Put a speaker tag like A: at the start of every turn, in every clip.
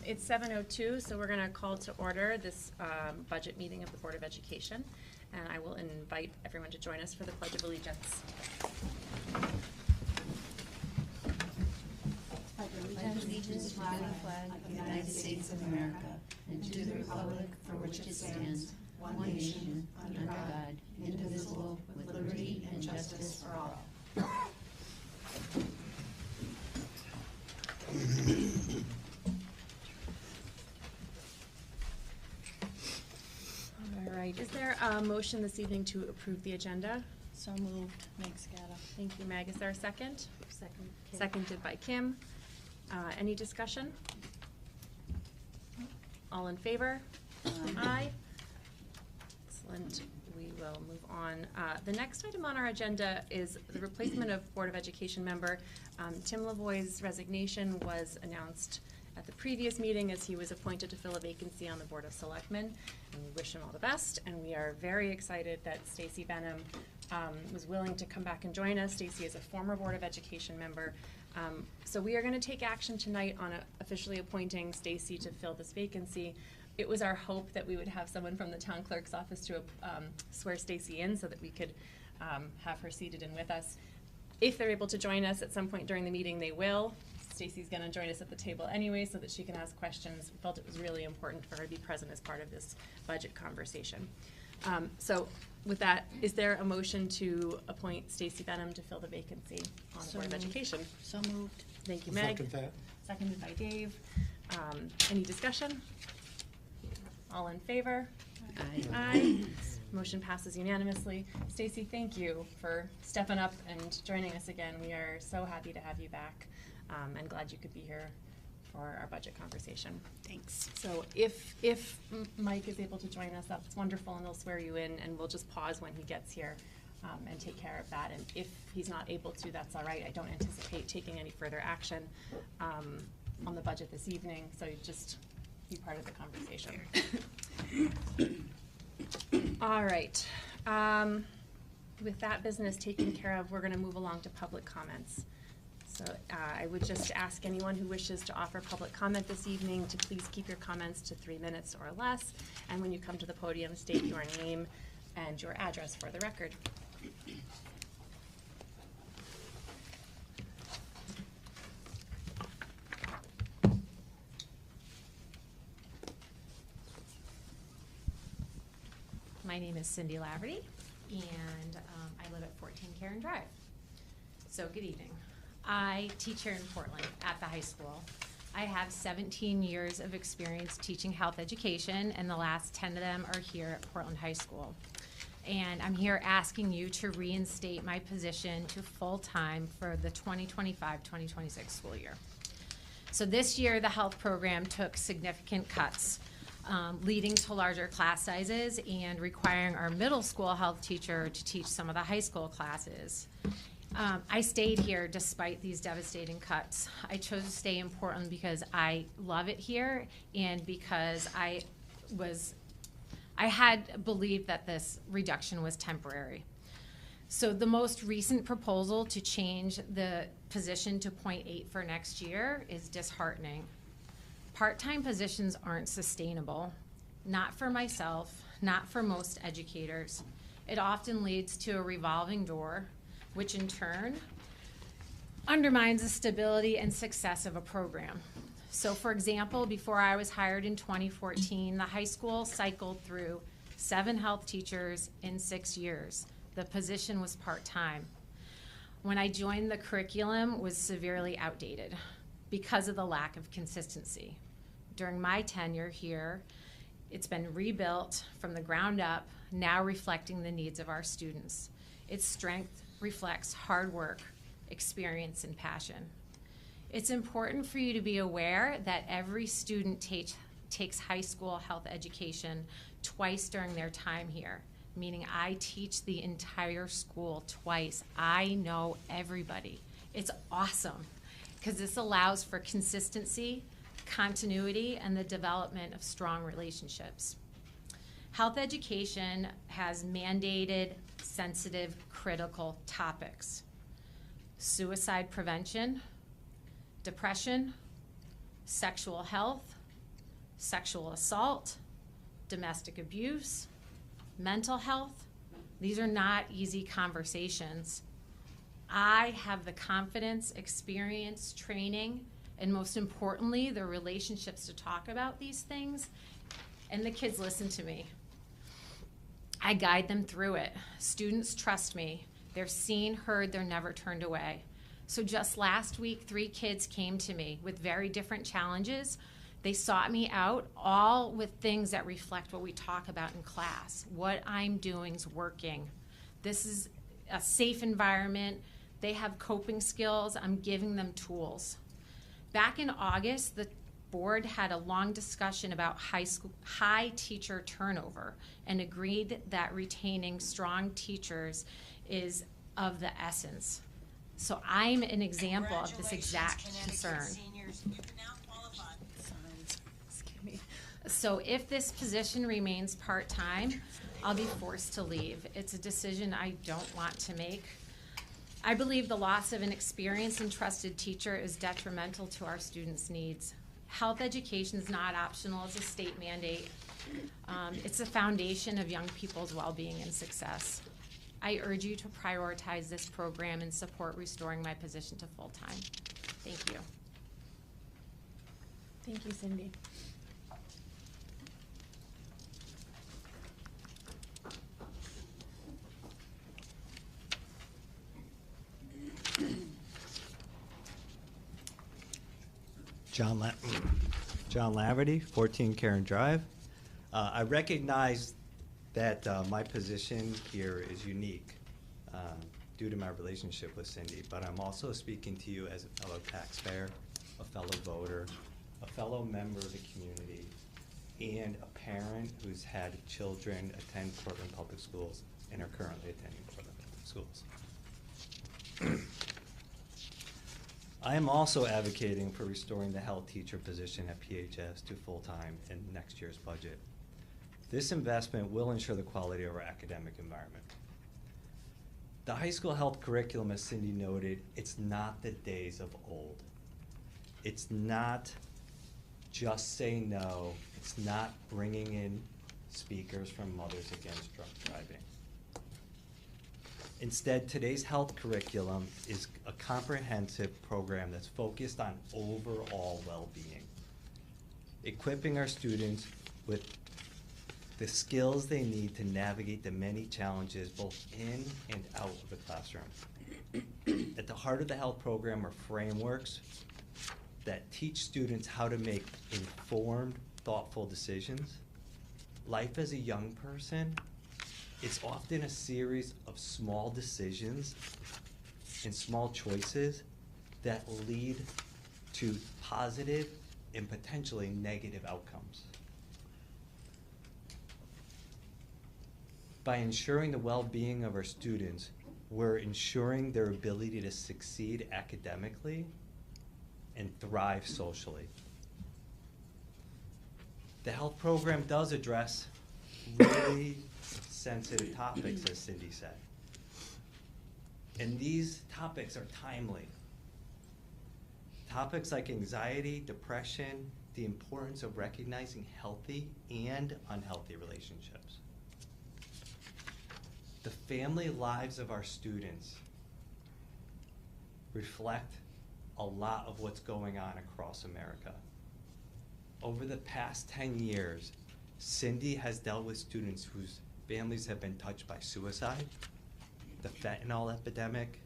A: It's 7:02, so we're going to call to order this budget meeting of the Board of Education, and I will invite everyone to join us for the Pledge of Allegiance.
B: I pledge allegiance to the flag of the United States of America and to the republic for which it stands, one nation, under God, indivisible, with liberty and justice for all.
A: All right, is there a motion this evening to approve the agenda?
C: So moved. Meg Scata.
A: Thank you, Meg. Is there a second?
C: Second. Kim.
A: Seconded by Kim. Any discussion? All in favor? Aye. Excellent. We will move on. The next item on our agenda is the replacement of Board of Education member. Tim Lavoie's resignation was announced at the previous meeting as he was appointed to fill a vacancy on the Board of Selectmen. And we wish him all the best. And we are very excited that Stacy Benham was willing to come back and join us. Stacy is a former Board of Education member. So we are going to take action tonight on officially appointing Stacy to fill this vacancy. It was our hope that we would have someone from the town clerk's office to swear Stacy in so that we could have her seated in with us. If they're able to join us at some point during the meeting, they will. Stacy's going to join us at the table anyway so that she can ask questions. We felt it was really important for her to be present as part of this budget conversation. So with that, is there a motion to appoint Stacy Benham to fill the vacancy on the Board of Education?
C: So moved.
A: Thank you, Meg.
D: Second that.
A: Seconded by Dave. Any discussion? All in favor?
B: Aye.
A: Aye. Motion passes unanimously. Stacy, thank you for stepping up and joining us again. We are so happy to have you back and glad you could be here for our budget conversation.
C: Thanks.
A: So if Mike is able to join us, that's wonderful, and they'll swear you in, and we'll just pause when he gets here and take care of that. And if he's not able to, that's all right. I don't anticipate taking any further action on the budget this evening, so you just be part of the conversation. All right. With that business taken care of, we're going to move along to public comments. So I would just ask anyone who wishes to offer public comment this evening to please keep your comments to 3 minutes or less. And when you come to the podium, state your name and your address for the record.
E: My name is Cindy Laverty, and I live at 14 Karen Drive. So good evening. I teach here in Portland at the high school. I have 17 years of experience teaching health education, and the last 10 of them are here at Portland High School. And I'm here asking you to reinstate my position to full-time for the 2025-2026 school year. So this year, the health program took significant cuts, leading to larger class sizes and requiring our middle school health teacher to teach some of the high school classes. I stayed here despite these devastating cuts. I chose to stay in Portland because I love it here and because I had believed that this reduction was temporary. So the most recent proposal to change the position to 0.8 for next year is disheartening. Part-time positions aren't sustainable, not for myself, not for most educators. It often leads to a revolving door, which in turn undermines the stability and success of a program. So for example, before I was hired in 2014, the high school cycled through 7 health teachers in 6 years. The position was part-time. When I joined, the curriculum was severely outdated because of the lack of consistency. During my tenure here, it's been rebuilt from the ground up, now reflecting the needs of our students. Its strength reflects hard work, experience, and passion. It's important for you to be aware that every student takes high school health education twice during their time here, meaning I teach the entire school twice. I know everybody. It's awesome because this allows for consistency, continuity, and the development of strong relationships. Health education has mandated, sensitive, critical topics: suicide prevention, depression, sexual health, sexual assault, domestic abuse, mental health. These are not easy conversations. I have the confidence, experience, training, and most importantly, the relationships to talk about these things, and the kids listen to me. I guide them through it. Students trust me. They're seen, heard, they're never turned away. So just last week, 3 kids came to me with very different challenges. They sought me out, all with things that reflect what we talk about in class. What I'm doing is working. This is a safe environment. They have coping skills. I'm giving them tools. Back in August, the board had a long discussion about high teacher turnover and agreed that retaining strong teachers is of the essence. So I'm an example of this exact concern.
C: Excuse me.
E: So if this position remains part-time, I'll be forced to leave. It's a decision I don't want to make. I believe the loss of an experienced and trusted teacher is detrimental to our students' needs. Health education is not optional, it's a state mandate. It's the foundation of young people's well-being and success. I urge you to prioritize this program and support restoring my position to full-time. Thank you.
C: Thank you, Cindy.
D: John Laverty, 14 Karen Drive. I recognize that my position here is unique due to my relationship with Cindy, but I'm also speaking to you as a fellow taxpayer, a fellow voter, a fellow member of the community, and a parent who's had children attend Portland Public Schools and are currently attending Portland Public Schools. I am also advocating for restoring the health teacher position at PHS to full-time in next year's budget. This investment will ensure the quality of our academic environment. The high school health curriculum, as Cindy noted, it's not the days of old. It's not just say no. It's not bringing in speakers from Mothers Against Drunk Driving. Instead, today's health curriculum is a comprehensive program that's focused on overall well-being, equipping our students with the skills they need to navigate the many challenges both in and out of the classroom. At the heart of the health program are frameworks that teach students how to make informed, thoughtful decisions. Life as a young person, it's often a series of small decisions and small choices that lead to positive and potentially negative outcomes. By ensuring the well-being of our students, we're ensuring their ability to succeed academically and thrive socially. The health program does address really sensitive topics, as Cindy said. And these topics are timely. Topics like anxiety, depression, the importance of recognizing healthy and unhealthy relationships. The family lives of our students reflect a lot of what's going on across America. Over the past 10 years, Cindy has dealt with students whose families have been touched by suicide, the fentanyl epidemic,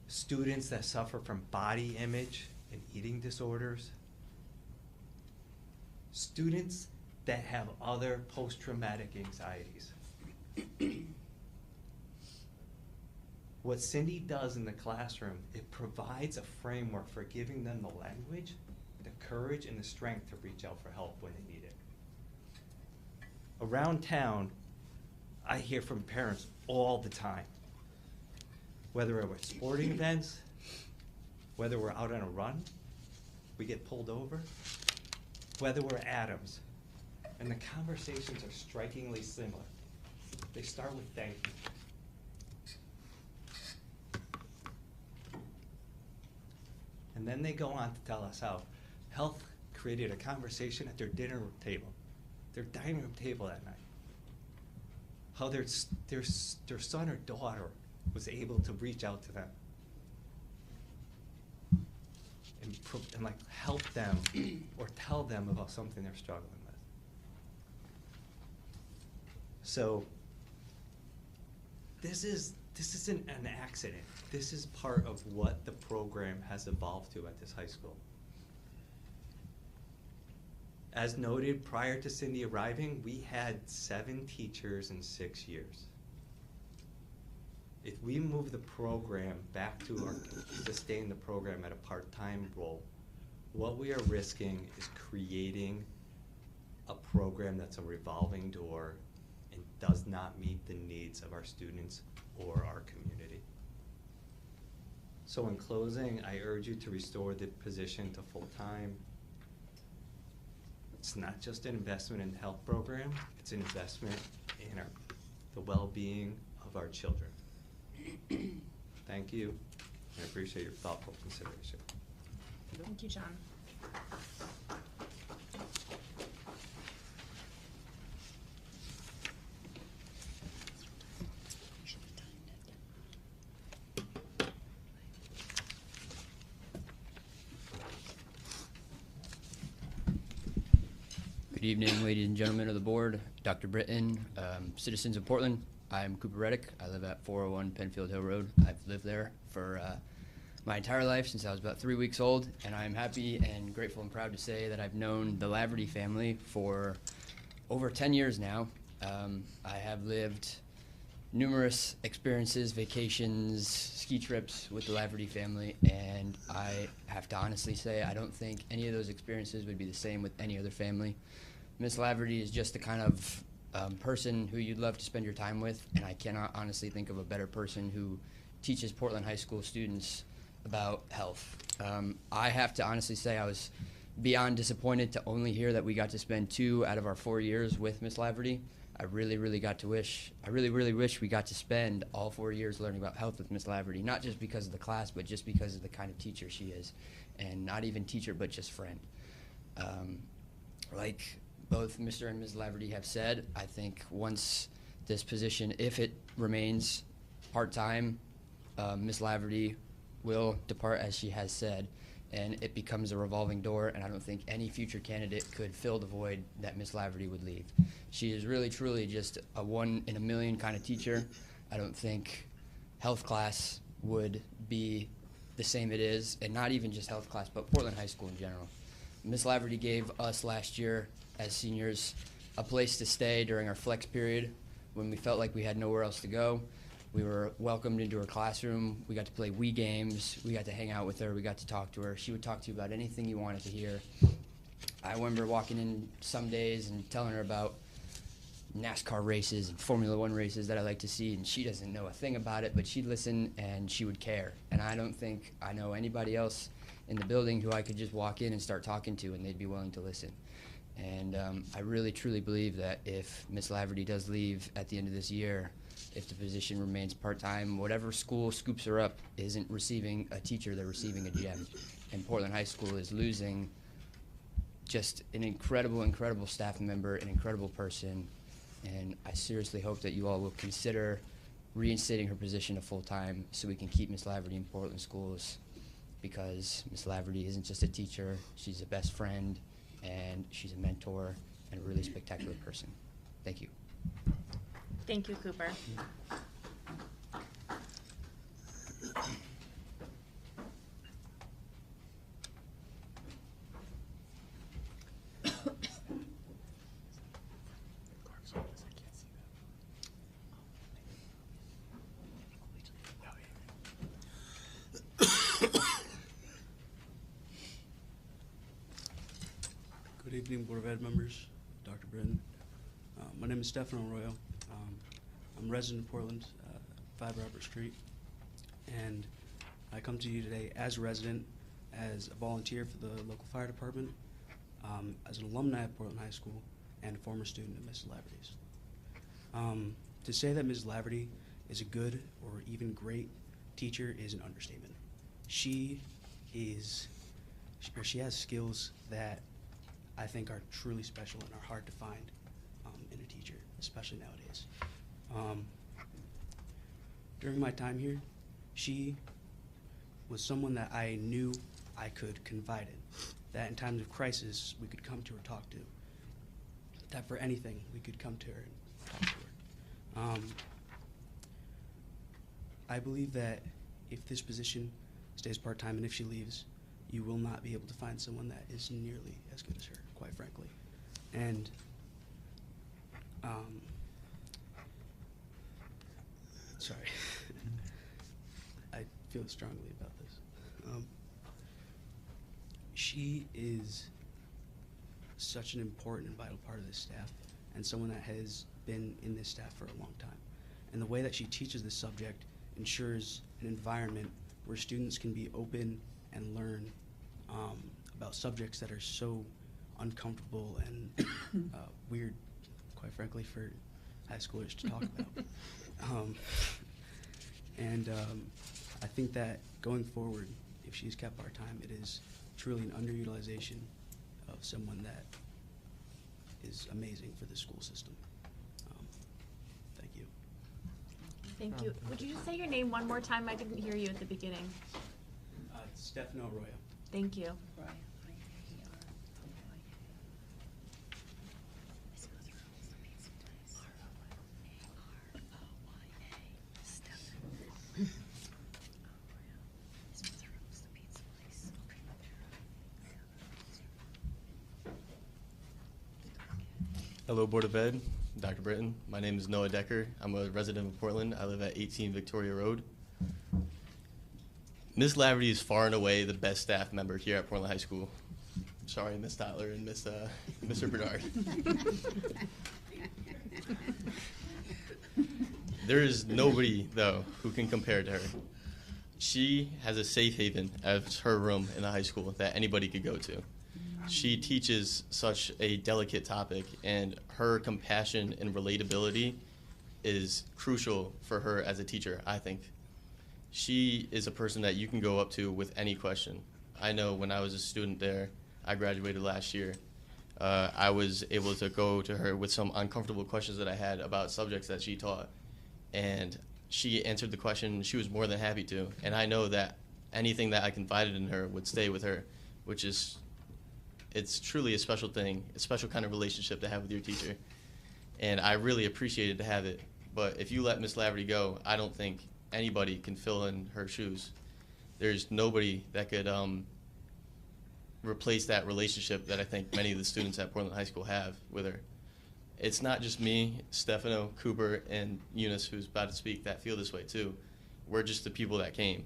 D: students that suffer from body image and eating disorders, students that have other post-traumatic anxieties. What Cindy does in the classroom, it provides a framework for giving them the language, the courage, and the strength to reach out for help when they need it. Around town, I hear from parents all the time, whether we're at sporting events, whether we're out on a run, we get pulled over, whether we're at Adams, and the conversations are strikingly similar. They start with thank you. And And then they go on to tell us how health created a conversation at their dinner table, their dining room table that night. How their son or daughter was able to reach out to them and like help them or tell them about something they're struggling with. So this isn't an accident. This is part of what the program has evolved to at this high school. As noted, prior to Cindy arriving, we had 7 teachers in 6 years. If we move the program back to or sustain the program at a part-time role, what we are risking is creating a program that's a revolving door and does not meet the needs of our students or our community. So in closing, I urge you to restore the position to full-time. It's not just an investment in the health program, it's an investment in the well-being of our children. Thank you. I appreciate your thoughtful consideration.
A: Thank you, John.
F: Good evening, ladies and gentlemen of the board, Dr. Britton, citizens of Portland. I'm Cooper Reddick. I live at 401 Penfield Hill Road. I've lived there for my entire life since I was about 3 weeks old, and I'm happy and grateful and proud to say that I've known the Laverty family for over 10 years now. I have lived numerous experiences, vacations, ski trips with the Laverty family, and I have to honestly say I don't think any of those experiences would be the same with any other family. Miss Laverty is just the kind of person who you'd love to spend your time with, and I cannot honestly think of a better person who teaches Portland High School students about health. I have to honestly say I was beyond disappointed to only hear that we got to spend 2 out of our 4 years with Miss Laverty. I really wish we got to spend all 4 years learning about health with Miss Laverty, not just because of the class, but just because of the kind of teacher she is, and not even teacher, but just friend. Like both Mr. and Ms. Laverty have said, I think once this position, if it remains part-time, Ms. Laverty will depart, as she has said, and it becomes a revolving door, and I don't think any future candidate could fill the void that Ms. Laverty would leave. She is really, truly just a one-in-a-million kind of teacher. I don't think health class would be the same it is, and not even just health class, but Portland High School in general. Ms. Laverty gave us last year, as seniors, a place to stay during our flex period when we felt like we had nowhere else to go. We were welcomed into her classroom. We got to play Wii games. We got to hang out with her. We got to talk to her. She would talk to you about anything you wanted to hear. I remember walking in some days and telling her about NASCAR races and Formula One races that I like to see, and she doesn't know a thing about it, but she'd listen and she would care. And I don't think I know anybody else in the building who I could just walk in and start talking to and they'd be willing to listen. And I really, truly believe that if Miss Laverty does leave at the end of this year, if the position remains part-time, whatever school scoops her up isn't receiving a teacher, they're receiving a gem. And Portland High School is losing just an incredible, incredible staff member, an incredible person. And I seriously hope that you all will consider reinstating her position to full-time so we can keep Miss Laverty in Portland schools, because Miss Laverty isn't just a teacher, she's a best friend, and she's a mentor and a really spectacular person. Thank you.
A: Thank you, Cooper.
G: Good evening, Board of Ed members, Dr. Britton. My name is Stefano Arroyo. I'm a resident of Portland, 5 Robert Street, and I come to you today as a resident, as a volunteer for the local fire department, as an alumni of Portland High School, and a former student of Ms. Laverty's. To say that Ms. Laverty is a good or even great teacher is an understatement. She is she has skills that I think are truly special and are hard to find in a teacher, especially nowadays. During my time here, she was someone that I knew I could confide in, that in times of crisis we could come to her, talk to, that for anything we could come to her and talk to her. I believe that if this position stays part-time and if she leaves, you will not be able to find someone that is nearly as good as her, quite frankly. And sorry, I feel strongly about this. She is such an important and vital part of this staff, and someone that has been in this staff for a long time. And the way that she teaches this subject ensures an environment where students can be open and learn about subjects that are so uncomfortable and weird, quite frankly, for high schoolers to talk about. I think that going forward, if she's kept part-time, it is truly an underutilization of someone that is amazing for the school system. Thank you.
C: Thank you. Would you just say your name one more time? I didn't hear you at the beginning.
G: Stefano Arroyo.
C: Thank you.
H: Hello, Board of Ed, Dr. Britton. My name is Noah Decker. I'm a resident of Portland. I live at 18 Victoria Road. Ms. Laverty is far and away the best staff member here at Portland High School. Sorry, Ms. Tyler and Mr. Bernard. There is nobody, though, who can compare to her. She has a safe haven as her room in the high school that anybody could go to. She teaches such a delicate topic, and her compassion and relatability is crucial for her as a teacher, I think. She is a person that you can go up to with any question. I know when I was a student there, I graduated last year, I was able to go to her with some uncomfortable questions that I had about subjects that she taught. And she answered the question, and she was more than happy to. And I know that anything that I confided in her would stay with her, which is, it's truly a special thing, a special kind of relationship to have with your teacher. And I really appreciated to have it. But if you let Miss Laverty go, I don't think anybody can fill in her shoes. There's nobody that could replace that relationship that I think many of the students at Portland High School have with her. It's not just me, Stefano, Cooper, and Eunice, who's about to speak, that feel this way too. We're just the people that came.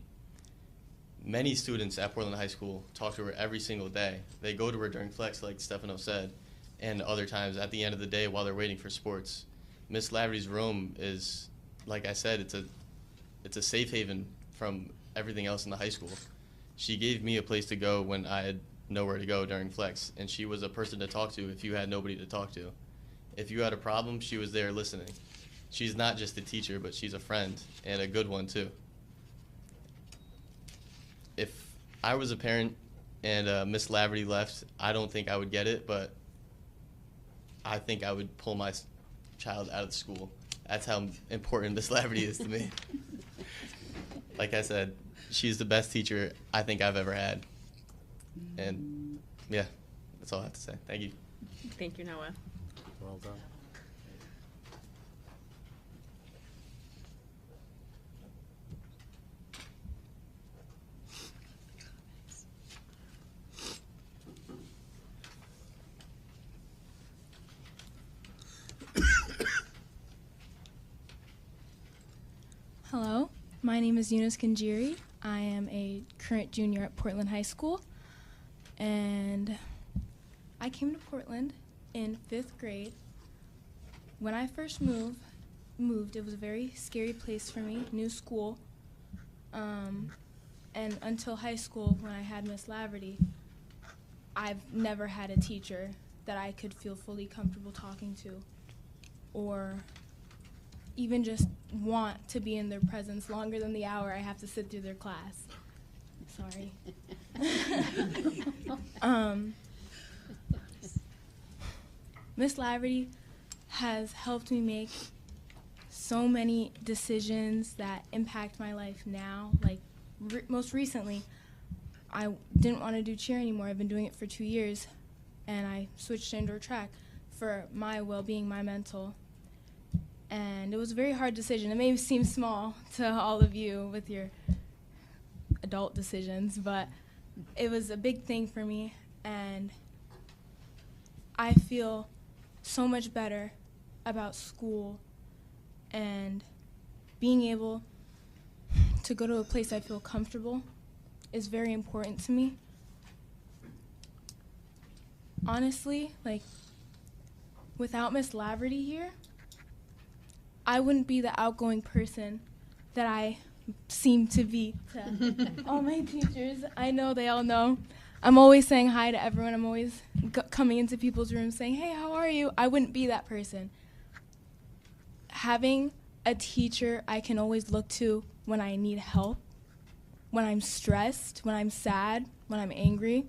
H: Many students at Portland High School talk to her every single day. They go to her during flex, like Stefano said, and other times at the end of the day while they're waiting for sports. Miss Laverty's room is, like I said, it's a safe haven from everything else in the high school. She gave me a place to go when I had nowhere to go during flex, and she was a person to talk to if you had nobody to talk to. If you had a problem, she was there listening. She's not just a teacher, but she's a friend, and a good one too. If I was a parent and Miss Laverty left, I don't think I would get it, but I think I would pull my child out of the school. That's how important Miss Laverty is to me. Like I said, she's the best teacher I think I've ever had. And yeah, that's all I have to say. Thank you.
C: Thank you, Noah.
H: Well done.
I: Hello, my name is Eunice Kanjiri. I am a current junior at Portland High School, and I came to Portland in 5th grade. When I first moved, it was a very scary place for me, new school, and until high school when I had Miss Laverty, I've never had a teacher that I could feel fully comfortable talking to, or even just want to be in their presence longer than the hour I have to sit through their class. Sorry. Miss Laverty has helped me make so many decisions that impact my life now. Like, most recently, I didn't want to do cheer anymore. I've been doing it for 2 years, and I switched to indoor track for my well-being, my mental. And it was a very hard decision. It may seem small to all of you with your adult decisions, but it was a big thing for me, and I feel so much better about school and being able to go to a place I feel comfortable is very important to me. Honestly, like, without Miss Laverty here, I wouldn't be the outgoing person that I seem to be to all my teachers. I know they all know. I'm always saying hi to everyone. I'm always coming into people's rooms saying, hey, how are you? I wouldn't be that person. Having a teacher I can always look to when I need help, when I'm stressed, when I'm sad, when I'm angry,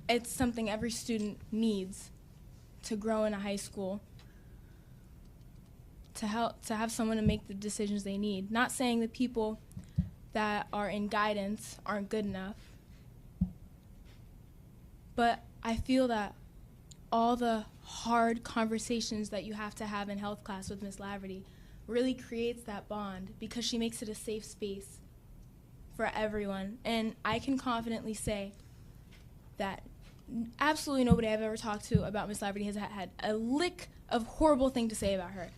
I: it's something every student needs to grow in a high school, to have someone to make the decisions they need. Not saying the people that are in guidance aren't good enough, but I feel that all the hard conversations that you have to have in health class with Miss Laverty really creates that bond because she makes it a safe space for everyone. And I can confidently say that absolutely nobody I've ever talked to about Miss Laverty has had a lick of horrible thing to say about her.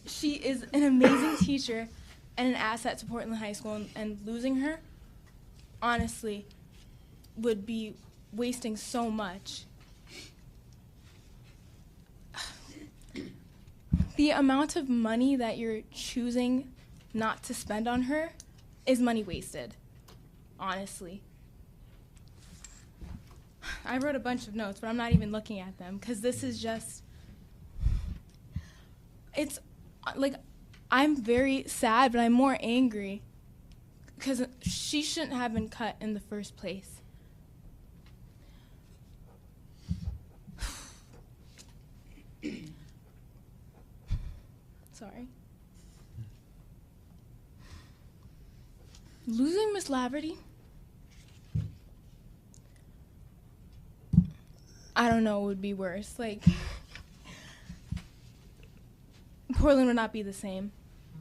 I: She is an amazing teacher and an asset to Portland High School, and losing her, honestly, would be wasting so much. The amount of money that you're choosing not to spend on her is money wasted, honestly. I wrote a bunch of notes, but I'm not even looking at them because this is just, it's like, I'm very sad, but I'm more angry because she shouldn't have been cut in the first place. Sorry. Losing Miss Laverty, I don't know what would be worse. Like, Portland would not be the same.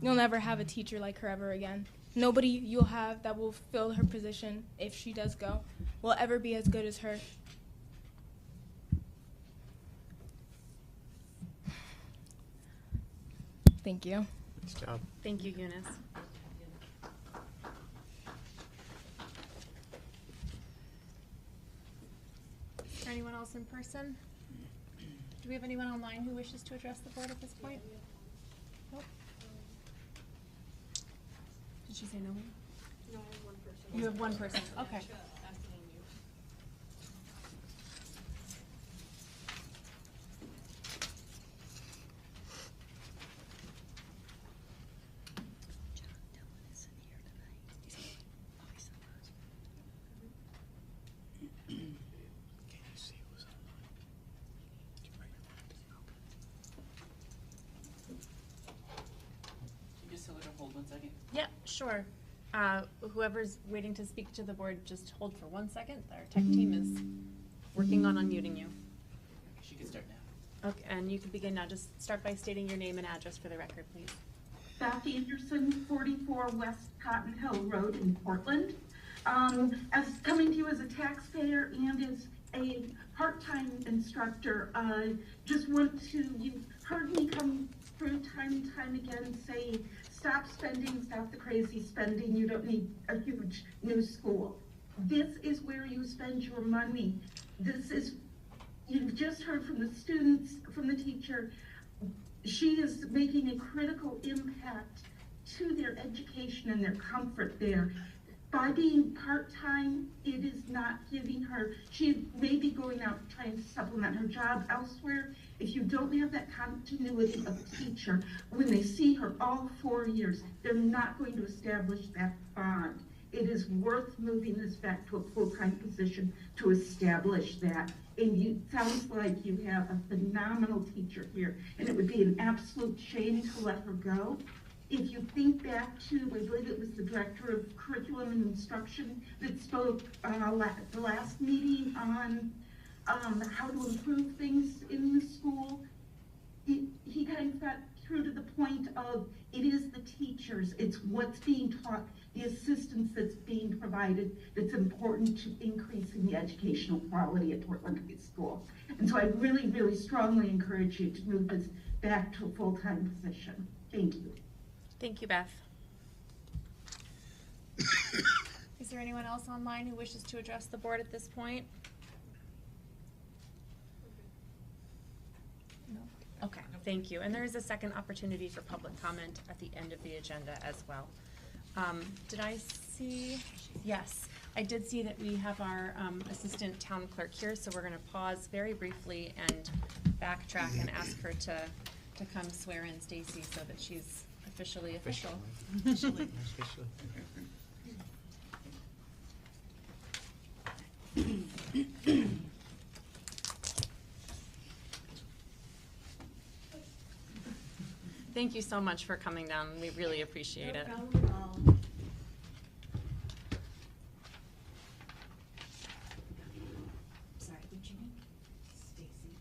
I: You'll never have a teacher like her ever again. Nobody you'll have that will fill her position, if she does go, will ever be as good as her. Thank you.
J: Nice job.
A: Thank you, Eunice. Is there anyone else in person? Do we have anyone online who wishes to address the board at this point? Nope. Did she say no one? No, I have one person. You have one person, okay. Yeah, sure. Whoever's waiting to speak to the board, just hold for 1 second. Our tech team is working on unmuting you.
J: She can start now.
A: Okay, and you can begin now. Just start by stating your name and address for the record, please.
K: Beth Anderson, 44 West Cotton Hill Road in Portland. As coming to you as a taxpayer and as a part-time instructor, just want to, you've heard me come through time and time again say, stop spending, stop the crazy spending, you don't need a huge new school. This is where you spend your money. This is, you've just heard from the students, from the teacher, she is making a critical impact to their education and their comfort there. By being part-time, it is not giving her, she may be going out trying to supplement her job elsewhere. If you don't have that continuity of a teacher, when they see her all 4 years, they're not going to establish that bond. it is worth moving this back to a full-time position to establish that. And you, sounds like you have a phenomenal teacher here, and it would be an absolute shame to let her go. If you think back to, I believe it was the director of curriculum and instruction that spoke the last meeting on how to improve things in the school, he kind of got through to the point of it is the teachers, it's what's being taught, the assistance that's being provided that's important to increasing the educational quality at Portland High School. And so I really, really strongly encourage you to move this back to a full-time position. Thank you.
A: Thank you, Beth.
C: Is there anyone else online who wishes to address the board at this point? No. Okay, thank you. And there is a second opportunity for public comment at the end of the agenda as well. Did I see? Yes, I did see that we have our assistant town clerk here, so we're going to pause very briefly and backtrack and ask her to come swear in Stacy so that she's officially official.
J: Officially.
A: Thank you so much for coming down. We really appreciate it.
B: No problem at all. Sorry, what's your name? Stacy,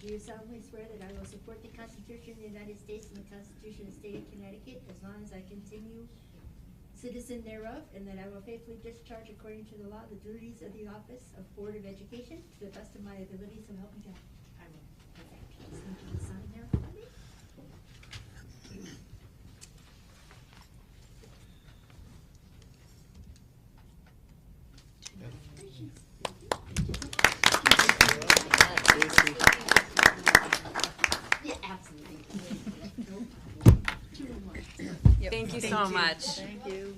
L: Do you solemnly swear that I will support the Constitution of the United States and the Constitution of the State of Connecticut as long as I continue citizen thereof, and that I will faithfully discharge according to the law the duties of the office of Board of Education to the best of my abilities, so help me God? I will. Perfect. Just need you to sign there for me. Yeah, absolutely. No problem. 2 more.
A: Thank you so much.
L: Thank you.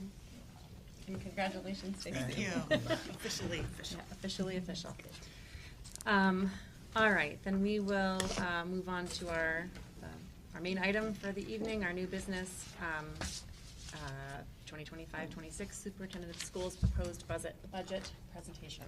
A: And congratulations, Stacy.
J: Thank you. Officially official.
A: Yeah, officially official. All right, then we will move on to our main item for the evening, our new business, 2025-26 Superintendent of Schools Proposed Budget Presentation.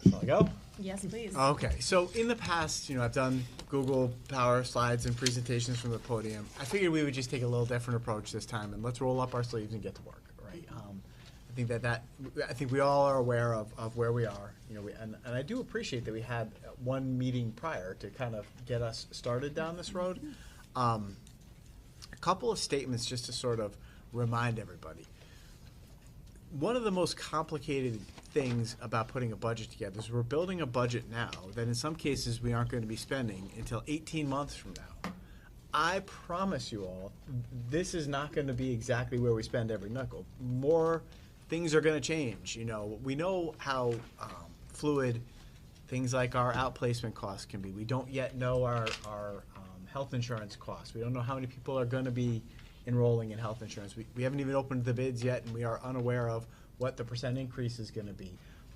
M: Shall I go?
A: Yes, please.
M: Okay, so in the past, I've done Google Power slides and presentations from the podium. I figured we would just take a little different approach this time, and let's roll up our sleeves and get to work, right? I think we all are aware of where we are, and I do appreciate that we had one meeting prior to kind of get us started down this road. A couple of statements just to sort of remind everybody. One of the most complicated things about putting a budget together is we're building a budget now that in some cases we aren't going to be spending until 18 months from now. I promise you all, this is not going to be exactly where we spend every nickel. More things are going to change. We know how fluid things like our outplacement costs can be. We don't yet know our health insurance costs. We don't know how many people are going to be enrolling in health insurance. We haven't even opened the bids yet, and we are unaware of what the % increase is going to be.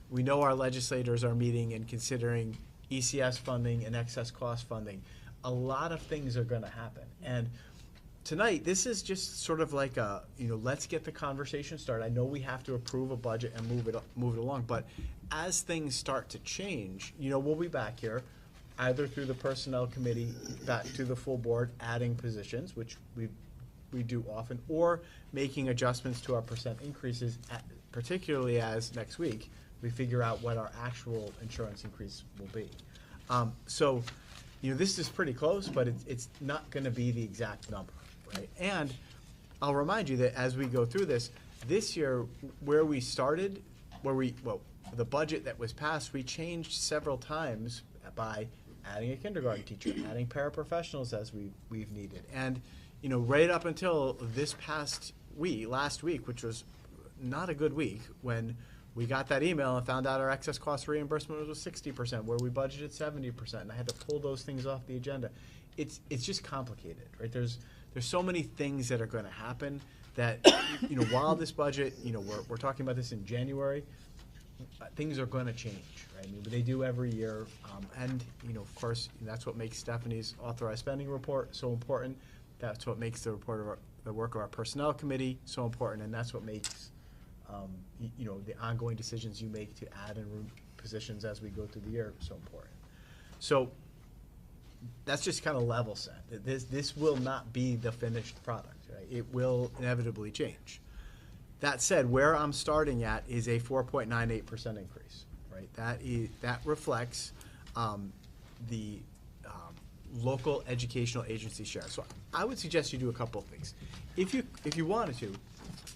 M: We know our legislators are meeting and considering ECS funding and excess cost funding. A lot of things are going to happen. And tonight, this is just sort of like a, let's get the conversation started. I know we have to approve a budget and move it along, but as things start to change, we'll be back here, either through the personnel committee, back to the full board, adding positions, which we do often, or making adjustments to our % increases, particularly as next week we figure out what our actual insurance increase will be. So, this is pretty close, but it's not going to be the exact number, right? And I'll remind you that as we go through this year, where we started, the budget that was passed, we changed several times by adding a kindergarten teacher, adding paraprofessionals as we've needed. And right up until this past last week, which was not a good week, when we got that email and found out our excess cost reimbursement was 60%, where we budgeted 70%, and I had to pull those things off the agenda. It's just complicated, right? There's so many things that are going to happen that, while this budget, we're talking about this in January, things are going to change, right? I mean, they do every year, and, of course, that's what makes Stephanie's authorized spending report so important. That's what makes the work of our personnel committee so important, and that's what makes, the ongoing decisions you make to add and remove positions as we go through the year so important. So that's just kind of level set. This will not be the finished product, right? It will inevitably change. That said, where I'm starting at is a 4.98% increase, right? That reflects the local educational agency share. So I would suggest you do a couple of things. If you wanted to,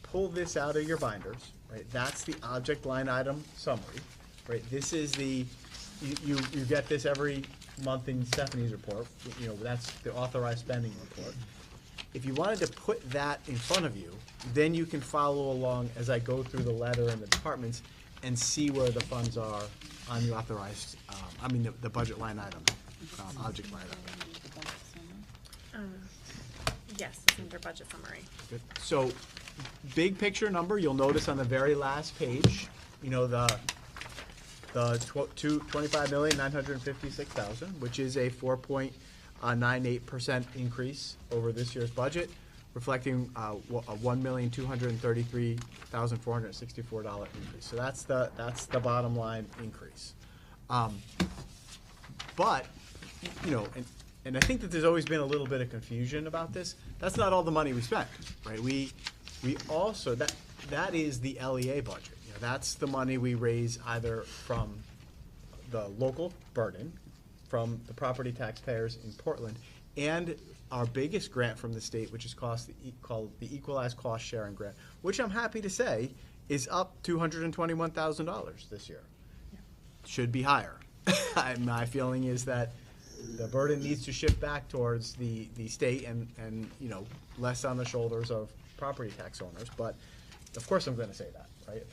M: pull this out of your binders, right? That's the object line item summary, right? This is you get this every month in Stephanie's report. That's the authorized spending report. If you wanted to put that in front of you, then you can follow along as I go through the letter and the departments and see where the funds are on the authorized, the budget line item, object line item.
C: Yes, it's under budget summary.
M: Good. So, big picture number, you'll notice on the very last page, the 25,956,000, which is a 4.98% increase over this year's budget, reflecting a $1,233,464 increase. So that's the bottom line increase. But and I think that there's always been a little bit of confusion about this. That's not all the money we spent, right? We also that is the LEA budget. That's the money we raise either from the local burden, from the property taxpayers in Portland, and our biggest grant from the state, which is called the Equalized Cost Sharing Grant, which I'm happy to say is up $221,000 this year. Yeah. Should be higher. My feeling is that the burden needs to shift back towards the state and less on the shoulders of property tax owners. But of course I'm going to say that, right?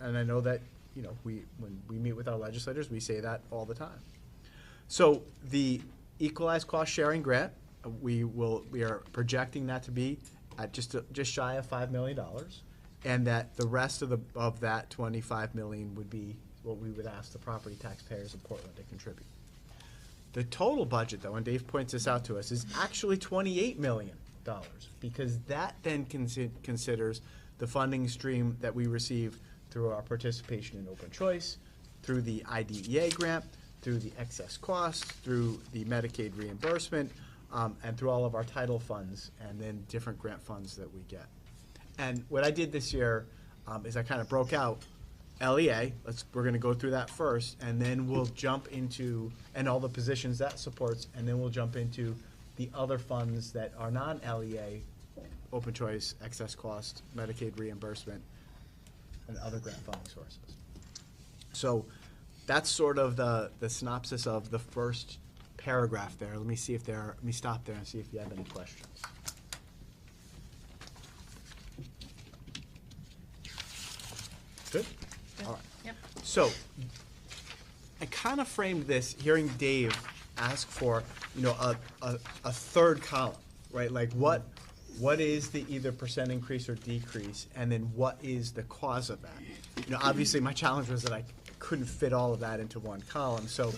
M: And I know that when we meet with our legislators, we say that all the time. So the Equalized Cost Sharing Grant, we are projecting that to be at just shy of $5 million, and that the rest of that $25 million would be what we would ask the property taxpayers of Portland to contribute. The total budget, though, and Dave points this out to us, is actually $28 million, because that then considers the funding stream that we receive through our participation in open choice, through the IDEA grant, through the excess costs, through the Medicaid reimbursement, and through all of our title funds, and then different grant funds that we get. And what I did this year is I kind of broke out LEA, we're going to go through that first, and then we'll jump into, and all the positions that supports, and then we'll jump into the other funds that are non-LEA, open choice, excess cost, Medicaid reimbursement, and other grant funding sources. So that's sort of the synopsis of the first paragraph there. Let me stop there and see if you have any questions. Good? All right.
C: Yep.
M: So I kind of framed this, hearing Dave ask for, a third column, right? Like what is the either percent increase or decrease, and then what is the cause of that? Obviously my challenge was that I couldn't fit all of that into one column. So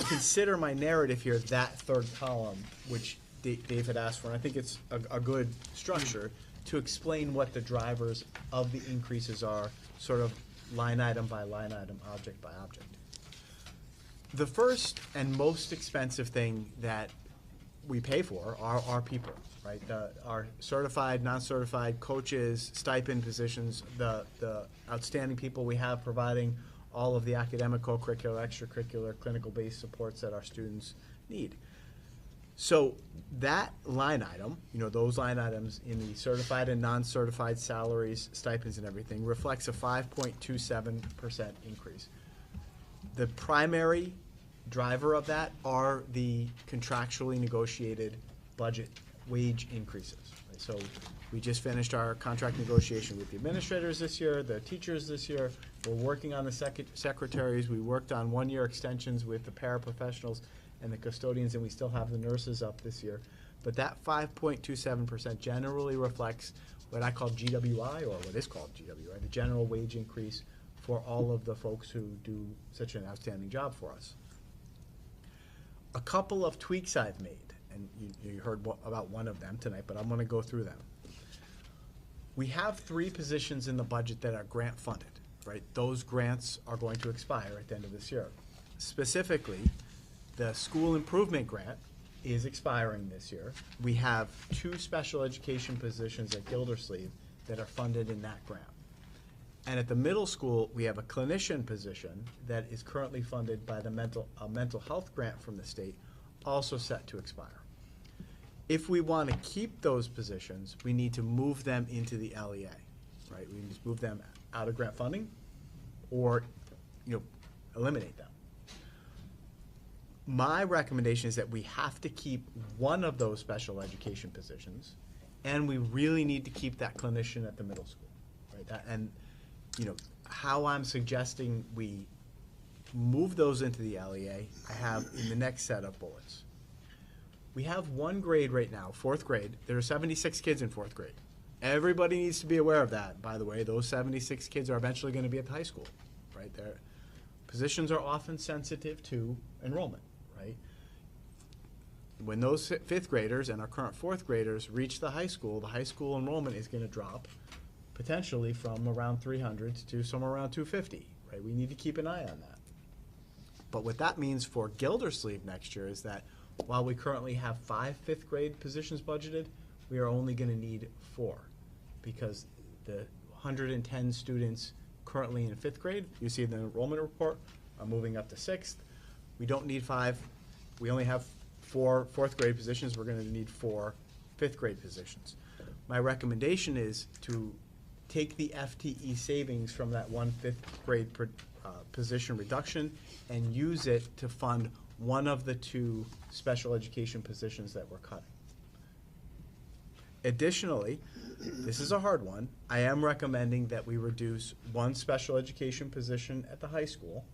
M: consider my narrative here, that third column, which Dave had asked for, and I think it's a good structure to explain what the drivers of the increases are, sort of line item by line item, object by object. The first and most expensive thing that we pay for are our people, right? Our certified, non-certified coaches, stipend positions, the outstanding people we have providing all of the academic, co-curricular, extracurricular, clinical-based supports that our students need. So that line item, those line items in the certified and non-certified salaries, stipends, and everything reflects a 5.27% increase. The primary driver of that are the contractually negotiated budget wage increases. Right? So we just finished our contract negotiation with the administrators this year, the teachers this year. We're working on the secretaries. We worked on one-year extensions with the paraprofessionals and the custodians, and we still have the nurses up this year. But that 5.27% generally reflects what I call GWI, or what is called GWI, the general wage increase for all of the folks who do such an outstanding job for us. A couple of tweaks I've made, and you heard about one of them tonight, but I'm going to go through them. We have 3 positions in the budget that are grant funded, right? Those grants are going to expire at the end of this year. Specifically, the school improvement grant is expiring this year. We have 2 special education positions at Gildersleeve that are funded in that grant. And at the middle school, we have a clinician position that is currently funded by the mental health grant from the state, also set to expire. If we want to keep those positions, we need to move them into the LEA, right? We need to move them out of grant funding or, eliminate them. My recommendation is that we have to keep one of those special education positions, and we really need to keep that clinician at the middle school, right? How I'm suggesting we move those into the LEA, I have in the next set of bullets. We have one grade right now, 4th grade. There are 76 kids in 4th grade. Everybody needs to be aware of that, by the way. Those 76 kids are eventually going to be at the high school, right? Their positions are often sensitive to enrollment, right? When those 5th graders and our current 4th graders reach the high school enrollment is going to drop potentially from around 300 to somewhere around 250, right? We need to keep an eye on that. But what that means for Gildersleeve next year is that while we currently have 5 5th grade positions budgeted, we are only going to need 4, because the 110 students currently in 5th grade, you see the enrollment report, are moving up to 6th. We don't need 5. We only have 4 4th grade positions. We're going to need 4 5th grade positions. My recommendation is to take the FTE savings from that 1 5th grade position reduction and use it to fund one of the 2 special education positions that we're cutting. Additionally, this is a hard one, I am recommending that we reduce 1 special education position at the high school.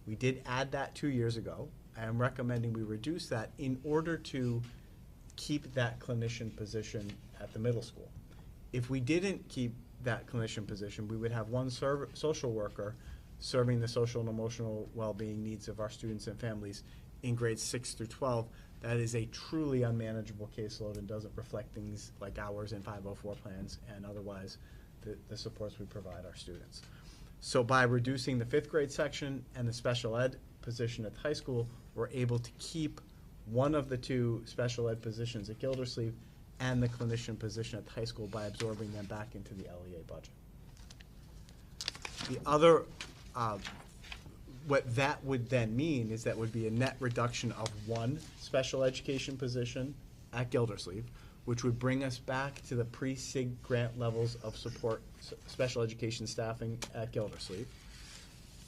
M: We did add that 2 years ago. I am recommending we reduce that in order to keep that clinician position at the middle school. If we didn't keep that clinician position, we would have 1 social worker serving the social and emotional well-being needs of our students and families in grades 6 through 12. That is a truly unmanageable caseload and doesn't reflect things like hours in 504 plans and otherwise the supports we provide our students. So by reducing the 5th grade section and the special ed position at the high school, we're able to keep one of the 2 special ed positions at Gildersleeve and the clinician position at the high school by absorbing them back into the LEA budget. The other, what that would then mean is that would be a net reduction of 1 special education position at Gildersleeve, which would bring us back to the pre-SIG grant levels of support special education staffing at Gildersleeve.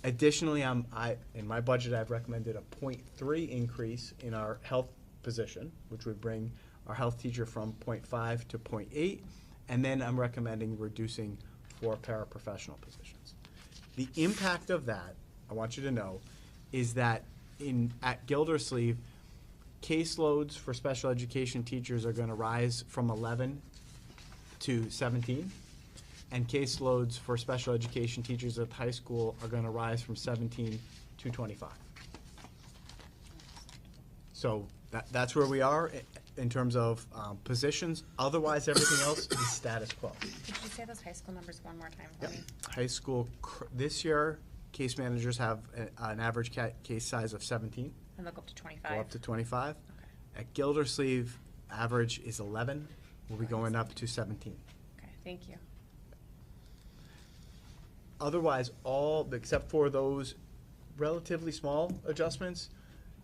M: Additionally, in my budget, I've recommended a 0.3 increase in our health position, which would bring our health teacher from 0.5 to 0.8, and then I'm recommending reducing 4 paraprofessional positions. The impact of that, I want you to know, is that at Gildersleeve, caseloads for special education teachers are going to rise from 11 to 17, and caseloads for special education teachers at the high school are going to rise from 17 to 25. So that's where we are in terms of positions. Otherwise, everything else is status quo.
C: Could you say those high school numbers one more time for me?
M: High school, this year, case managers have an average case size of 17.
C: And they'll go up to 25?
M: Go up to 25.
C: Okay.
M: At Gildersleeve, average is 11. We'll be going up to 17.
C: Okay, thank you.
M: Otherwise, all, except for those relatively small adjustments,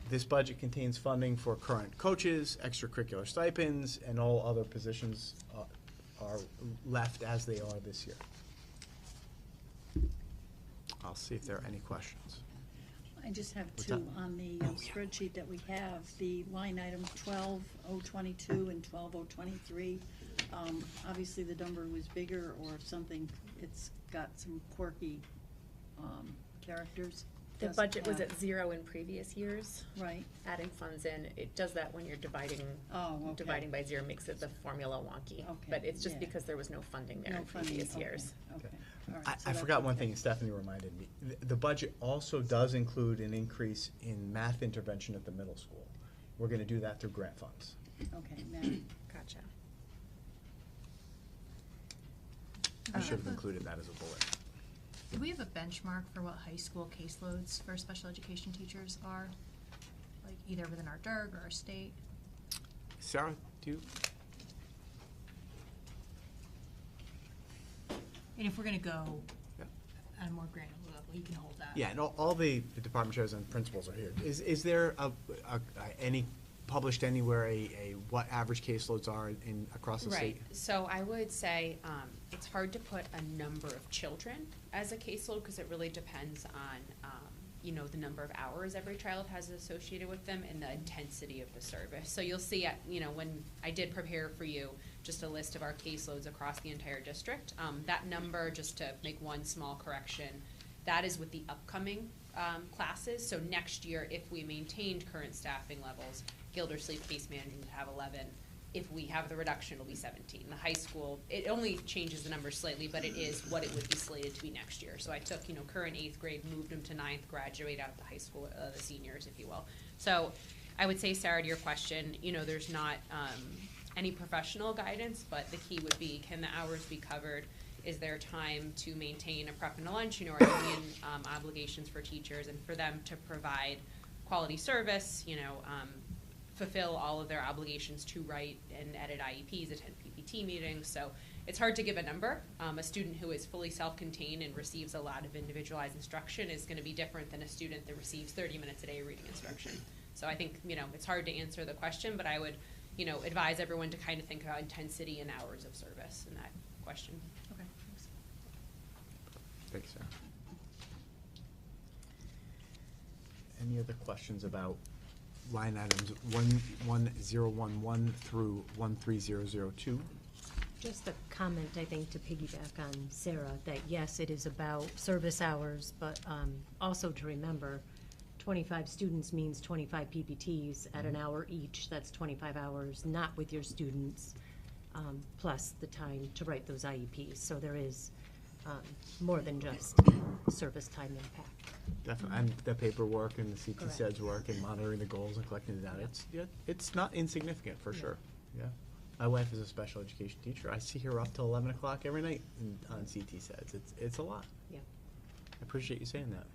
M: this budget contains funding for current coaches, extracurricular stipends, and all other positions are left as they are this year. I'll see if there are any questions.
J: I just have
M: What's
J: 2
M: that?
J: on the spreadsheet that we have, the line item 12022 and 12023. Obviously, the number was bigger or something, it's got some quirky characters.
C: The
J: doesn't
C: budget was
J: have-
C: at 0 in previous years.
J: Right.
C: Adding funds in, it does that when you're dividing.
J: Oh, okay.
C: Dividing by 0 makes it the formula wonky.
J: Okay,
C: But it's just
J: yeah.
C: because there was no funding there
J: No
C: in
J: funding,
C: previous
J: okay,
C: years.
J: Okay, all right.
M: I
J: so that's
M: forgot one
J: okay.
M: thing, and Stephanie reminded me. The budget also does include an increase in math intervention at the middle school. We're gonna do that through grant funds.
J: Okay, Matt.
C: Gotcha.
M: I should have included that as a bullet.
N: Do we have a benchmark for what high school caseloads for special education teachers are? Like either within our DIRG or our state?
M: Sarah, do you?
N: And if we're gonna go
M: Yeah.
N: at a more granular level, you can hold that.
M: Yeah, and all the department chairs and principals are here. Is there any, published anywhere, what average caseloads are across the state?
C: Right, so I would say, it's hard to put a number of children as a caseload, because it really depends on, the number of hours every child has associated with them and the intensity of the service. So you'll see, when I did prepare for you just a list of our caseloads across the entire district, that number, just to make one small correction, that is with the upcoming classes. So next year, if we maintained current staffing levels, Gildersleeve Case Management would have 11. If we have the reduction, it'll be 17. The high school, it only changes the number slightly, but it is what it would be slated to be next year. So I took, current 8th grade, moved them to 9th, graduate out the high school, the seniors, if you will. So I would say, Sarah, to your question, there's not any professional guidance, but the key would be, can the hours be covered? Is there time to maintain a prep and a lunch? Are there union obligations for teachers and for them to provide quality service, fulfill all of their obligations to write and edit IEPs, attend PPT meetings. So it's hard to give a number. A student who is fully self-contained and receives a lot of individualized instruction is going to be different than a student that receives 30 minutes a day reading instruction. So I think, it's hard to answer the question, but I would, advise everyone to kind of think about intensity and hours of service in that question.
N: Okay, thanks.
M: Thanks, Sarah. Any other questions about line items 11011 through 13002?
O: Just a comment, I think, to piggyback on Sarah, that yes, it is about service hours, but also to remember, 25 students means 25 PPTs at an hour each. That's 25 hours, not with your students, plus the time to write those IEPs. So there is more than just service time impact.
M: Definitely, and the paperwork and the CT
O: Correct.
M: SEDS work and monitoring the goals and collecting the data. It's not insignificant, for sure, yeah. My wife is a special education teacher. I see her up till 11 o'clock every night on CT SEDS. It's a lot.
O: Yeah.
M: I appreciate you saying that.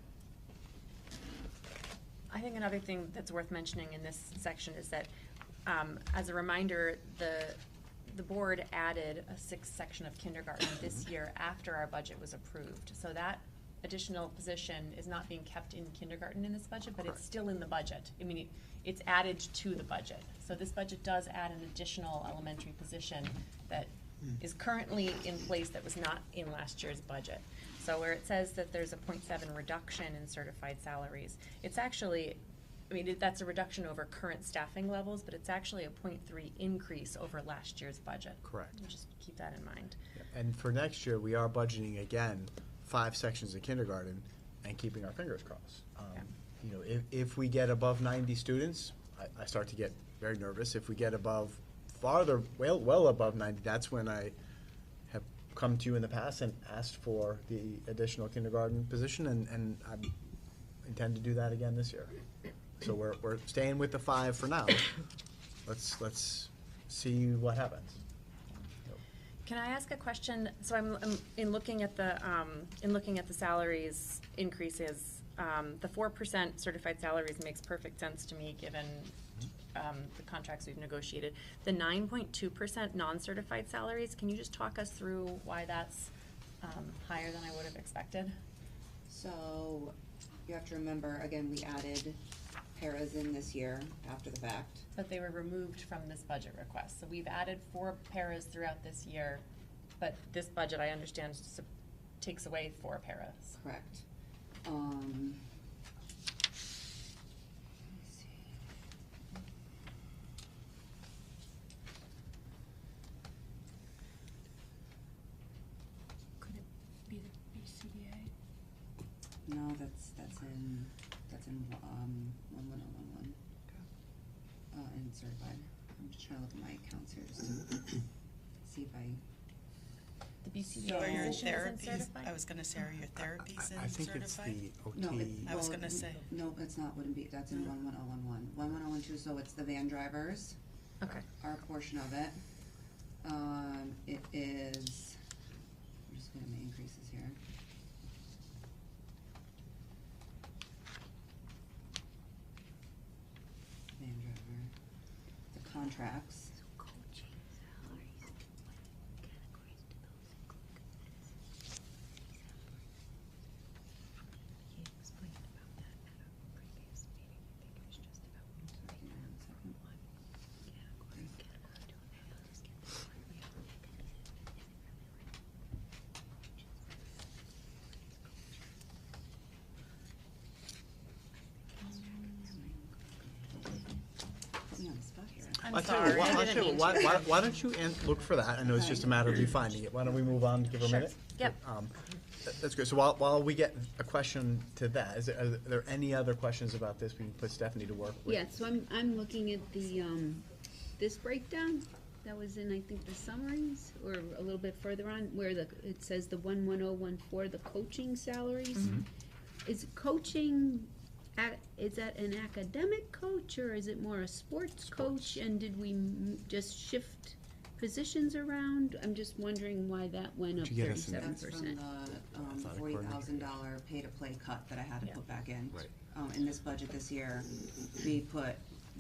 C: I think another thing that's worth mentioning in this section is that, as a reminder, the board added a 6th section of kindergarten this year after our budget was approved. So that additional position is not being kept in kindergarten in this budget, but it's still in the budget. I mean, it's added to the budget. So this budget does add an additional elementary position that is currently in place that was not in last year's budget. So where it says that there's a 0.7 reduction in certified salaries, it's actually, that's a reduction over current staffing levels, but it's actually a 0.3 increase over last year's budget.
M: Correct.
C: Just keep that in mind.
M: And for next year, we are budgeting again 5 sections of kindergarten and keeping our fingers crossed. If we get above 90 students, I start to get very nervous. If we get above, well above 90, that's when I have come to you in the past and asked for the additional kindergarten position, and I intend to do that again this year. So we're staying with the 5 for now. Let's see what happens.
C: Can I ask a question? So I'm in looking at the salaries increases, the 4% certified salaries makes perfect sense to me given the contracts we've negotiated. The 9.2% non-certified salaries, can you just talk us through why that's higher than I would have expected?
P: So you have to remember, again, we added paras in this year after the fact.
C: But they were removed from this budget request. So we've added 4 paras throughout this year, but this budget, I understand, takes away 4 paras.
P: Correct.
N: Could it be the BCBA?
P: No, No, that's in 11011. And certified. I'm just trying to look at my accounts here just to see if I.
C: The BCBA
Q: So are your
C: position isn't
Q: therapies,
C: certified?
Q: I was gonna say, are your therapies
M: I
Q: in
M: think it's
Q: certified?
M: the OT.
P: No,
Q: I was gonna say.
P: No, it's not, wouldn't be, that's in 11011. 11012, so it's the van drivers.
C: Okay.
P: Our portion of it. It is, I'm just gonna make increases here. Van driver, the contracts. Put me on the spot here.
Q: I'm
M: tell you
Q: sorry,
M: what,
Q: I
M: I'll
Q: didn't
M: tell you
Q: mean
M: what,
Q: to.
M: why don't you look for that? I know it's just a matter of you finding it. Why don't we move on, give her a
C: Sure.
M: minute?
C: Yep.
M: That's good. So while we get a question to that, are there any other questions about this we can put Stephanie to work with?
B: Yeah, so I'm looking at the, this breakdown that was in, I think, the summaries, or a little bit further on, where it says the 11014, the coaching salaries.
M: Mhm.
B: Is coaching, is that an academic coach, or is it more a sports coach? And did we just shift positions around? I'm just wondering why that went up
M: Did you get us in-
B: 37%.
P: That's from the $40,000 pay-to-play cut that I had to
C: Yeah.
P: put back in.
M: Right.
P: In this budget this year, we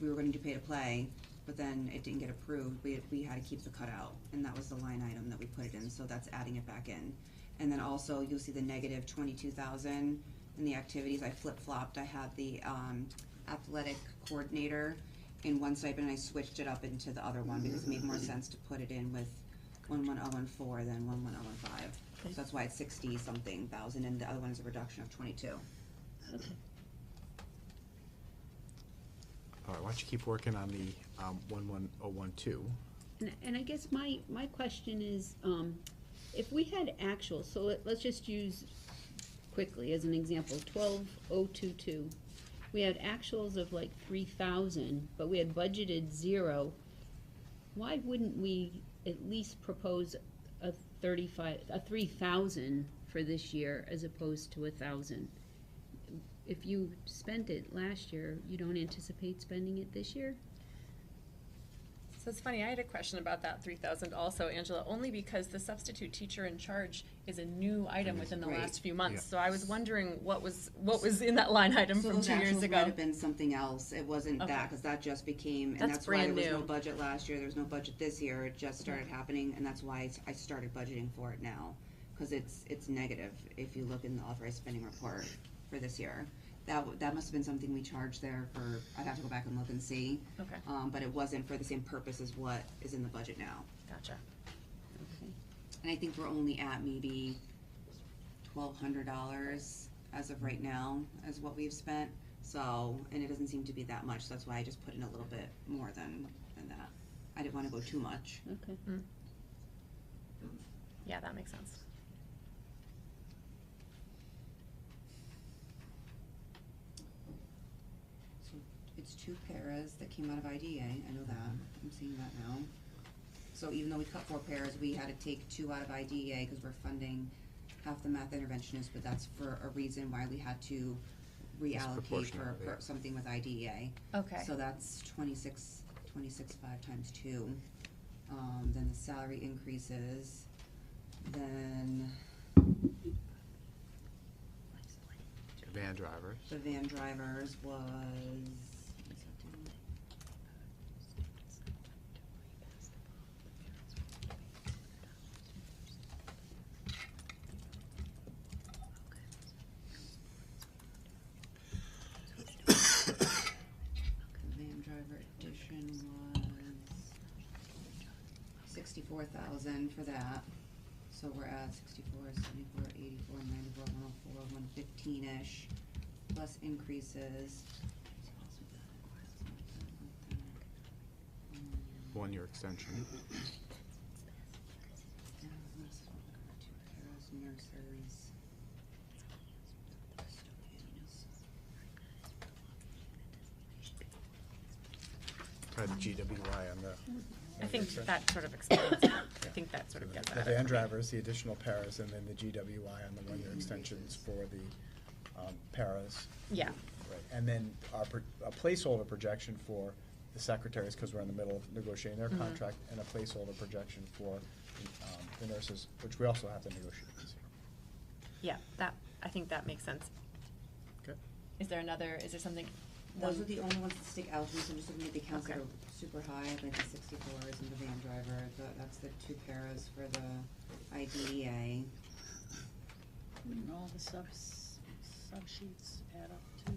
P: were gonna do pay-to-play, but then it didn't get approved. We had to keep the cut out, and that was the line item that we put it in, so that's adding it back in. And then also, you'll see the negative 22,000 in the activities. I flip-flopped. I had the athletic coordinator in one stipend, and I switched it up into the other one because it made more sense to put it in with 11014 than 11015. So that's why it's 60-something thousand, and the other one is a reduction of 22.
B: Okay.
M: All right, why don't you keep working on the 11012?
B: And I guess my question is, if we had actual, so let's just use quickly as an example, 12022. We had actuals of like 3,000, but we had budgeted 0. Why wouldn't we at least propose a 3,000 for this year as opposed to 1,000? If you spent it last year, you don't anticipate spending it this year?
C: So it's funny, I had a question about that 3,000 also, Angela, only because the substitute teacher in charge is a new item within the
P: Right.
C: last few months.
M: Yeah.
C: So I was wondering what was in that line item
P: So
C: from
P: those
C: 2 years
P: actuals
C: ago.
P: might have been something else. It wasn't
C: Okay.
P: that, because that just became, and
C: That's
P: that's why there
C: brand
P: was no
C: new.
P: budget last year, there's no budget this year, it just started happening, and that's why I started budgeting for it now. Because it's negative, if you look in the authorized spending report for this year. That must have been something we charged there for, I'd have to go back and look and see.
C: Okay,
P: But it wasn't for the same purpose as what is in the budget now.
C: gotcha.
B: Okay.
P: And I think we're only at maybe $1,200 as of right now, as what we've spent. So, and it doesn't seem to be that much, so that's why I just put in a little bit more than that. I didn't wanna go too much.
B: Okay.
C: Yeah, that makes sense.
P: So it's 2 paras that came out of IDA, I know that, I'm seeing that now. So even though we cut 4 paras, we had to take 2 out of IDEA because we're funding half the math interventionist, but that's for a reason why we had to reallocate for
M: proportionality.
P: something with IDEA.
C: Okay.
P: So that's 26.5 times 2. Then the salary increases, then
M: Van drivers.
P: the van drivers was, what's that doing? The van driver addition was 64,000 for that. So we're at 64, 74, 84, 94, 104, 115-ish, plus increases.
M: 1 year extension.
P: Nurses.
M: try the GWI on the.
C: I think that sort of explains it. I think that sort of gets
M: The
C: at it.
M: van drivers, the additional paras, and then the GWI on the one-year extensions for the paras.
C: Yeah.
M: Right, and then a placeholder projection for the secretaries, because we're in the middle of negotiating their
C: Mhm.
M: contract, and a placeholder projection for the nurses, which we also have to negotiate this year.
C: Yeah, I think that makes sense.
M: Okay.
C: Is there something?
P: Those are the only ones that stick out to me, so I'm just looking at the accounts that
C: Okay.
P: are super high, like the 64s and the van driver, that's the 2 paras for the IDEA.
J: And all the sub-sheets add up to,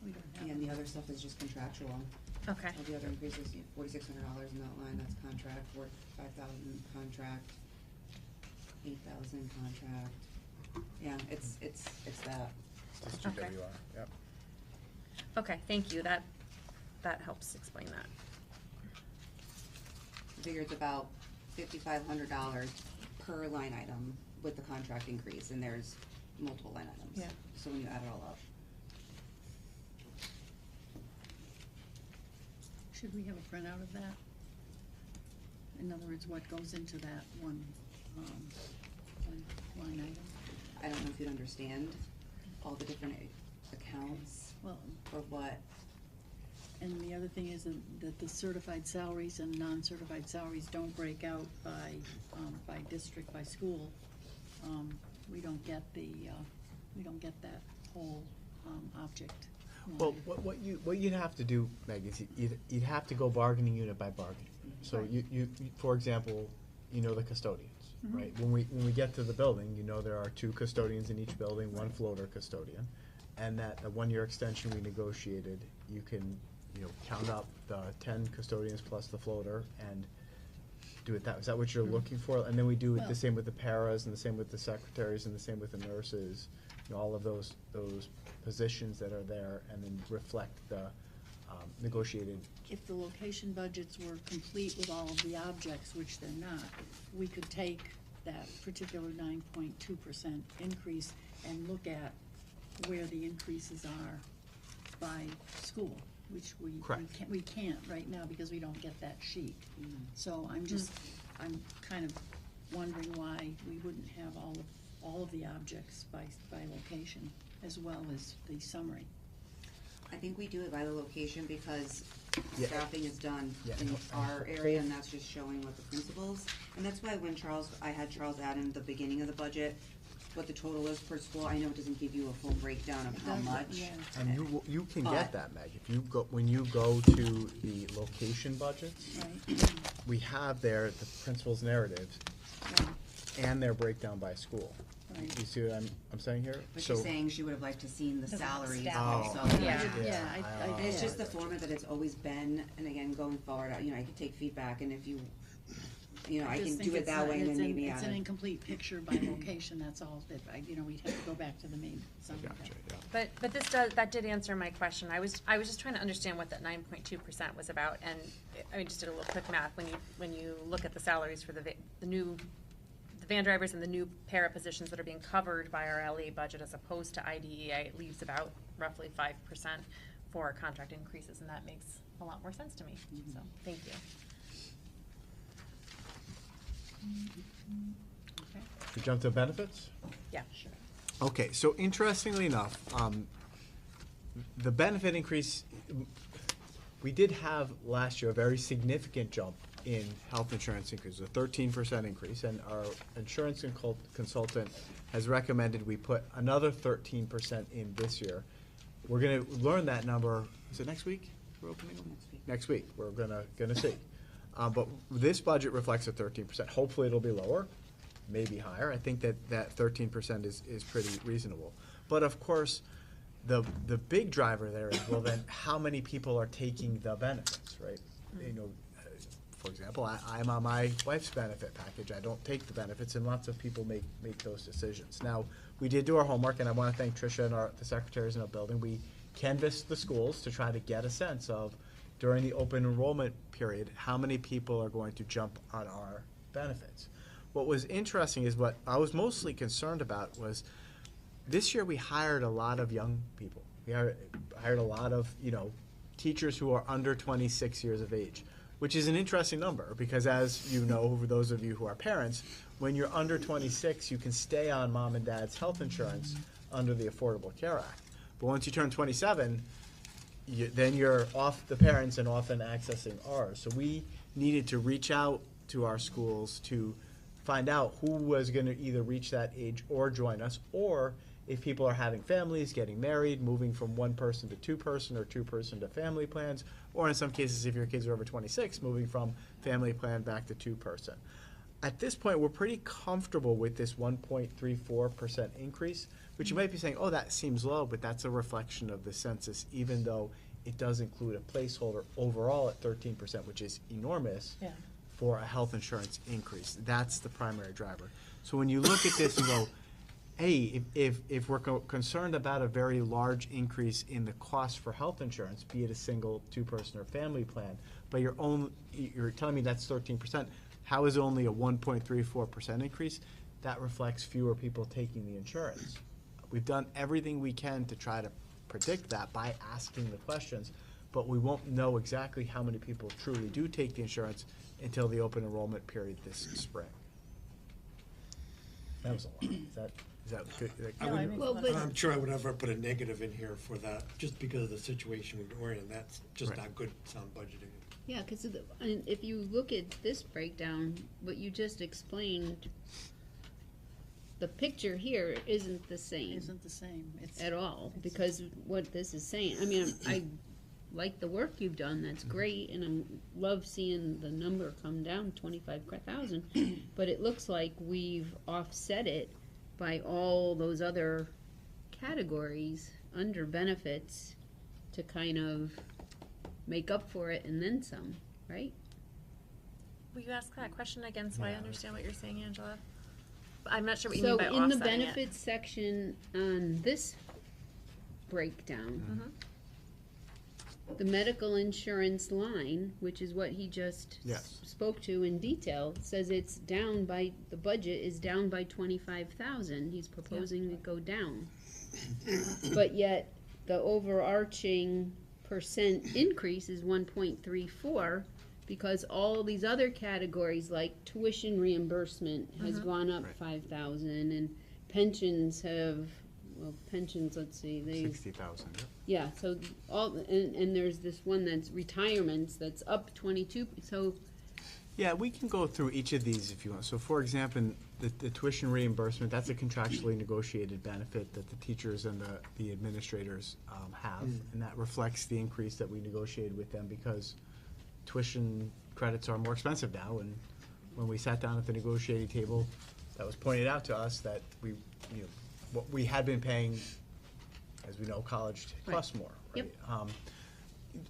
J: we don't have.
P: And the other stuff is just contractual.
C: Okay.
P: All the other increases, $4,600 in that line, that's contract, 5,000 contract, 8,000 contract. Yeah, it's that.
M: It's just
C: Okay.
M: GWI, yep.
C: Okay, thank you. That helps explain that.
P: I figure it's about $5,500 per line item with the contract increase, and there's multiple line items.
C: Yeah.
P: So when you add it all up.
J: Should we have a printout of that? In other words, what goes into that one line item?
P: I don't know if you'd understand all the different accounts
J: Well,
P: or what.
J: and the other thing is that the certified salaries and non-certified salaries don't break out by district, by school. We don't get that whole object.
M: Well, what you'd have to do, Meg, is you'd have to go bargaining unit by bargaining. So
J: Right.
M: you, for example, the custodians,
J: Mhm.
M: right? When we get to the building, there are 2 custodians in each building, 1 floater custodian. And that the 1-year extension we negotiated, you can, count up the 10 custodians plus the floater and do it is that what you're
J: Mhm.
M: looking for? And then we do it
J: Well-
M: the same with the paras and the same with the secretaries and the same with the nurses, all of those positions that are there, and then reflect the negotiated.
J: If the location budgets were complete with all of the objects, which they're not, we could take that particular 9.2% increase and look at where the increases are by school, which
M: Correct.
J: we can't right now because we don't get that sheet. So I'm kind of wondering why we wouldn't have all of the objects by location as well as the summary.
P: I think we do it by the location because
M: Yeah.
P: staffing is done
M: Yeah.
P: in our area, and that's just showing what the principals. And that's why when I had Charles add in the beginning of the budget, what the total is per school, I know it doesn't give you a full breakdown of how much.
J: Yeah.
M: And you can
P: But-
M: get that, Meg, when you go to the location budgets,
J: Right.
M: we have there the principal's narratives
J: Right.
M: and their breakdown by school.
J: Right.
M: You see what I'm saying here?
P: But
M: So-
P: she's saying she would have liked to seen the salaries
M: staff.
P: also.
M: Oh,
J: Yeah,
M: yeah.
P: And it's just the format that it's always been, and again, going forward, I could take feedback, and if I
J: just
P: can
J: think
P: do it
J: it's
P: that
J: not-
P: way, and then
J: it's an-
P: maybe
J: It's
P: add
J: an
P: it.
J: incomplete picture by location, that's all, that, we'd have to go back to the main summary.
M: Gotcha, yeah.
C: But that did answer my question. I was just trying to understand what that 9.2% was about, and I just did a little quick math. When you look at the salaries for the van drivers and the new para positions that are being covered by our LE budget as opposed to IDEA, it leaves about roughly 5% for contract increases, and that makes a lot more sense to me. So, thank you.
J: Okay.
M: We jump to benefits?
C: Yeah, sure.
M: Okay, so interestingly enough, the benefit increase, we did have last year a very significant jump in health insurance increase, a 13% increase, and our insurance consultant has recommended we put another 13% in this year. We're gonna learn that number, is it next week? We're opening them? Next week, we're gonna see. But this budget reflects a 13%. Hopefully it'll be lower, maybe higher. I think that 13% is pretty reasonable. But of course, the big driver there is, well, then how many people are taking the benefits, right? For example, I'm on my wife's benefit package. I don't take the benefits, and lots of people make those decisions. Now, we did do our homework, and I want to thank Tricia and the secretaries in our building. We canvassed the schools to try to get a sense of, during the open enrollment period, how many people are going to jump on our benefits. What was interesting is what I was mostly concerned about was this year we hired a lot of young people. We hired a lot of, teachers who are under 26 years of age, which is an interesting number because, as you know, for those of you who are parents, when you're under 26, you can stay on mom and dad's health insurance under the Affordable Care Act. But once you turn 27, then you're off the parents and often accessing ours. So we needed to reach out to our schools to find out who was going to either reach that age or join us, or if people are having families, getting married, moving from one person to two person or two person to family plans, or in some cases, if your kids are over 26, moving from family plan back to two person. At this point, we're pretty comfortable with this 1.34% increase, which you might be saying, oh, that seems low, but that's a reflection of the census, even though it does include a placeholder overall at 13%, which is enormous for a health insurance increase. That's the primary driver. So when you look at this and go, hey, if we're concerned about a very large increase in the cost for health insurance, be it a single, two-person, or family plan, but you're telling me that's 13%, how is only a 1.34% increase? That reflects fewer people taking the insurance. We've done everything we can to try to predict that by asking the questions, but we won't know exactly how many people truly do take the insurance until the open enrollment period this spring. That was a lot. Is that good?
R: I'm sure I would never put a negative in here for that, just because of the situation we're in. That's just not good sound budgeting.
B: Yeah, because if you look at this breakdown, what you just explained, the picture here isn't the same. At all, because what this is saying, I mean, I like the work you've done, that's great, and I love seeing the number come down 25,000, but it looks like we've offset it by all those other categories under benefits to kind of make up for it and then some, right?
C: Will you ask that question again so I understand what you're saying, Angela? I'm not sure what you mean by offsetting
B: So in the
C: it.
B: benefits section on this breakdown, the medical insurance line, which is what he just spoke to in detail, says it's down by, the budget is down by 25,000. He's proposing to go down. But yet the overarching percent increase is 1.34 because all these other categories like tuition reimbursement has gone up 5,000 and pensions have, well, pensions, let's see, they
M: 60,000.
B: yeah, so all, and there's this one that's retirements that's up 22, so.
M: Yeah, we can go through each of these if you want. So for example, the tuition reimbursement, that's a contractually negotiated benefit that the teachers and the administrators have, and that reflects the increase that we negotiated with them because tuition credits are more expensive now, and when we sat down at the negotiating table, that was pointed out to us that we, what we had been paying, as we know, college costs more. Right?
B: Yep.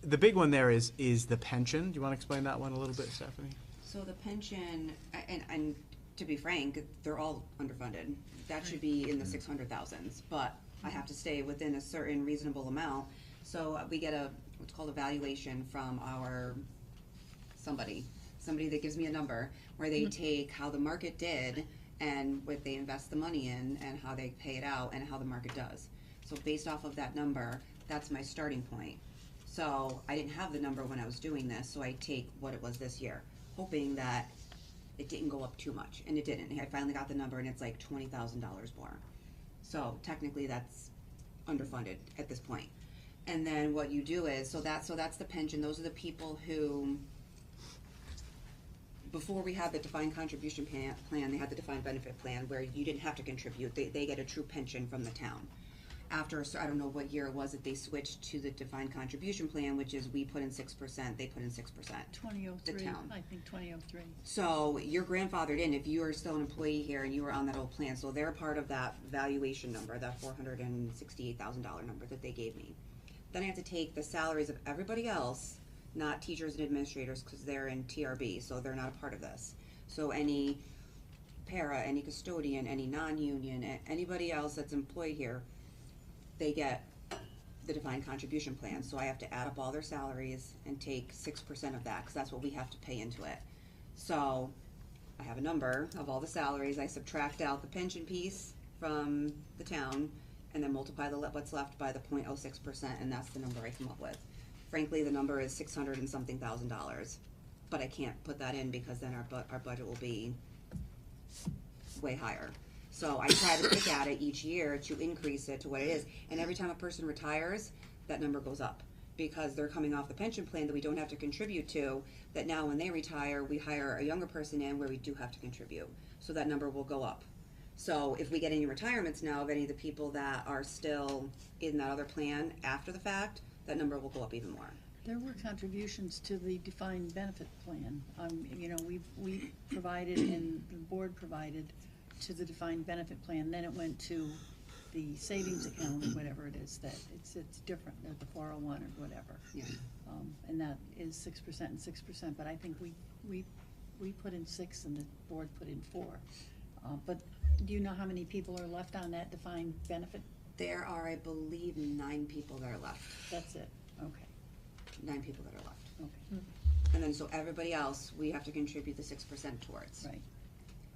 M: The big one there is the pension. Do you want to explain that one a little bit, Stephanie?
P: So the pension, and to be frank, they're all underfunded. That should be in the 600,000s, but I have to stay within a certain reasonable amount. So we get what's called a valuation from our somebody that gives me a number where they take how the market did and what they invest the money in and how they pay it out and how the market does. So based off of that number, that's my starting point. So I didn't have the number when I was doing this, so I take what it was this year, hoping that it didn't go up too much, and it didn't. I finally got the number, and it's like $20,000 more. So technically, that's underfunded at this point. And then what you do is, so that's the pension. Those are the people who, before we had the defined contribution plan, they had the defined benefit plan where you didn't have to contribute. They get a true pension from the town. After, I don't know what year it was that they switched to the defined contribution plan, which is we put in 6%, they put in 6%.
J: 2003,
P: the town.
J: I think 2003.
P: So you're grandfathered in if you are still an employee here and you were on that old plan. So they're part of that valuation number, that $468,000 number that they gave me. Then I have to take the salaries of everybody else, not teachers and administrators, because they're in TRB, so they're not a part of this. So any para, any custodian, any non-union, anybody else that's employed here, they get the defined contribution plan. So I have to add up all their salaries and take 6% of that, because that's what we have to pay into it. So I have a number of all the salaries. I subtract out the pension piece from the town and then multiply what's left by the 0.06%, and that's the number I come up with frankly, the number is 600 and something thousand, but I can't put that in because then our budget will be way higher. So I try to look at it each year to increase it to what it is, and every time a person retires, that number goes up, because they're coming off the pension plan that we don't have to contribute to, that now when they retire, we hire a younger person in where we do have to contribute, so that number will go up. So if we get any retirements now of any of the people that are still in that other plan after the fact, that number will go up even more.
J: There were contributions to the defined benefit plan. You know, we provided and the board provided to the defined benefit plan, then it went to the savings account or whatever it is, that it's different, the 401 or whatever.
P: Yeah.
J: And that is 6% and 6%, but I think we put in 6 and the board put in 4. But do you know how many people are left on that defined benefit?
P: There are, I believe, 9 people that are left.
J: That's it, okay.
P: 9 people that are left.
J: Okay.
P: And then so everybody else, we have to contribute the 6% towards.
J: Right.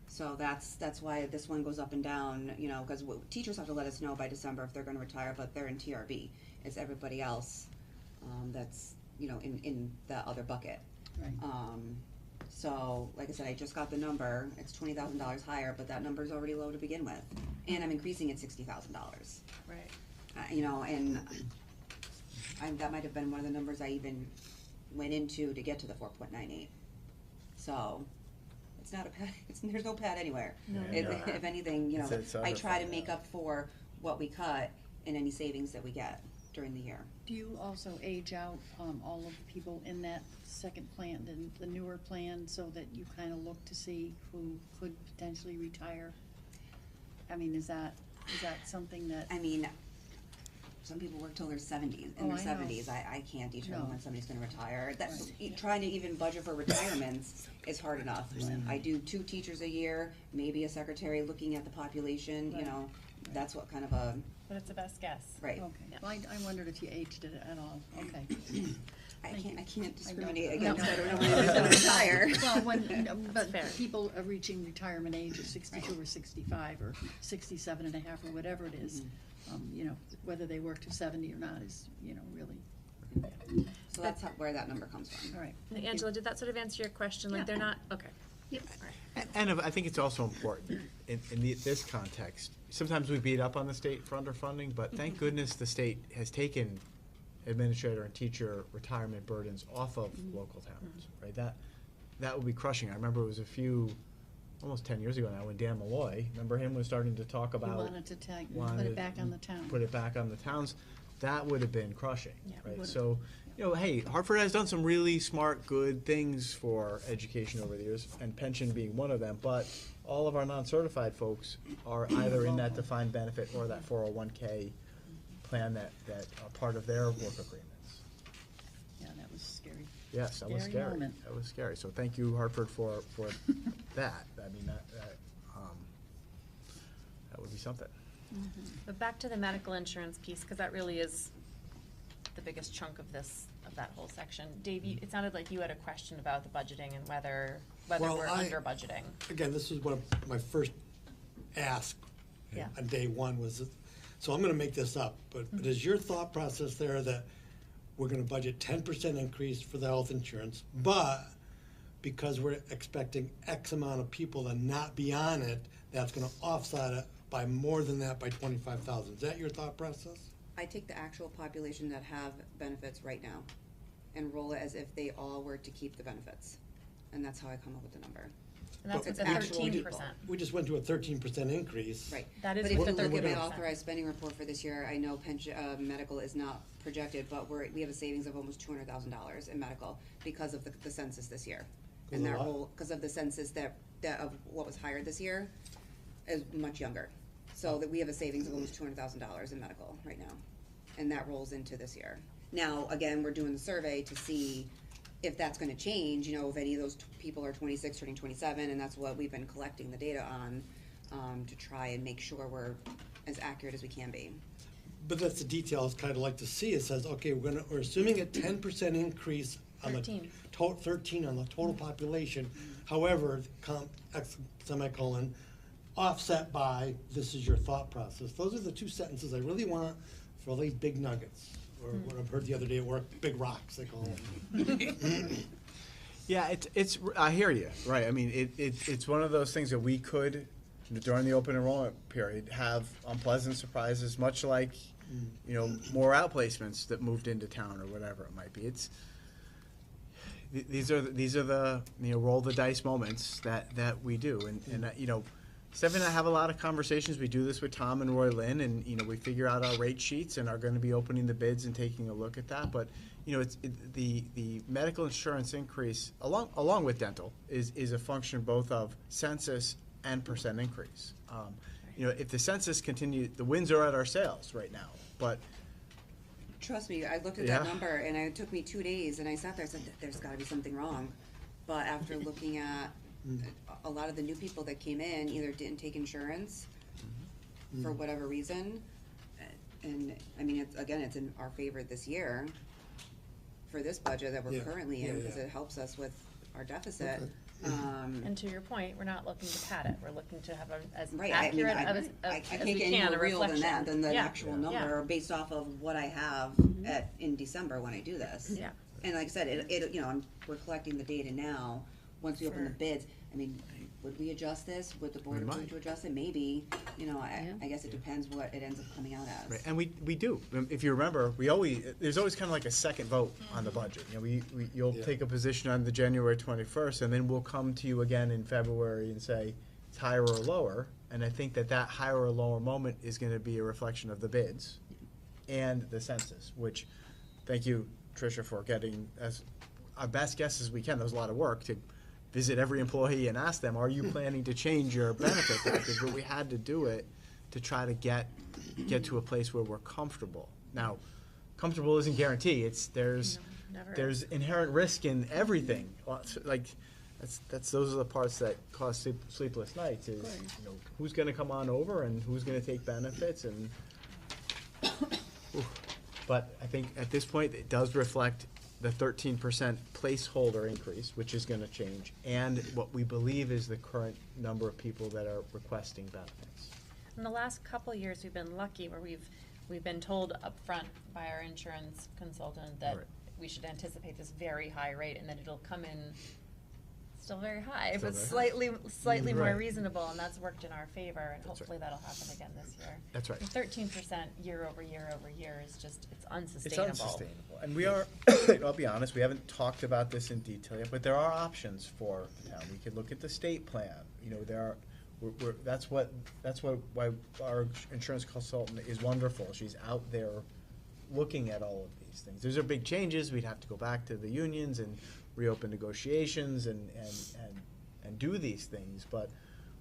P: So that's why this one goes up and down, you know, because teachers have to let us know by December if they're gonna retire, but they're in TRB. It's everybody else, that's, you know, in the other bucket.
J: Right.
P: So, like I said, I just got the number, it's $20,000 higher, but that number's already low to begin with. And I'm increasing it $60,000.
C: Right.
P: You know, and that might have been one of the numbers I even went into to get to the 4.98. So, it's not a pad, there's no pad anywhere.
C: No.
P: If anything, you know,
M: It's
P: I try to
M: other-
P: make up for what we cut in any savings that we get during the year.
J: Do you also age out all of the people in that second plan, the newer plan, so that you kind of look to see who could potentially retire? I mean, is that something that?
P: I mean, some people work till their 70s, in their 70s. I can't determine when somebody's gonna retire. That's, trying to even budget for retirements is hard enough. I do 2 teachers a year, maybe a secretary looking at the population, you know, that's what kind of a.
C: But it's a best guess.
P: Right.
J: Okay, well, I wondered if you aged it at all, okay.
P: I can't
J: I
P: discriminate
J: know.
P: against, I don't know when who's gonna retire.
J: Well, but
C: fair.
J: people are reaching retirement age of 62 or 65 or 67 and a half or whatever it is. You know, whether they work to 70 or not is, you know, really.
P: So that's where that number comes from.
J: All right.
C: And Angela, did that sort of answer your question? Like, they're not, okay.
P: Yep.
M: And I think it's also important in this context. Sometimes we beat up on the state for underfunding, but thank goodness the state has taken administrator and teacher retirement burdens off of local towns, right? That would be crushing. I remember it was almost 10 years ago now when Dan Malloy, remember him, was starting to talk about.
J: You wanted to put it back on the town.
M: Put it back on the towns. That would have been crushing,
J: Yeah, it
M: right?
J: would've.
M: So, you know, hey, Hartford has done some really smart, good things for education over the years, and pension being one of them, but all of our non-certified folks are either in that defined benefit or that 401k plan that are part of their work agreements.
J: Yeah, that was scary.
M: Yes, that was
J: Scary
M: scary.
J: moment.
M: That was scary. So thank you, Hartford, for that. I mean, that would be something.
C: But back to the medical insurance piece, because that really is the biggest chunk of that whole section. Dave, it sounded like you had a question about the budgeting and whether
R: Well,
C: we're under budgeting.
R: Again, this is one of my first ask
C: Yeah.
R: on day one was, so I'm gonna make this up, but is your thought process there that we're gonna budget 10% increase for the health insurance, but because we're expecting X amount of people to not be on it, that's gonna offset it by more than that, by 25,000? Is that your thought process?
P: I take the actual population that have benefits right now and roll it as if they all were to keep the benefits. And that's how I come up with the number.
C: And that's
P: It's
C: at
P: actual
C: 13%.
R: We just went to a 13% increase.
P: Right.
C: That is
P: But if
C: with
P: you
C: the
P: look at my
C: 13%.
P: authorized spending report for this year, I know pension, medical is not projected, but we have a savings of almost $200,000 in medical because of the census this year. And that whole, because of the census that of what was hired this year is much younger. So that we have a savings of almost $200,000 in medical right now. And that rolls into this year. Now, again, we're doing the survey to see if that's gonna change, you know, if any of those people are 26, turning 27, and that's what we've been collecting the data on, to try and make sure we're as accurate as we can be.
R: But that's the details kind of like to see. It says, okay, we're assuming a 10% increase on the 13 on the total population. However, semicolon, offset by, this is your thought process. Those are the 2 sentences I really want for all these big nuggets. or what I've heard the other day at work, big rocks, they call them.
M: Yeah, I hear you, right. I mean, it's one of those things that we could, during the open enrollment period, have unpleasant surprises, much like, more outplacements that moved into town or whatever it might be. These are the roll the dice moments that we do, and Stephanie and I have a lot of conversations. We do this with Tom and Roy Lynn, and we figure out our rate sheets and are going to be opening the bids and taking a look at that. But the medical insurance increase along with dental is a function both of census and percent increase. If the census continues, the winds are at our sails right now, but.
P: Trust me, I looked at that number and it took me 2 days and I sat there and said, there's gotta be something wrong. But after looking at a lot of the new people that came in, either didn't take insurance for whatever reason. And I mean, it's in our favor this year for this budget that we're currently in, because it helps us with our deficit.
C: And to your point, we're not looking to pad it. We're looking to have as
P: Right,
C: accurate
P: I
C: as
P: can't
C: we
P: get
C: can,
P: any
C: a
P: more real than
C: reflection.
P: that, than the
C: Yeah.
P: actual number based off of what I have in December when I do this.
C: Yeah.
P: And like I said, we're collecting the data now. Once we open the bids, I mean, would we adjust this? Would the board agree to adjust it? Maybe. I guess it depends what it ends up coming out as.
M: Right. And we do. If you remember, there's always kind of like a second vote on the budget. You'll take a position on the January 21st, and then we'll come to you again in February and say it's higher or lower. And I think that higher or lower moment is going to be a reflection of the bids and the census, which, thank you, Tricia, for getting as our best guess as we can. That was a lot of work to visit every employee and ask them, are you planning to change your benefit package? But we had to do it to try to get to a place where we're comfortable. Now, comfortable isn't guaranteed. There's inherent risk in everything. Like those are the parts that cause sleepless nights. Is who's going to come on over and who's going to take benefits and. But I think at this point it does reflect the 13% placeholder increase, which is going to change, and what we believe is the current number of people that are requesting benefits.
C: In the last couple of years, we've been lucky where we've been told upfront by our insurance consultant that we should anticipate this very high rate, and that it'll come in still very high, but slightly more reasonable, and that's worked in our favor, and hopefully that'll happen again this year.
M: That's right.
C: 13% year over year is just, it's unsustainable.
M: It's unsustainable. And we are, I'll be honest, we haven't talked about this in detail yet, but there are options for the town. We could look at the state plan. That's why our insurance consultant is wonderful. She's out there looking at all of these things. Those are big changes. We'd have to go back to the unions and reopen negotiations and do these things, but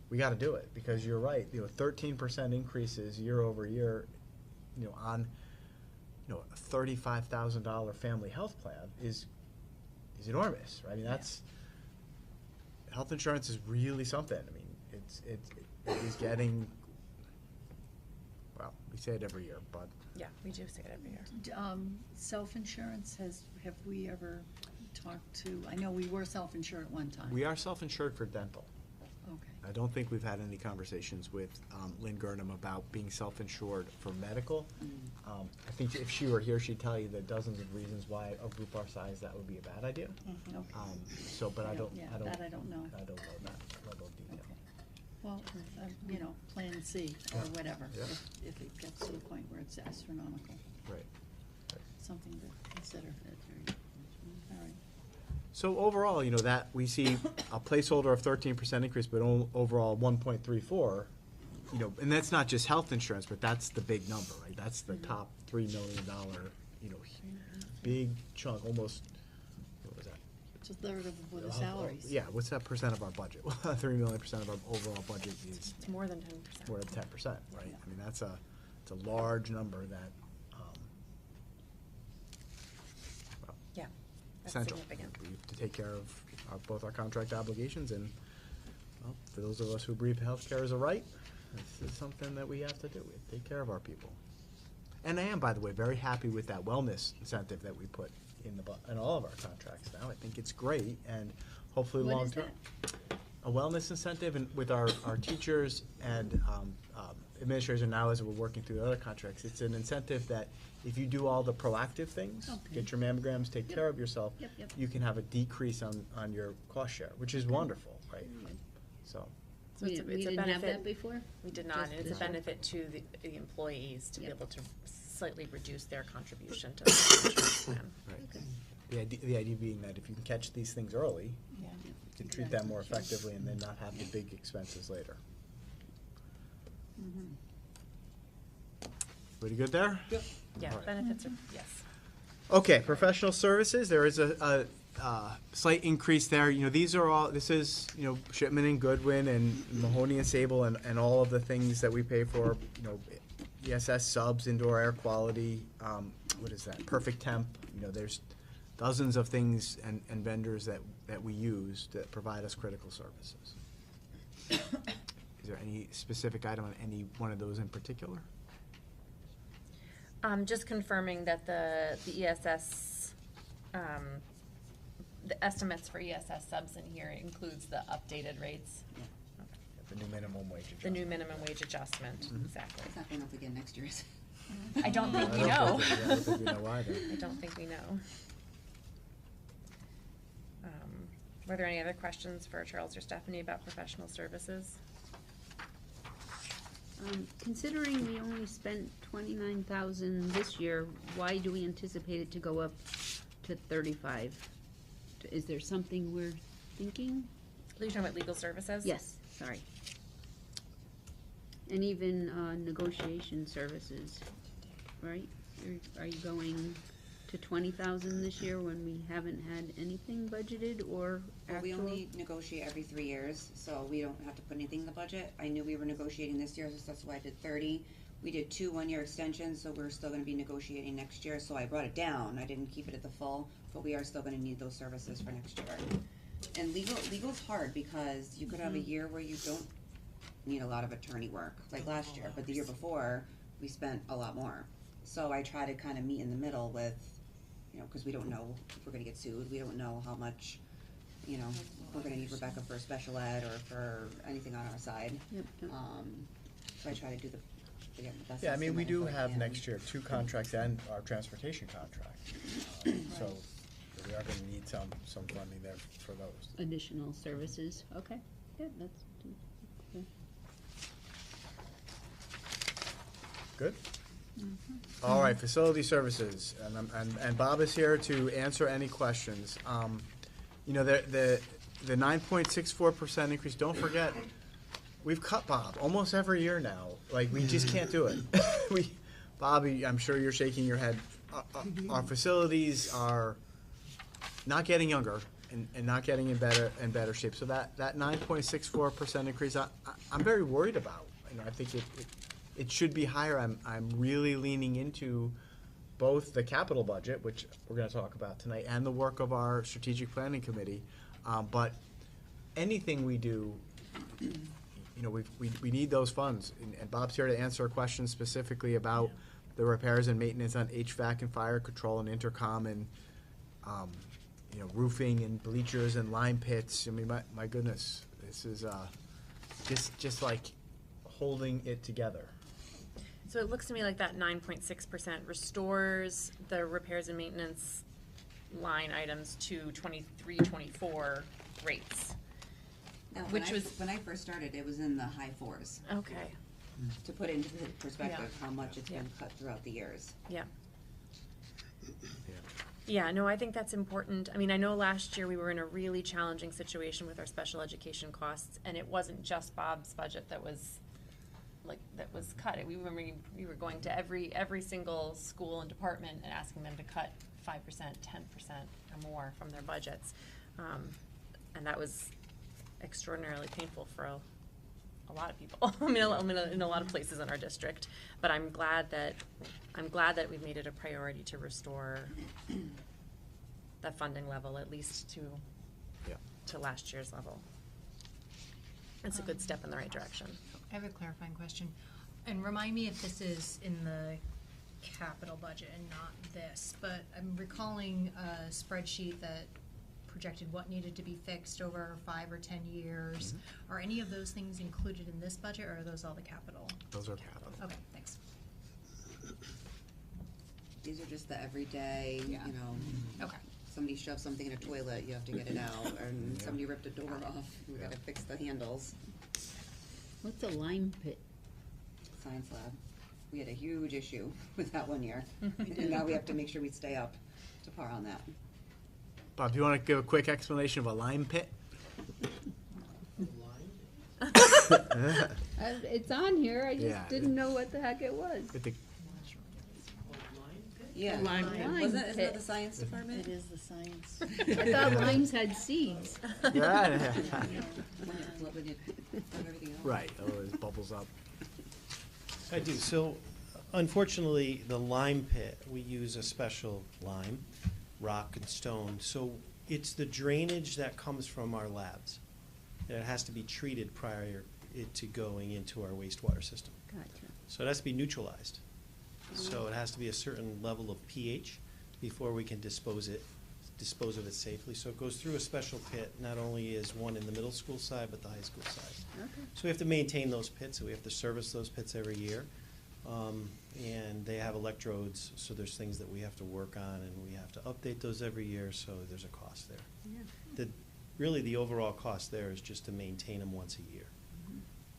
M: we got to do it because you're right. 13% increases year over year, on a $35,000 family health plan is enormous, right? I mean, that's health insurance is really something. I mean, it is getting. Well, we say it every year, but
C: yeah, we do say it every year.
J: Self-insurance, have we ever talked to, I know we were self-insured at one time.
M: We are self-insured for dental.
J: Okay.
M: I don't think we've had any conversations with Lynn Gurnham about being self-insured for medical. I think if she were here, she'd tell you the dozens of reasons why a group our size that would be a bad idea.
J: Okay.
M: But I don't
J: that I don't know.
M: I don't know that level of detail.
J: Okay. Well, plan C or whatever, if it gets to the point where it's astronomical.
M: Right.
J: Something to consider. All right.
M: So overall, that we see a placeholder of 13% increase, but overall 1.34, and that's not just health insurance, but that's the big number, right? That's the top $3 million, big chunk, almost, what was that?
J: It's a third of the salaries.
M: Yeah, what's that percent of our budget? 3 million % of our overall budget is.
C: It's more than 10%.
M: More than 10%, right? I mean, it's a large number that.
C: Yeah. That's
M: Essential.
C: significant.
M: We have to take care of both our contract obligations and, well, for those of us who believe healthcare is a right, this is something that we have to do. We have to take care of our people. And I am, by the way, very happy with that wellness incentive that we put in all of our contracts now. I think it's great, and hopefully
J: What
M: long
J: is
M: term. A wellness incentive with our teachers, and administrators are now, as we're working through the other contracts, it's an incentive that if you do all the proactive things,
J: Okay.
M: get your mammograms, take care of yourself,
J: Yep.
M: you can have a decrease on your cost share, which is wonderful, right? So,
C: So it's a
B: We didn't have
C: benefit.
B: that before?
C: We did not,
B: Just
C: and it's a
B: this year?
C: benefit to the employees to be
B: Yep.
C: able to slightly reduce their contribution to the health insurance plan.
M: right. The idea being that if you can catch these things early,
C: Yeah.
M: you can treat them more effectively and then not have the big expenses later. Pretty good there?
C: Yeah,
M: All right.
C: benefits are, yes.
M: Okay, professional services, there is a slight increase there. You know, these are all, this is, you know, Shipman and Goodwin and Mahoney and Sable and all of the things that we pay for, you know, ESS subs, indoor air quality, what is that, Perfect Temp, you know, there's dozens of things and vendors that we use that provide us critical services. Is there any specific item on any one of those in particular?
C: Just confirming that the ESS, the estimates for ESS subs in here includes the updated rates.
M: The new minimum wage adjustment.
C: The new minimum wage adjustment, exactly.
P: It's not going up again next year, is it?
C: I don't think we
M: I
C: know.
M: don't think- yeah, I don't think we know either.
C: I don't think we know. Were there any other questions for Charles or Stephanie about professional services?
B: Considering we only spent 29,000 this year, why do we anticipate it to go up to 35? Is there something we're thinking?
C: Are you talking about legal services?
B: Yes, sorry. And even negotiation services, right? Are you going to 20,000 this year when we haven't had anything budgeted or
P: Well, we
B: actual?
P: only negotiate every 3 years, so we don't have to put anything in the budget. I knew we were negotiating this year, so that's why I did 30. We did 2 one-year extensions, so we're still gonna be negotiating next year, so I brought it down. I didn't keep it at the full, but we are still gonna need those services for next year. And legal's hard because you could have a year where you don't need a lot of attorney work, like last year, but the year before, we spent a lot more. So I try to kind of meet in the middle with, you know, because we don't know if we're gonna get sued, we don't know how much, you know, we're gonna need Rebecca for special ed or for anything on our side.
B: Yep.
P: So I try to do the best.
M: Yeah, I mean, we
P: estimate
M: do
P: if I
M: have
P: can.
M: next year 2 contracts and our transportation contract. So we are gonna need some funding there for those.
B: Additional services, okay, yeah, that's, okay.
M: Good? All right, facility services, and Bob is here to answer any questions. You know, the 9.64% increase, don't forget, we've cut Bob almost every year now. Like, we just can't do it. Bobby, I'm sure you're shaking your head. Our facilities are not getting younger and not getting in better shape. So that 9.64% increase, I'm very worried about. You know, I think it should be higher. I'm really leaning into both the capital budget, which we're going to talk about tonight, and the work of our strategic planning committee. But anything we do, you know, we need those funds. And Bob's here to answer a question specifically about the repairs and maintenance on HVAC and fire control and intercom and, you know, roofing and bleachers and lime pits. I mean, my goodness, this is just like holding it together.
C: So it looks to me like that 9.6% restores the repairs and maintenance line items to 23-24 rates.
P: No,
C: Which was
P: when I first started, it was in the high 4s.
C: okay.
P: To put it into perspective,
C: Yeah.
P: how much it's been cut throughout the years.
C: Yeah. Yeah, no, I think that's important. I mean, I know last year we were in a really challenging situation with our special education costs, and it wasn't just Bob's budget that was cut. We were going to every single school and department and asking them to cut 5%, 10% or more from their budgets. And that was extraordinarily painful for a lot of people. I mean, in a lot of places in our district. But I'm glad that we've made it a priority to restore that funding level, at least to last year's level. It's a good step in the right direction.
N: I have a clarifying question. And remind me if this is in the capital budget and not this, but I'm recalling a spreadsheet that projected what needed to be fixed over 5 or 10 years. Are any of those things included in this budget, or are those all the capital?
M: Those are capital.
N: Okay, thanks.
P: These are just the everyday, you know.
N: Okay.
P: Somebody shoved something in a toilet, you have to get it out, and somebody ripped a door off, we gotta fix the handles.
B: What's a lime pit?
P: Science lab. We had a huge issue with that one year, and now we have to make sure we stay up to par on that.
M: Bob, do you want to give a quick explanation of a lime pit?
B: It's on here, I just
M: Yeah.
B: didn't know what the heck it was.
P: Yeah,
B: Lime
P: isn't that
B: pit.
P: the science department?
J: It is the science.
B: I thought limes had seeds.
P: What would you, everything else?
M: Right, oh, it bubbles up.
S: I do. So unfortunately, the lime pit, we use a special lime, rock and stone. So it's the drainage that comes from our labs. And it has to be treated prior to going into our wastewater system.
B: Gotcha.
S: So it has to be neutralized. So it has to be a certain level of pH before we can dispose of it safely. So it goes through a special pit. Not only is one in the middle school side, but the high school side.
B: Okay.
S: So we have to maintain those pits, so we have to service those pits every year. And they have electrodes, so there's things that we have to work on, and we have to update those every year, so there's a cost there.
B: Yeah.
S: Really, the overall cost there is just to maintain them once a year.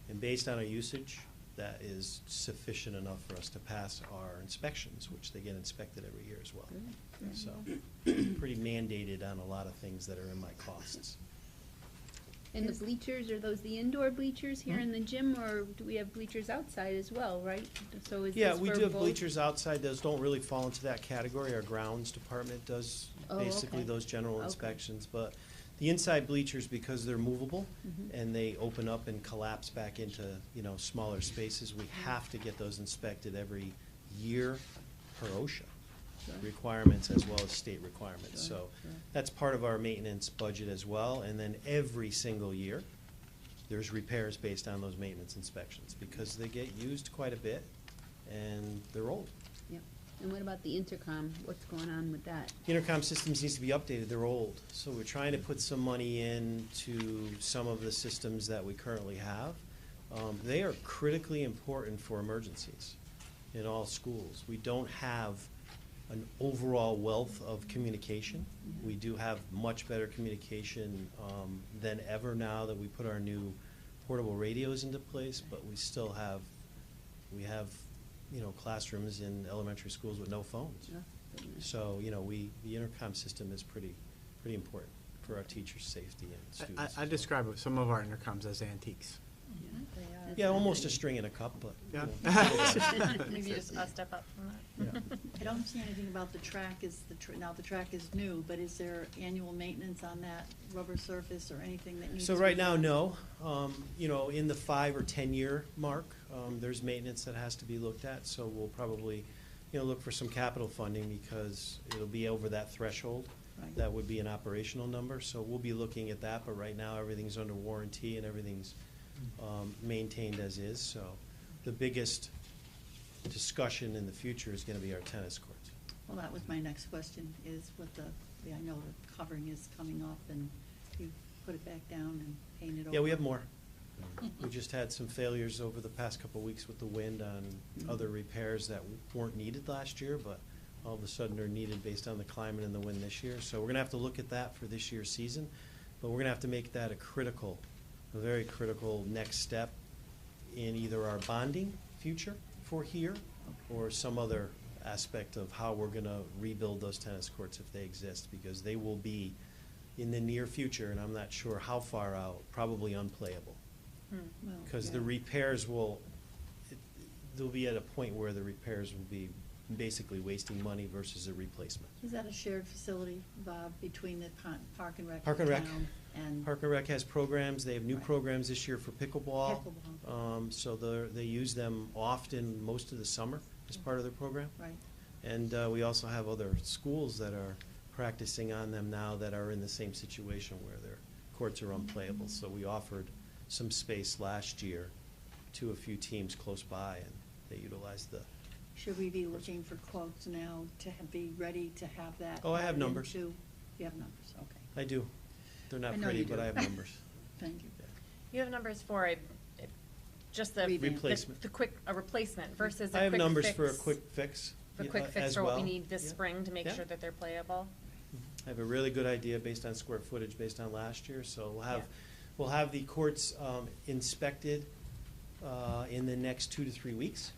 S: And based on our usage, that is sufficient enough for us to pass our inspections, which they get inspected every year as well. So, pretty mandated on a lot of things that are in my costs.
B: And the bleachers, are those the indoor bleachers here in the gym, or do we have bleachers outside as well, right? So is
S: Yeah,
B: this
S: we
B: for
S: do have
B: both?
S: bleachers outside. Those don't really fall into that category. Our grounds department does
B: Oh,
S: basically
B: okay.
S: those general
B: Okay.
S: inspections. But the inside bleachers, because they're movable
B: Mhm.
S: and they open up and collapse back into, smaller spaces, we have to get those inspected every year per OSHA requirements as well as state requirements. So that's part of our maintenance budget as well. And then every single year, there's repairs based on those maintenance inspections because they get used quite a bit and they're old.
B: Yep. And what about the intercom? What's going on with that?
S: Intercom systems needs to be updated, they're old. So we're trying to put some money into some of the systems that we currently have. They are critically important for emergencies in all schools. We don't have an overall wealth of communication. We do have much better communication than ever now that we put our new portable radios into place, but we still have, classrooms in elementary schools with no phones. So, the intercom system is pretty important for our teachers' safety and students.
M: I describe some of our intercoms as antiques.
S: Yeah, almost a string in a cup, but.
C: Maybe just a step up from that.
J: I don't see anything about the track, now the track is new, but is there annual maintenance on that rubber surface or anything that needs to
S: So
J: be
S: right now,
J: done?
S: no. In the 5 or 10 year mark, there's maintenance that has to be looked at. So we'll probably, look for some capital funding because it'll be over that threshold.
J: Right.
S: That would be an operational number. So we'll be looking at that. But right now, everything's under warranty and everything's maintained as is. So the biggest discussion in the future is going to be our tennis courts.
J: Well, that was my next question, is what I know the covering is coming off and you put it back down and paint it over.
S: Yeah, we have more. We just had some failures over the past couple of weeks with the wind on other repairs that weren't needed last year, but all of a sudden are needed based on the climate and the wind this year. So we're gonna have to look at that for this year's season, but we're gonna have to make that a very critical next step in either our bonding future for here or some other aspect of how we're gonna rebuild those tennis courts if they exist, because they will be in the near future, and I'm not sure how far out, probably unplayable.
J: Well,
S: Because
J: yeah.
S: the repairs they'll be at a point where the repairs will be basically wasting money versus a replacement.
J: Is that a shared facility, Bob, between the Park and Rec?
S: Park and Rec.
J: town and
S: Park and Rec has programs, they have new programs this year for pickleball.
J: Pickleball.
S: So they use them often, most of the summer as part of their program.
J: Right.
S: And we also have other schools that are practicing on them now that are in the same situation where their courts are unplayable. So we offered some space last year to a few teams close by, and they utilized the.
J: Should we be looking for quotes now to be ready to have that?
S: Oh, I have
J: added
S: numbers.
J: into- You have numbers, okay.
S: I do. They're not
J: I know
S: pretty,
J: you
S: but
J: do.
S: I have numbers.
J: Thank you.
C: You have numbers for just the.
S: Replacement.
C: The quick, a replacement versus a quick fix.
S: I have numbers for a quick fix.
C: The
S: yeah,
C: quick fix
S: as
C: for what we
S: well.
C: need this
S: Yeah.
C: spring to make
S: Yeah.
C: sure that they're playable.
S: I have a really good idea based on square footage, based on last year, so
C: Yeah.
S: we'll have the courts inspected in the next 2 to 3 weeks,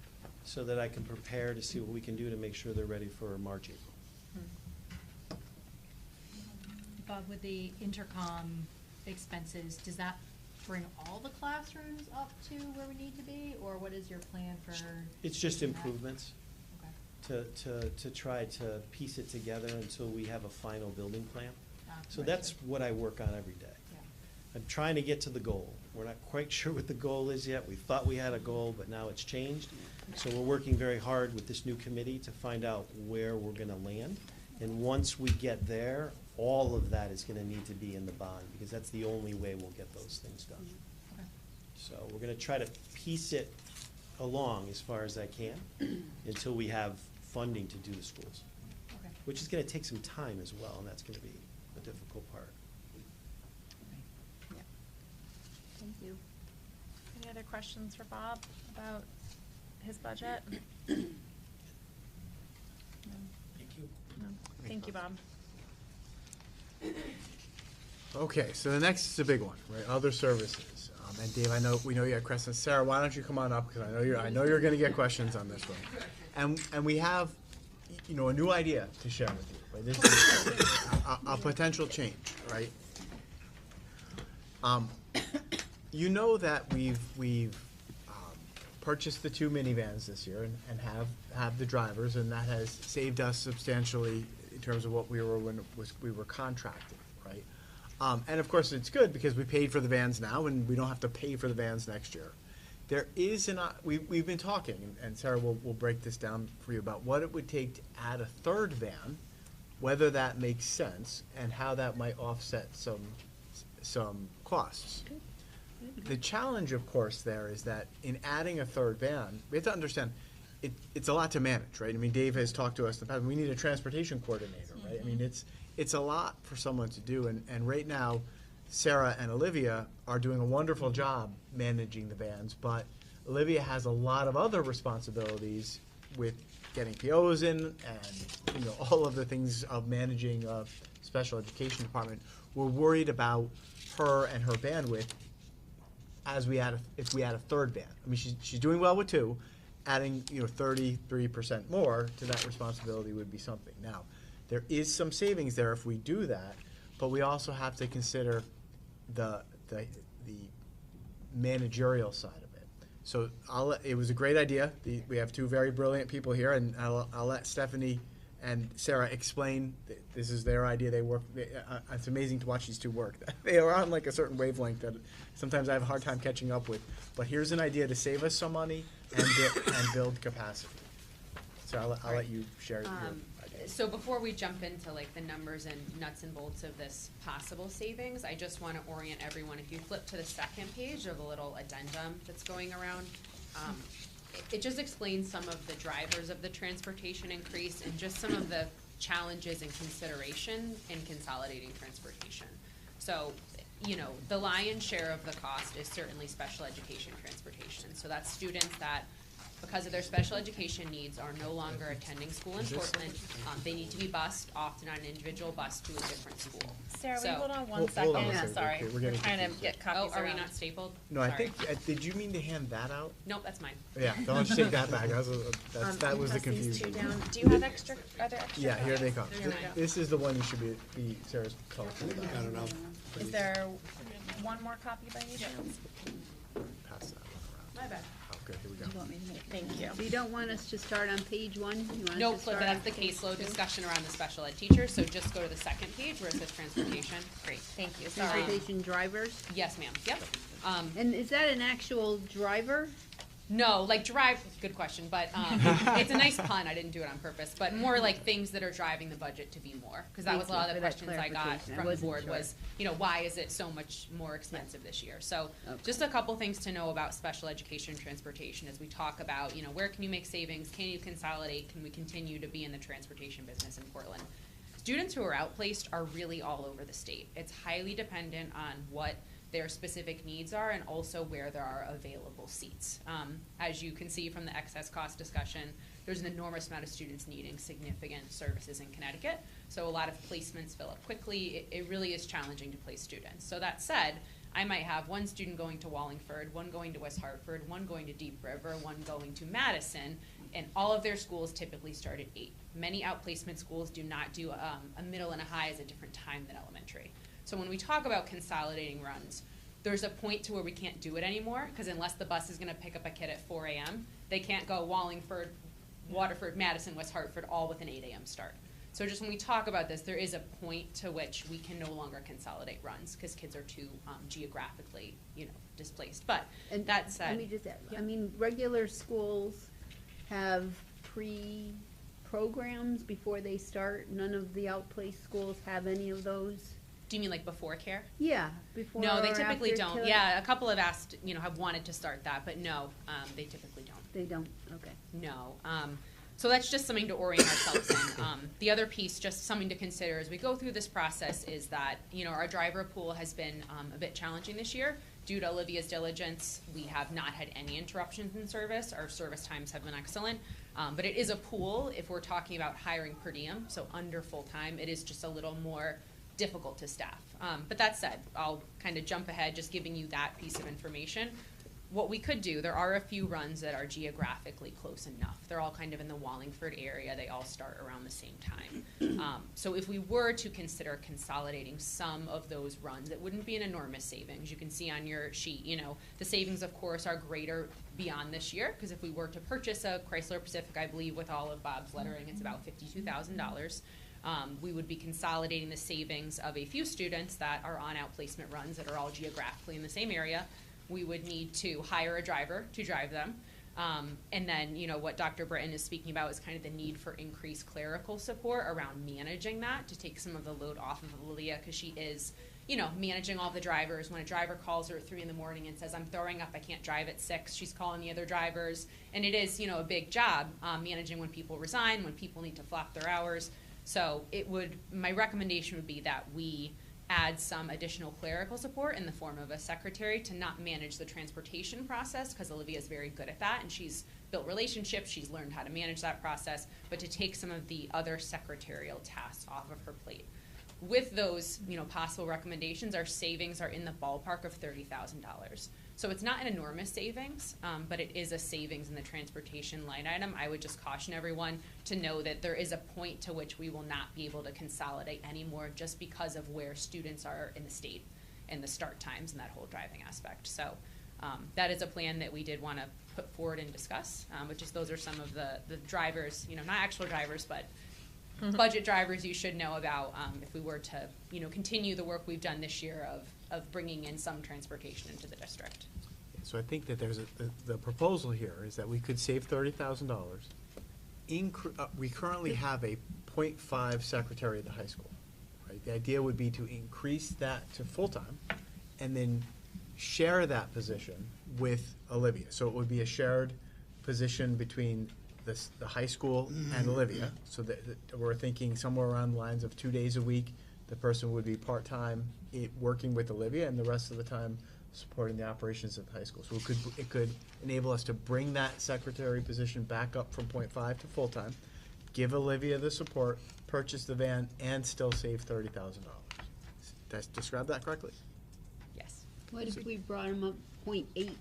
S: so that I can prepare to see what we can do to make sure they're ready for March, April.
N: Bob, with the intercom expenses, does that bring all the classrooms up to where we need to be, or what is your plan for?
S: It's just
N: doing that?
S: improvements
N: Okay.
S: to try to piece it together until we have a final building plan. So
N: right.
S: that's what I work on every day.
N: Yeah.
S: I'm trying to get to the goal. We're not quite sure what the goal is yet. We thought we had a goal, but now it's changed. So we're working very hard with this new committee to find out where we're gonna land. And once we get there, all of that is gonna need to be in the bond, because that's the only way we'll get those things done.
N: Okay.
S: So we're gonna try to piece it along as far as I can until we have funding to do the schools.
N: Okay.
S: Which is gonna take some time as well, and that's gonna be a difficult part.
C: Thank you. Any other questions for Bob about his budget?
R: Thank you.
C: No. Thank you, Bob.
M: Okay, so the next is a big one, right? Other services. And Dave, we know you had questions. Sarah, why don't you come on up, because I know you're going to get questions on this one. And we have, a new idea to share with you. Right? This is a potential change, right? You know that we've purchased the 2 minivans this year and have the drivers, and that has saved us substantially in terms of what we were when we were contracted, right? And of course, it's good because we paid for the vans now, and we don't have to pay for the vans next year. There is we've been talking, and Sarah will break this down for you about what it would take to add a 3rd van, whether that makes sense, and how that might offset some costs. The challenge, of course, there is that in adding a 3rd van, we have to understand, it's a lot to manage, right? I mean, Dave has talked to us in the past, we need a transportation coordinator, right? I mean, it's a lot for someone to do, and right now, Sarah and Olivia are doing a wonderful job managing the vans, but Olivia has a lot of other responsibilities with getting POs in and, all of the things of managing a special education department. We're worried about her and her bandwidth if we add a 3rd van. I mean, she's doing well with 2. Adding 33% more to that responsibility would be something. Now, there is some savings there if we do that, but we also have to consider the managerial side of it. So it was a great idea. We have 2 very brilliant people here, and I'll let Stephanie and Sarah explain. This is their idea. They work. It's amazing to watch these 2 work. They are on like a certain wavelength that sometimes I have a hard time catching up with. But here's an idea to save us some money and build capacity. So I'll let you share your idea.
T: So before we jump into like the numbers and nuts and bolts of this possible savings, I just want to orient everyone. If you flip to the 2nd page of the little addendum that's going around, it just explains some of the drivers of the transportation increase and just some of the challenges and consideration in consolidating transportation. So, the lion's share of the cost is certainly special education transportation. So that's students that, because of their special education needs, are no longer attending school in Portland. They need to be bused, often on an individual bus to a different school.
C: Sarah, will you hold on one
M: Hold
C: second?
M: on a second.
C: Sorry,
M: Okay, we're
C: we're
M: getting
C: trying to
M: confused.
C: get copies
T: Oh, are we
C: around.
T: not stapled?
M: No, I
T: Sorry.
M: think, did you mean to hand that out?
T: Nope, that's mine.
M: Yeah, don't you take that back. That was the
C: Pass these 2
M: confusion.
C: down. Do you have extra, are there extra?
M: Yeah, here they come.
C: Here we go.
M: This is the one you should be Sarah's talking about.
R: I don't know.
C: Is there one more copy by any chance?
M: Pass that one
T: My bad.
M: around. Okay, here we go.
B: You want me to make?
C: Thank you.
B: So you don't want us to start on page 1? You want us
T: No,
B: to
T: flip
B: start
T: it.
B: on
T: That's the
B: page
T: caseload
B: 2?
T: discussion around the special ed teachers. So just go to the 2nd page where it says transportation.
C: Great, thank you, sorry.
B: Transportation drivers?
T: Yes, ma'am. Yep.
B: And is that an actual driver?
T: No, like good question, but it's a nice pun. I didn't do it on purpose, but more like things that are driving the budget to be more. Because that was a lot of the questions I got from the board was, why is it so much more expensive this year? So just a couple things to know about special education transportation as we talk about, where can you make savings? Can you consolidate? Can we continue to be in the transportation business in Portland? students who are outplaced are really all over the state. It's highly dependent on what their specific needs are and also where there are available seats. As you can see from the excess cost discussion, there's an enormous amount of students needing significant services in Connecticut. So a lot of placements fill up quickly. It really is challenging to place students. So that said, I might have one student going to Wallingford, one going to West Hartford, one going to Deep River, one going to Madison, and all of their schools typically start at 8. Many outplacement schools do not do a middle and a high as a different time than elementary. So when we talk about consolidating runs, there's a point to where we can't do it anymore, because unless the bus is going to pick up a kid at 4 a.m., they can't go Wallingford, Waterford, Madison, West Hartford, all with an 8 a.m. start. So just when we talk about this, there is a point to which we can no longer consolidate runs because kids are too geographically, displaced. But that said,
U: let me just add, I mean, regular schools have pre-programs before they start. None of the outplaced schools have any of those.
T: Do you mean like before care?
U: Yeah, before.
T: No, they
U: or
T: typically
U: after
T: don't.
U: care?
T: Yeah, a couple have asked, have wanted to start that, but no, they typically don't.
U: They don't. Okay.
T: No. So that's just something to orient ourselves in. The other piece, just something to consider as we go through this process, is that our driver pool has been a bit challenging this year. Due to Olivia's diligence, we have not had any interruptions in service. Our service times have been excellent. But it is a pool if we're talking about hiring per diem, so under full-time. It is just a little more difficult to staff. But that said, I'll kind of jump ahead just giving you that piece of information. What we could do, there are a few runs that are geographically close enough. They're all kind of in the Wallingford area. They all start around the same time. So if we were to consider consolidating some of those runs, it wouldn't be an enormous savings. You can see on your sheet, the savings, of course, are greater beyond this year, because if we were to purchase a Chrysler Pacific, I believe with all of Bob's lettering, it's about $52,000. We would be consolidating the savings of a few students that are on outplacement runs that are all geographically in the same area. We would need to hire a driver to drive them. And then, what Dr. Britton is speaking about is kind of the need for increased clerical support around managing that to take some of the load off of Olivia, because she is, managing all the drivers. When a driver calls her at 3 in the morning and says, I'm throwing up, I can't drive at 6, she's calling the other drivers. And it is, a big job managing when people resign, when people need to flop their hours. So my recommendation would be that we add some additional clerical support in the form of a secretary to not manage the transportation process, because Olivia is very good at that and she's built relationships, she's learned how to manage that process, but to take some of the other secretarial tasks off of her plate. With those, possible recommendations, our savings are in the ballpark of $30,000. So it's not an enormous savings, but it is a savings in the transportation line item. I would just caution everyone to know that there is a point to which we will not be able to consolidate anymore just because of where students are in the state and the start times and that whole driving aspect. So that is a plan that we did want to put forward and discuss, which is those are some of the drivers, not actual drivers, but budget drivers you should know about if we were to, continue the work we've done this year of bringing in some transportation into the district.
M: So I think that there's the proposal here is that we could save $30,000. We currently have a 0.5 secretary at the high school, right? The idea would be to increase that to full-time and then share that position with Olivia. So it would be a shared position between the high school and Olivia. So that we're thinking somewhere around the lines of 2 days a week, the person would be part-time working with Olivia and the rest of the time supporting the operations at the high school. So it could enable us to bring that secretary position back up from 0.5 to full-time, give Olivia the support, purchase the van, and still save $30,000. Did I describe that correctly?
T: Yes.
U: What if we brought them up 0.8,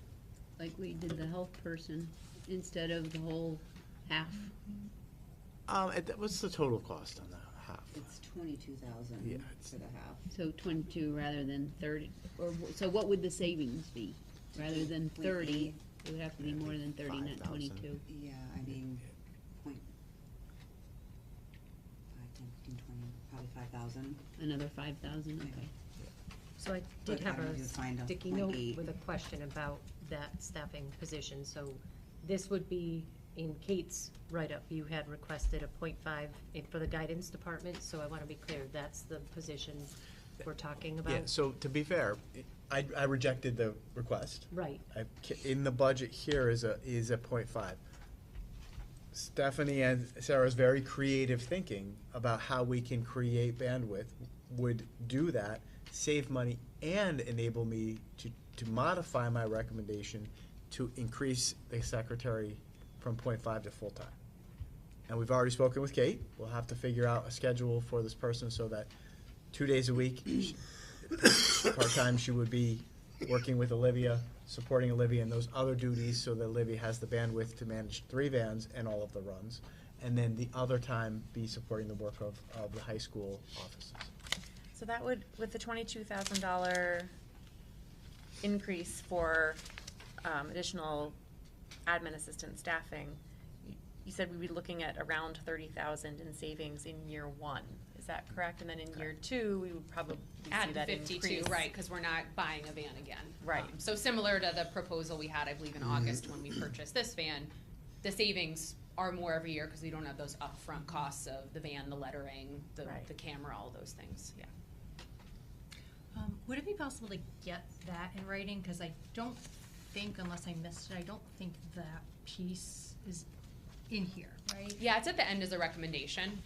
U: like we did the health person, instead of the whole half?
M: What's the total cost on that half?
P: It's 22,000
M: Yeah,
P: for the half.
U: So 22 rather than 30, or so what would the savings be? Rather than 30, it would have to be more than 30, not 22.
P: Yeah, I mean, 0.5, 10, 15, 20, probably 5,000.
U: Another 5,000, okay.
O: So I did
P: But
O: have
P: I don't know if you would find
O: a
P: a
O: sticky note
P: 0.8.
O: with a question about that staffing position. So this would be in Kate's write-up. You had requested a 0.5 for the guidance department, so I want to be clear, that's the position we're talking about?
M: Yeah, so to be fair, I rejected the request.
O: Right.
M: In the budget here is a 0.5. Stephanie and Sarah's very creative thinking about how we can create bandwidth would do that, save money, and enable me to modify my recommendation to increase the secretary from 0.5 to full-time. And we've already spoken with Kate. We'll have to figure out a schedule for this person so that 2 days a week, part-time, she would be working with Olivia, supporting Olivia in those other duties so that Olivia has the bandwidth to manage 3 vans and all of the runs. And then the other time be supporting the work of the high school offices.
C: So that would, with the $22,000 increase for additional admin assistant staffing, you said we'd be looking at around 30,000 in savings in year 1. Is that correct? And then in year 2, we would probably see
T: Add the
C: that
T: 52,
C: increase.
T: right, because we're not buying a van again.
C: Right.
T: So similar to the proposal we had, I believe, in August when we purchased this van, the savings are more every year because we don't have those upfront costs of the van, the lettering, the camera, all those things, yeah.
N: Would it be possible to get that in writing? Because I don't think, unless I missed it, I don't think that piece is in here, right?
T: Yeah, it's at the end as a recommendation,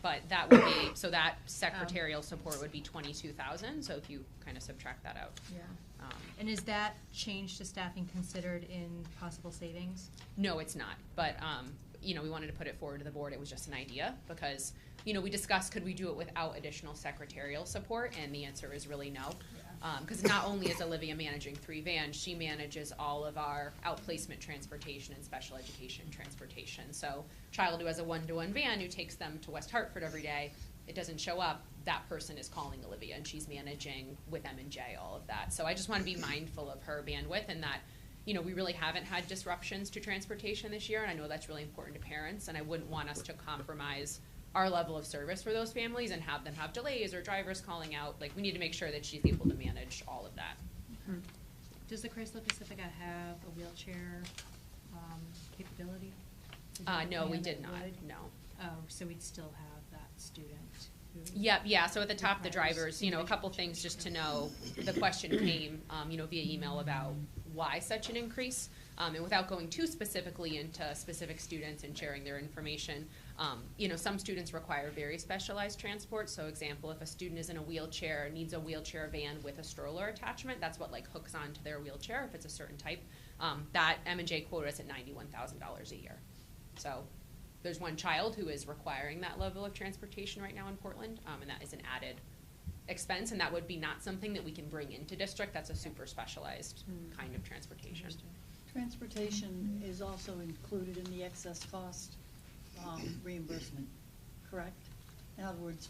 T: but that would be, so that secretarial support would be 22,000, so if you kind of subtract that out.
N: Yeah. And is that change to staffing considered in possible savings?
T: No, it's not, but, you know, we wanted to put it forward to the board, it was just an idea, because, you know, we discussed, could we do it without additional secretarial support, and the answer is really no. Because not only is Olivia managing 3 vans, she manages all of our outplacement transportation and special education transportation. So child who has a 1-to-1 van who takes them to West Hartford every day, it doesn't show up, that person is calling Olivia and she's managing with M&J all of that. So I just want to be mindful of her bandwidth and that, you know, we really haven't had disruptions to transportation this year, and I know that's really important to parents, and I wouldn't want us to compromise our level of service for those families and have them have delays or drivers calling out. Like, we need to make sure that she's able to manage all of that.
N: Does the Chrysler Pacifica have a wheelchair capability?
T: No, we
N: Van
T: did
N: that
T: not,
N: would?
T: no.
N: Oh, so we'd still have that student who.
T: Yep, yeah, so at the top, the
N: requires
T: drivers, you know, a couple things just to know. The question came, you know, via email about why such an increase. And without going too specifically into specific students and sharing their information, you know, some students require very specialized transport. So example, if a student is in a wheelchair, needs a wheelchair van with a stroller attachment, that's what like hooks onto their wheelchair if it's a certain type. That M&J quota is at $91,000 a year. So there's one child who is requiring that level of transportation right now in Portland, and that is an added expense, and that would be not something that we can bring into district. That's a super specialized kind of transportation.
J: Transportation is also included in the excess cost reimbursement, correct? In other words,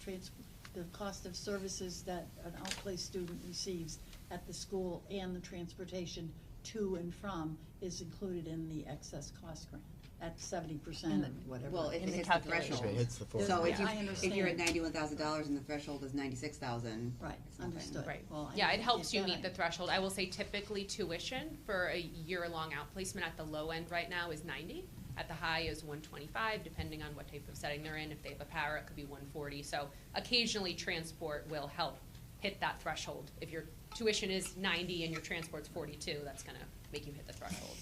J: the cost of services that an outplaced student receives at the school and the transportation to and from is included in the excess cost grant at 70% of whatever.
P: Well, if
J: In
P: it
J: the
P: hits the
J: calculation.
P: threshold.
M: If it hits the full-
P: So if
J: Yeah, I
P: if you're at
J: understand.
P: $91,000 and the threshold is 96,000.
J: Right, understood.
T: Right.
J: Well,
T: Yeah, it helps you
J: that
T: meet the threshold. I will say typically tuition for a year-long outplacement at the low end right now is 90. At the high is 125, depending on what type of setting they're in. If they have a para, it could be 140. So occasionally transport will help hit that threshold. If your tuition is 90 and your transport's 42, that's gonna make you hit the threshold.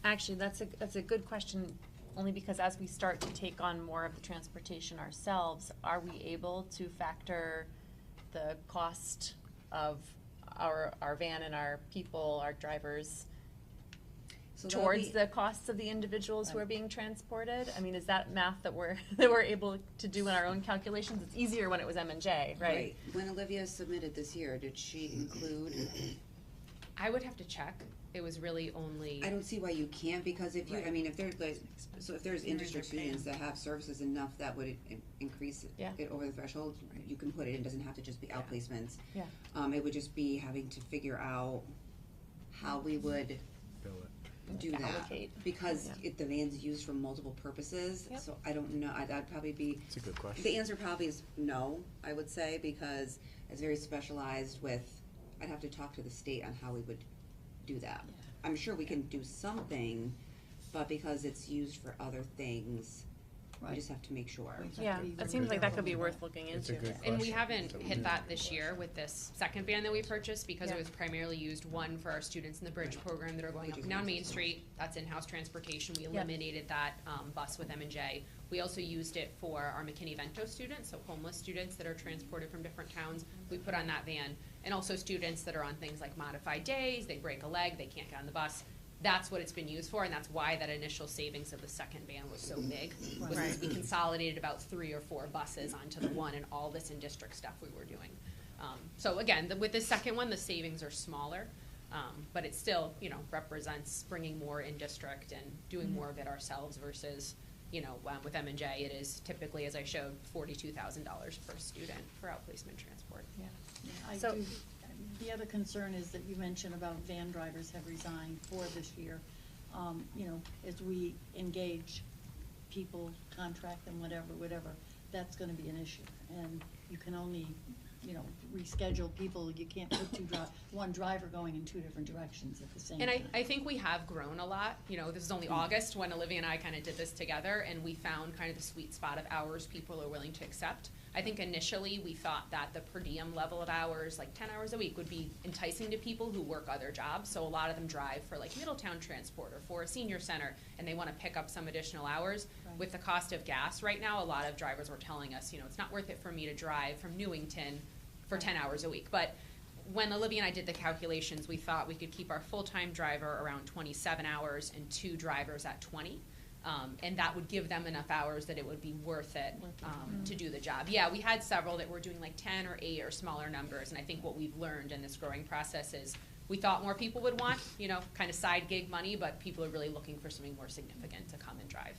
C: Actually, that's a good question, only because as we start to take on more of the transportation ourselves, are we able to factor the cost of our van and our people, our drivers,
P: So that'll
C: towards
P: be-
C: the costs of the individuals who are being transported? I mean, is that math that we're that we're able to do in our own calculations? It's easier when it was M&J, right?
P: When Olivia submitted this year, did she include?
T: I would have to check. It was really only.
P: I don't see why you can't, because if you, I
T: Right.
P: mean, if there's like, so if there's in-district students that have services enough that would increase
C: Yeah.
P: it over the threshold, you can put it, it doesn't have to just be outplacements.
C: Yeah.
P: It would just be having to figure out how we would do that.
C: Allocate.
P: Because
C: Yeah.
P: the van's used for multiple purposes,
C: Yep.
P: so I don't know, I'd probably be.
M: It's a good question.
P: The answer probably is no, I would say, because it's very specialized with, I'd have to talk to the state on how we would do that. I'm sure we can do something, but because it's used for other things, We just have to make sure.
C: Yeah, that seems like that could be worth looking
M: It's a
C: into.
M: good
T: And we
M: question.
T: haven't
M: So we
T: hit
M: need
T: that
M: to
T: this
M: look
T: year with this second van that we purchased because
C: Yeah.
T: it was primarily used, one, for our students in the bridge program that are going up and down Main Street. That's in-house transportation. We eliminated that bus with M&J. We also used it for our McKinney-Vento students, so homeless students that are transported from different towns. We put on that van. And also students that are on things like modified days, they break a leg, they can't get on the bus. That's what it's been used for, and that's why that initial savings of the second van was so big. Was because we consolidated about 3 or 4 buses onto the one and all this in-district stuff we were doing. So again, with the second one, the savings are smaller, but it still, represents bringing more in-district and doing more of it ourselves versus, with M&J, it is typically, as I showed, $42,000 per student for outplacement transport.
C: Yeah.
J: Yeah, the other concern is that you mentioned about van drivers have resigned for this year. As we engage people, contract them, whatever, that's gonna be an issue. And you can only, reschedule people, you can't put one driver going in 2 different directions at the same
T: And
J: time.
T: I think we have grown a lot. This is only August when Olivia and I kind of did this together, and we found kind of the sweet spot of hours people are willing to accept. I think initially we thought that the per diem level of hours, like 10 hours a week, would be enticing to people who work other jobs. So a lot of them drive for like Middletown Transport or for a senior center, and they want to pick up some additional hours.
J: Right.
T: With the cost of gas right now, a lot of drivers were telling us, it's not worth it for me to drive from Newington for 10 hours a week. But when Olivia and I did the calculations, we thought we could keep our full-time driver around 27 hours and 2 drivers at 20. And that would give them enough hours that it would be worth it to do the job. Yeah, we had several that were doing like 10 or 8 or smaller numbers, and I think what we've learned in this growing process is we thought more people would want, kind of side gig money, but people are really looking for something more significant to come and drive.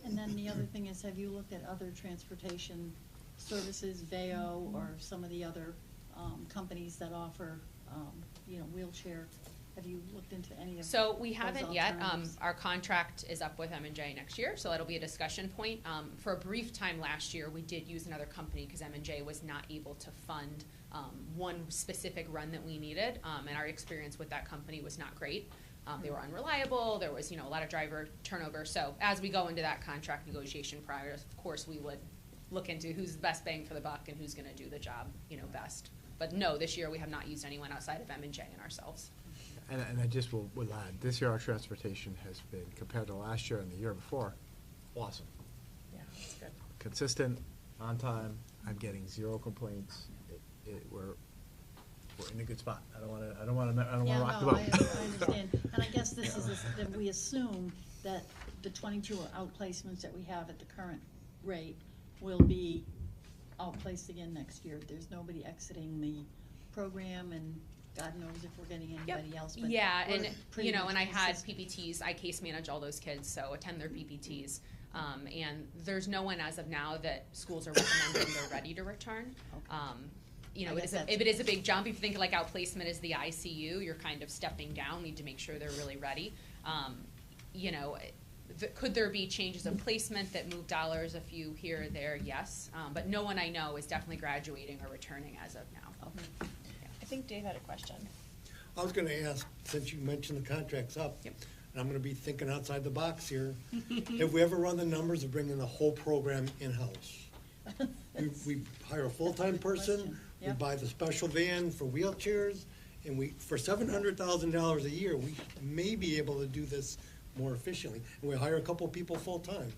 J: And then the other thing is, have you looked at other transportation services, VEO, or some of the other companies that offer, wheelchair? Have you looked into any of
T: So we
J: those
T: haven't yet.
J: alternatives?
T: Our contract is up with M&J next year, so that'll be a discussion point. For a brief time last year, we did use another company because M&J was not able to fund one specific run that we needed, and our experience with that company was not great. They were unreliable. There was, a lot of driver turnover. So as we go into that contract negotiation prior, of course, we would look into who's the best bang for the buck and who's going to do the job, best. But no, this year we have not used anyone outside of M&J and ourselves.
M: And I just will add, this year our transportation has been, compared to last year and the year before, awesome.
C: Yeah, that's good.
M: Consistent, on time, I'm getting 0 complaints. We're in a good spot. I don't wanna rock the boat.
J: I understand. And I guess this is, that we assume that the 22 outplacements that we have at the current rate will be outplaced again next year. There's nobody exiting the program, and God knows if we're getting anybody else, but
T: yeah,
J: we're
T: and
J: pretty much
T: and I had
J: consistent.
T: PPTs. I case manage all those kids, so attend their PPTs. And there's no one as of now that schools are recommending they're ready to return. It is a big jump. If you think like outplacement is the ICU, you're kind of stepping down. Need to make sure they're really ready. Could there be changes of placement that move dollars a few here or there? Yes, but no one I know is definitely graduating or returning as of now.
C: Okay. I think Dave had a question.
R: I was gonna ask, since you mentioned the contract's up, and I'm gonna be thinking outside the box here, have we ever run the numbers of bringing the whole program in-house? We hire a full-time person, we
J: Yep.
R: buy the special van for wheelchairs, and for $700,000 a year, we may be able to do this more efficiently. And we hire a couple people full-time.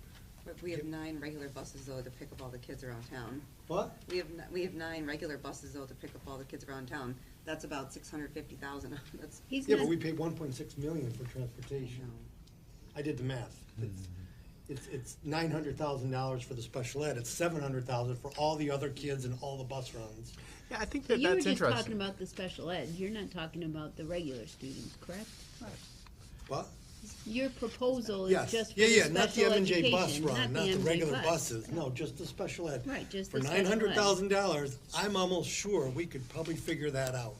P: But we have 9 regular buses though to pick up all the kids around town.
R: What?
P: We have 9 regular buses though to pick up all the kids around town. That's about 650,000. That's.
R: Yeah, but we pay 1.6 million for transportation. I did the math. It's $900,000 for the special ed. It's $700,000 for all the other kids and all the bus runs.
M: Yeah, I think
U: You were
M: that's
U: just
M: interesting.
U: talking about the special ed. You're not talking about the regular students, correct?
R: What?
U: Your proposal is
R: Yes,
U: just for
R: yeah,
U: the
R: yeah, not the
U: special
R: M&J bus
U: education,
R: run, not the
U: M&J
R: regular
U: bus.
R: buses, no, just the special ed.
U: Right, just
R: For
U: the special ed.
R: $900,000, I'm almost sure we could probably figure that out.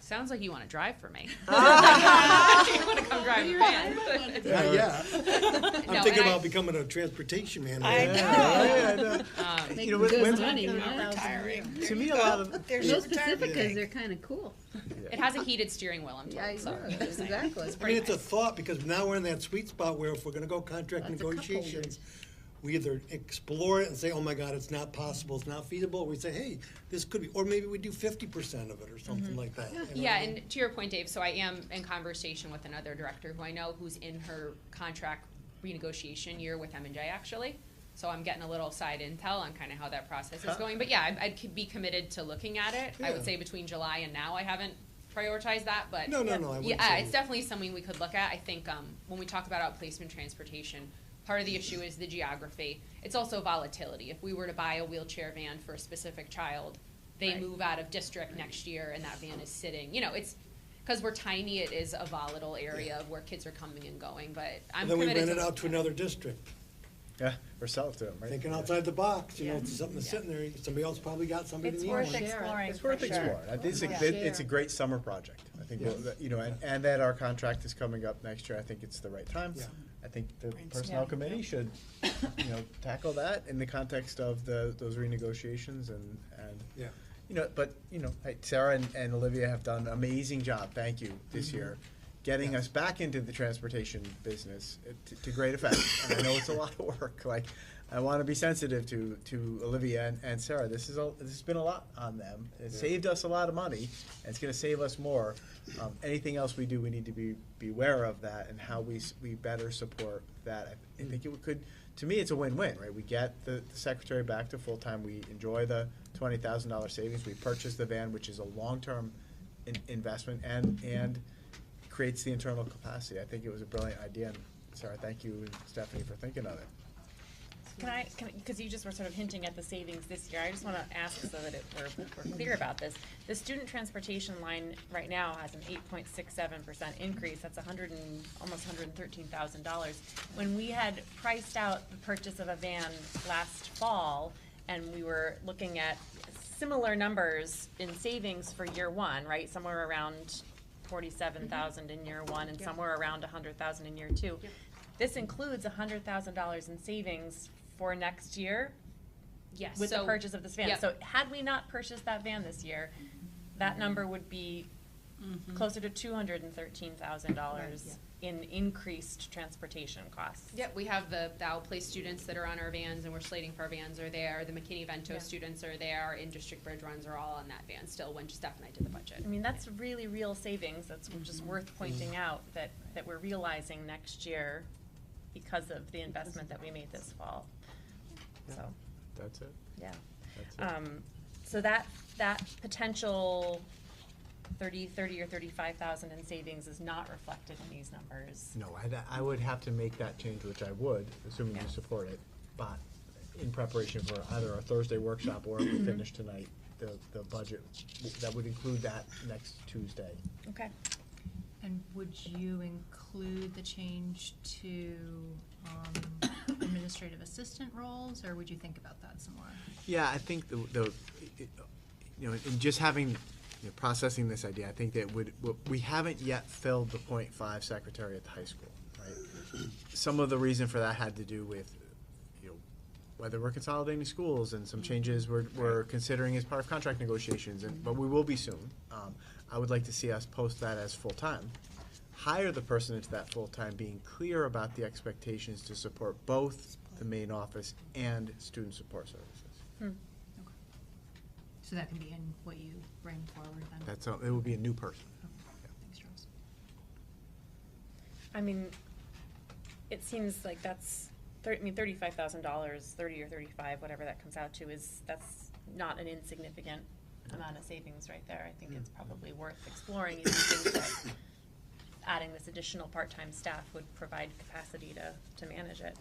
T: Sounds like you want to drive for me. You want to come drive the van.
R: Not yet. I'm
T: No,
R: thinking
T: and
R: about becoming a transportation manager.
M: I know.
U: Making
M: You know,
U: good
M: when-
U: money,
J: They're
U: huh?
J: retiring.
M: To me, a lot of
U: Those Pacificas are kind of cool.
T: It has a heated steering wheel, I'm told. So
P: Exactly.
R: I mean, it's a thought, because now we're in that sweet spot where if we're gonna go contract
U: That's a couple
R: negotiations, we either explore it and say, oh my God, it's not possible, it's not feasible, or we say, hey, this could be, or maybe we do 50% of it or something like that. you know
T: Yeah,
R: what I mean?
T: and to your point, Dave, so I am in conversation with another director who I know who's in her contract renegotiation year with M&J actually. So I'm getting a little side intel on kind of how that process is going. But yeah, I'd be committed to looking at it. I
R: Yeah.
T: would say between July and now, I haven't prioritized that, but
R: No, I wouldn't
T: yeah,
R: say-
T: it's definitely something we could look at. I think when we talk about outplacement transportation, part of the issue is the geography. It's also volatility. If we were to buy a wheelchair van for a specific child, they
A: Right.
T: move out of district next year and that van is sitting, you know, it's, because we're tiny, it is a volatile area of where kids are coming and going, but I'm
R: And then we
T: committed
R: rent
T: to
R: it out
T: looking
R: to
T: at
R: another district,
M: Yeah, or sell it to them, right?
R: thinking outside the box, you know,
T: Yeah.
R: it's something that's sitting there, somebody else probably got somebody
A: It's
R: that
A: worth
R: needs one.
A: exploring.
M: It's worth
A: for sure.
M: exploring. I think it's a great summer project. I think,
R: Yeah.
M: you know, and that our contract is coming up next year, I think it's the right time.
R: Yeah.
M: I think the
A: Yeah.
M: personnel committee should, you know, tackle that in the context of those renegotiations and,
R: Yeah.
M: you know, but, you know, Sarah and Olivia have done an amazing job, thank you, this year, getting us back into the transportation business to great effect. And I know it's a lot of work, like, I want to be sensitive to Olivia and Sarah. This has been a lot on them. It saved us a lot of money, and it's going to save us more. Anything else we do, we need to be aware of that and how we better support that. I think it could. To me, it's a win-win, right? We get the secretary back to full-time. We enjoy the $20,000 savings. We purchase the van, which is a long-term investment, and creates the internal capacity. I think it was a brilliant idea, and Sarah, thank you, and Stephanie, for thinking of it.
C: Because you just were sort of hinting at the savings this year, I just want to ask so that we're clear about this. The student transportation line right now has an 8.67% increase. That's almost $113,000. When we had priced out the purchase of a van last fall, and we were looking at similar numbers in savings for year one, right? Somewhere around 47,000 in year one, and somewhere around 100,000 in year two. This includes $100,000 in savings for next year
T: Yes.
C: with the
T: so-
C: purchase of this van.
T: Yep.
C: So had we not purchased that van this year, that number would be closer to $213,000 in increased transportation costs.
T: Yep, we have the outplaced students that are on our vans, and we're slating for our vans are there. The McKinney-Vento
C: Yeah.
T: students are there. In-district bridge runs are all on that van still when Steph and I did the budget.
C: I mean, that's really real savings. That's just worth pointing out that we're realizing next year because of the investment that we made this fall. So,
M: That's it.
C: yeah.
M: That's it.
C: So that potential 30 or 35,000 in savings is not reflected in these numbers.
M: No, I would have to make that change, which I would, assuming you
C: Yeah.
M: support it, but in preparation for either a Thursday workshop or if we finish tonight, the budget, that would include that next Tuesday.
C: Okay.
N: And would you include the change to administrative assistant roles, or would you think about that some more?
M: Yeah, I think you know, in just having, processing this idea, I think that we haven't yet filled the .5 secretary at the high school, right? Some of the reason for that had to do with, whether we're consolidating schools and some changes we're considering as part of contract negotiations, but we will be soon. I would like to see us post that as full-time. Hire the person into that full-time, being clear about the expectations to support both the main office and student support services.
N: So that can be in what you bring forward then?
M: It would be a new person.
N: Thanks, Charles.
C: I mean, it seems like that's, $35,000, 30 or 35, whatever that comes out to, that's not an insignificant amount of savings right there. I think it's probably worth exploring if you think that adding this additional part-time staff would provide capacity to manage it.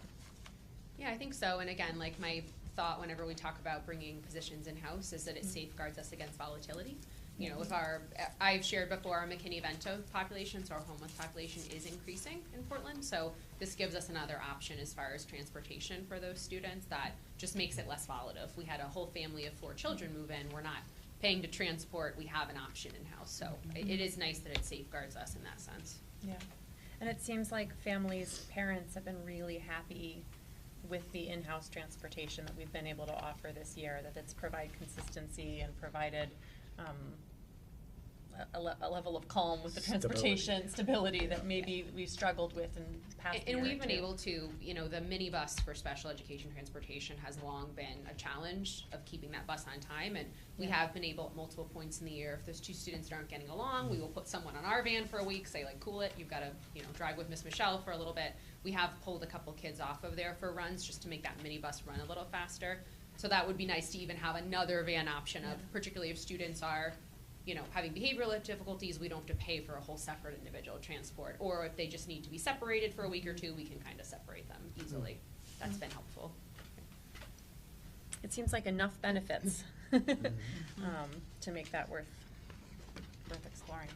T: Yeah, I think so. And again, like my thought whenever we talk about bringing positions in-house is that it safeguards us against volatility. You know, if I've shared before, our McKinney-Vento population, so our homeless population is increasing in Portland. So this gives us another option as far as transportation for those students that just makes it less volatile. If we had a whole family of 4 children move in, we're not paying to transport, we have an option in-house. So it is nice that it safeguards us in that sense.
C: Yeah, and it seems like parents have been really happy with the in-house transportation that we've been able to offer this year, that it's provided consistency and provided a level of calm with the transportation stability that maybe we've struggled with in past year
T: And
C: or
T: we've been
C: two.
T: able to, you know, the minibus for special education transportation has long been a challenge of keeping that bus on time, and we
C: Yeah.
T: have been able at multiple points in the year, if there's two students that aren't getting along, we will put someone on our van for a week, say like, cool it, you've gotta, you know, drive with Miss Michelle for a little bit. We have pulled a couple kids off of there for runs, just to make that minibus run a little faster. So that would be nice to even have another van option of, particularly if students are, you know, having behavioral difficulties, we don't have to pay for a whole separate individual transport. Or if they just need to be separated for a week or two, we can kind of separate them easily. That's been helpful.
C: It seems like enough benefits to make that worth exploring.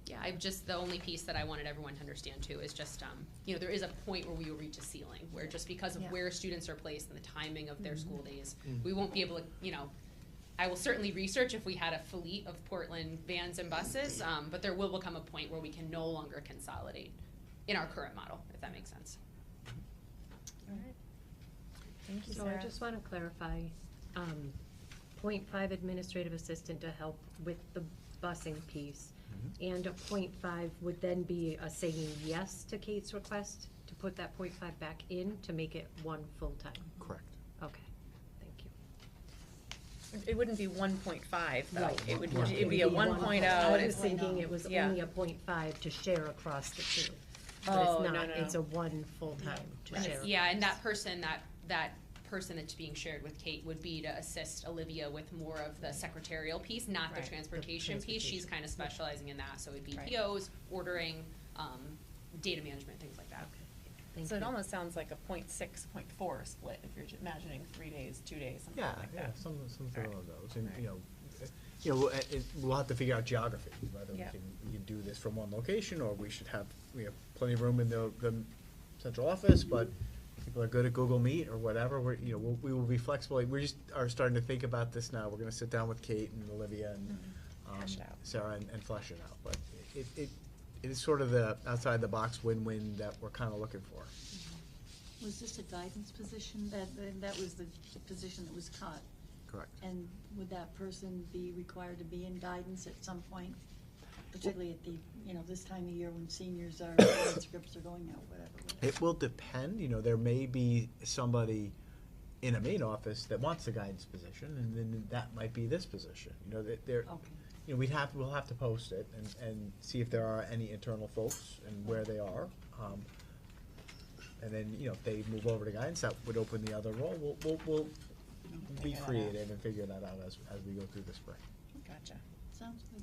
T: Yeah, I've just, the only piece that I wanted everyone to understand too is just, you know, there is a point where we will reach a ceiling, where just because of
C: Yeah.
T: where students are placed and the timing of their school days,
C: Mhm.
T: we won't be able to, you know, I will certainly research if we had a fleet of Portland vans and buses, but there will become a point where we can no longer consolidate in our current model, if that makes sense.
C: All right. Thank you,
O: So
C: Sarah.
O: I just want to clarify, 0.5 administrative assistant to help with the busing piece. And a 0.5 would then be a saying yes to Kate's request to put that 0.5 back in to make it one full-time.
M: Correct.
O: Okay, thank you.
C: It wouldn't be 1.5 though.
O: Right.
C: It would,
O: Right.
C: it'd be a 1.0.
O: I was thinking it was
C: Yeah.
O: only a 0.5 to share across the two.
C: Oh,
O: But it's
C: no,
O: not,
C: no.
O: it's a one full-time to share.
T: Yeah, and that person that's being shared with Kate would be to assist Olivia with more of the secretarial piece, not the
C: Right.
T: transportation piece. She's kind of specializing in that, so it'd be
C: Right.
T: POs, ordering, data management, things like that.
C: So it almost sounds like a 0.6, 0.4 split if you're imagining 3 days, 2 days, something
M: Yeah,
C: like
M: yeah,
C: that.
M: something
C: Right.
M: along those, and,
C: Right.
M: we'll have to figure out geography, whether
C: Yeah.
M: we can do this from one location, or we have plenty of room in the central office, but people are good at Google Meet or whatever, we will be flexible. We just are starting to think about this now. We're gonna sit down with Kate and Olivia and
C: Hash it out.
M: Sarah and flesh it out, but it is sort of the outside the box win-win that we're kinda looking for.
J: Was this a guidance position? That was the position that was cut.
M: Correct.
J: And would that person be required to be in guidance at some point? Particularly at the, this time of year when seniors are, transcripts are going out, whatever.
M: It will depend, there may be somebody in a main office that wants the guidance position, and then that might be this position, we'll have to post it and see if there are any internal folks and where they are. And then, if they move over to guidance, that would open the other role. We'll be
C: Figure that out.
M: creative and figure that out as we go through the spring.
C: Gotcha.
J: Sounds good.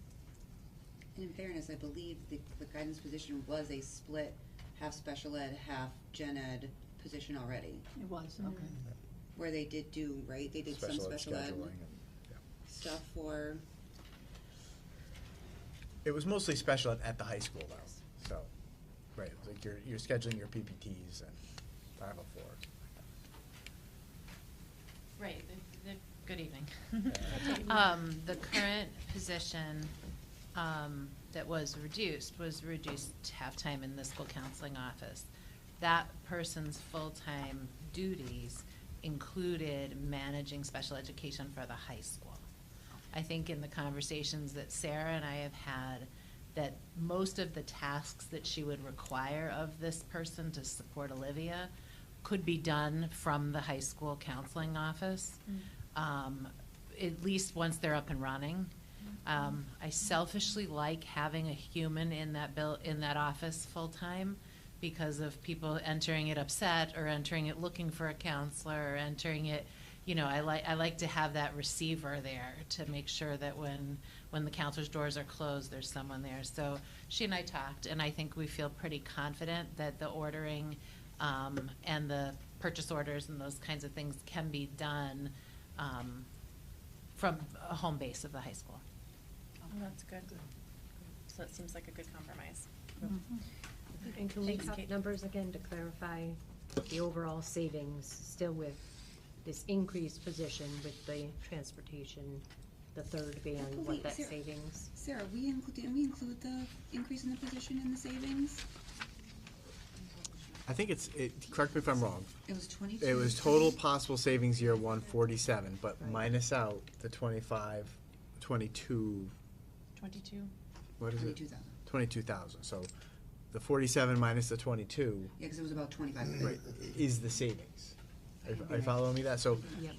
P: And in fairness, I believe the guidance position was a split, half special ed, half gen ed position already,
J: It was, okay.
P: where they did do, right, they did some special ed
M: scheduling and, yeah.
P: stuff for,
M: It was mostly special at the high school though, so, right, it was like you're scheduling your PPTs and 504.
E: Right, good evening.
M: Yeah.
E: The current position, that was reduced to half-time in the school counseling office. That person's full-time duties included managing special education for the high school. I think in the conversations that Sarah and I have had, that most of the tasks that she would require of this person to support Olivia could be done from the high school counseling office, at least once they're up and running. I selfishly like having a human in that office full-time because of people entering it upset or entering it looking for a counselor or entering it, I like to have that receiver there to make sure that when the counselor's doors are closed, there's someone there. So she and I talked, and I think we feel pretty confident that the ordering and the purchase orders and those kinds of things can be done from a home base of the high school.
C: Oh, that's good. So it seems like a good compromise.
O: And can we
C: Thanks,
O: talk
C: Kate.
O: numbers again to clarify the overall savings, still with this increased position with the transportation, the third van, what that savings?
P: Sarah, didn't we include the increase in the position in the savings?
M: I think correct me if I'm wrong.
P: It was 22.
M: It was total possible savings year 147, but minus out the 25, 22,
C: 22?
M: What is it?
P: 22,000.
M: 22,000, so the 47 minus the 22.
P: Yeah, because it was about 25.
M: Right, is the savings. Are you following me that? So,
U: Yep.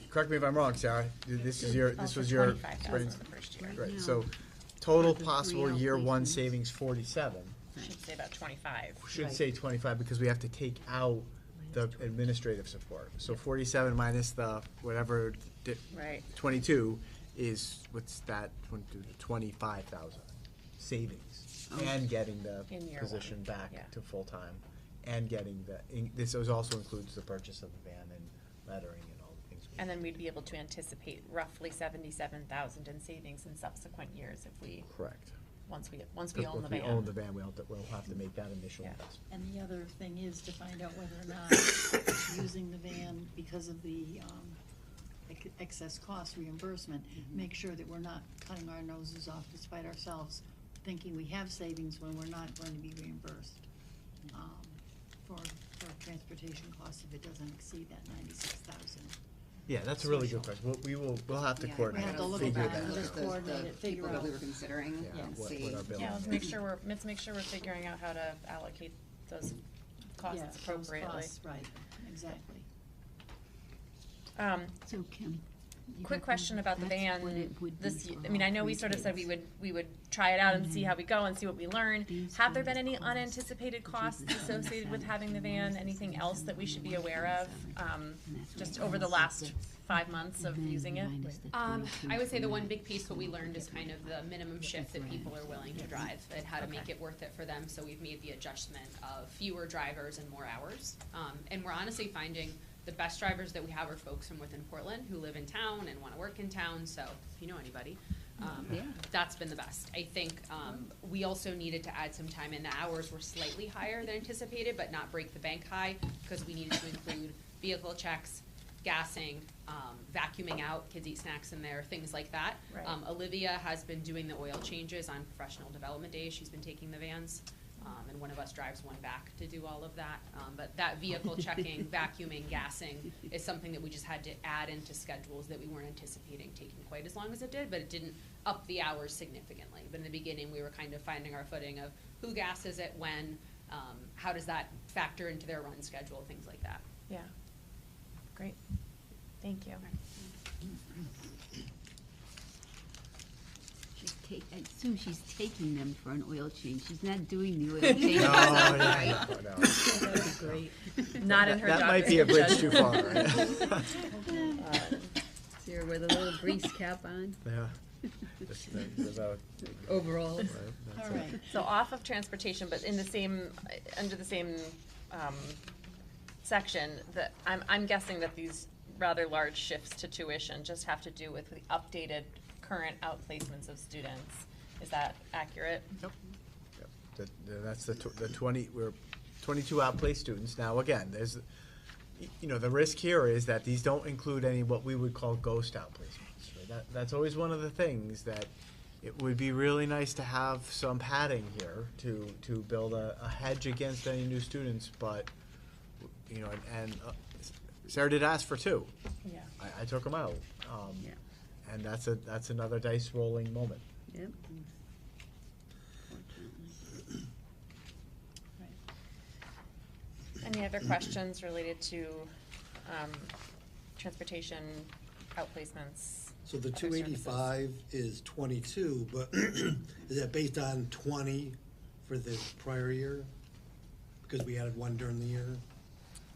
M: correct me if I'm wrong, Sarah, this was your
C: Also
M: spring.
C: 25,000 the first year.
M: Right,
U: Now,
M: so total
U: the
M: possible
U: three
M: year one
U: outplacements.
M: savings 47.
C: Should say about 25.
M: Should
U: Right.
M: say 25 because we have to take out the administrative support. So 47 minus the whatever,
C: Right.
M: 22 is, what's that, 25,000 savings.
U: Oh.
M: And getting the
C: In year
M: position
C: one,
M: back
C: yeah.
M: to full-time. And getting this also includes the purchase of the van and lettering and all the things.
C: And then we'd be able to anticipate roughly 77,000 in savings in subsequent years if we,
M: Correct.
C: once we own the
M: If
C: van.
M: we own the van, we'll have to make that initial
C: Yeah.
M: investment.
J: And the other thing is to find out whether or not using the van because of the excess cost reimbursement, make sure that we're not cutting our noses off to spite ourselves, thinking we have savings when we're not going to be reimbursed for transportation costs if it doesn't exceed that 96,000.
M: Yeah, that's a really good question. We'll have to
P: Yeah,
M: coordinate,
J: we have to look
M: figure
J: at
M: that
J: that.
M: out.
J: Just coordinate it, figure
P: people that we
J: out.
P: were considering
M: Yeah,
P: and
M: what
P: see.
M: our bill
C: Yeah,
M: is.
C: let's make sure we're figuring out how to allocate those costs
J: Yeah, those
C: appropriately.
J: costs, right, exactly.
U: So Kim. you
C: Quick
U: got
C: question
U: one?
C: about the
U: That's
C: van.
U: what it would be
C: This,
U: for
C: I mean,
U: all
C: I know we
U: three
C: sort of said
U: kids.
C: we would try it out and see how we go and see what we learn.
U: These
C: Have there
U: ones
C: been any
U: cost
C: unanticipated costs
U: between the
C: associated with
U: 77
C: having the van? Anything else that we should be aware of, just
U: right.
C: over the last 5 months of
U: And then
C: using it?
U: minus the
T: I
U: 22
T: would say the
U: from
T: one
U: that.
T: big piece, what we learned is kind of the minimum shift that people are willing to drive and how to make
C: Okay.
T: it worth it for them. So we've made the adjustment of fewer drivers and more hours. And we're honestly finding the best drivers that we have are folks from within Portland who live in town and want to work in town. So if you know anybody,
U: Yeah.
T: that's been the best. I think we also needed to add some time in. The hours were slightly higher than anticipated, but not break the bank high because we needed to include vehicle checks, gassing, vacuuming out, kids eat snacks in there, things like that.
C: Right.
T: Olivia has been doing the oil changes on professional development days. She's been taking the vans. And one of us drives one back to do all of that. But that vehicle checking, vacuuming, gassing is something that we just had to add into schedules that we weren't anticipating taking quite as long as it did, but it didn't up the hours significantly. But in the beginning, we were kind of finding our footing of who gasses it, when, how does that factor into their run schedule, things like that.
C: Yeah. Great. Thank you.
U: Sue, she's taking them for an oil change. She's not doing the oil change.
M: No, yeah, no.
U: That'd be great.
C: Not in her
M: That
C: job
M: might be a bridge too
C: description.
M: far, right?
U: See her with a little grease cap on.
M: Yeah. Just without.
U: Overalls.
M: Right, that's
J: All
M: it.
J: right.
C: So off of transportation, but in the same, under the same section, that I'm guessing that these rather large shifts to tuition just have to do with the updated current outplacements of students. Is that accurate?
M: Yep. That's the 20, we're 22 outplaced students. Now, again, there's, the risk here is that these don't include any what we would call ghost outplacements. Right? That's always one of the things that it would be really nice to have some padding here to build a hedge against any new students, but, and Sarah did ask for 2.
C: Yeah.
M: I took them out.
U: Yeah.
M: And that's another dice rolling moment.
U: Yep.
C: Any other questions related to transportation outplacements?
R: So the
C: other services?
R: 285 is 22, but is that based on 20 for the prior year? Because we added one during the year?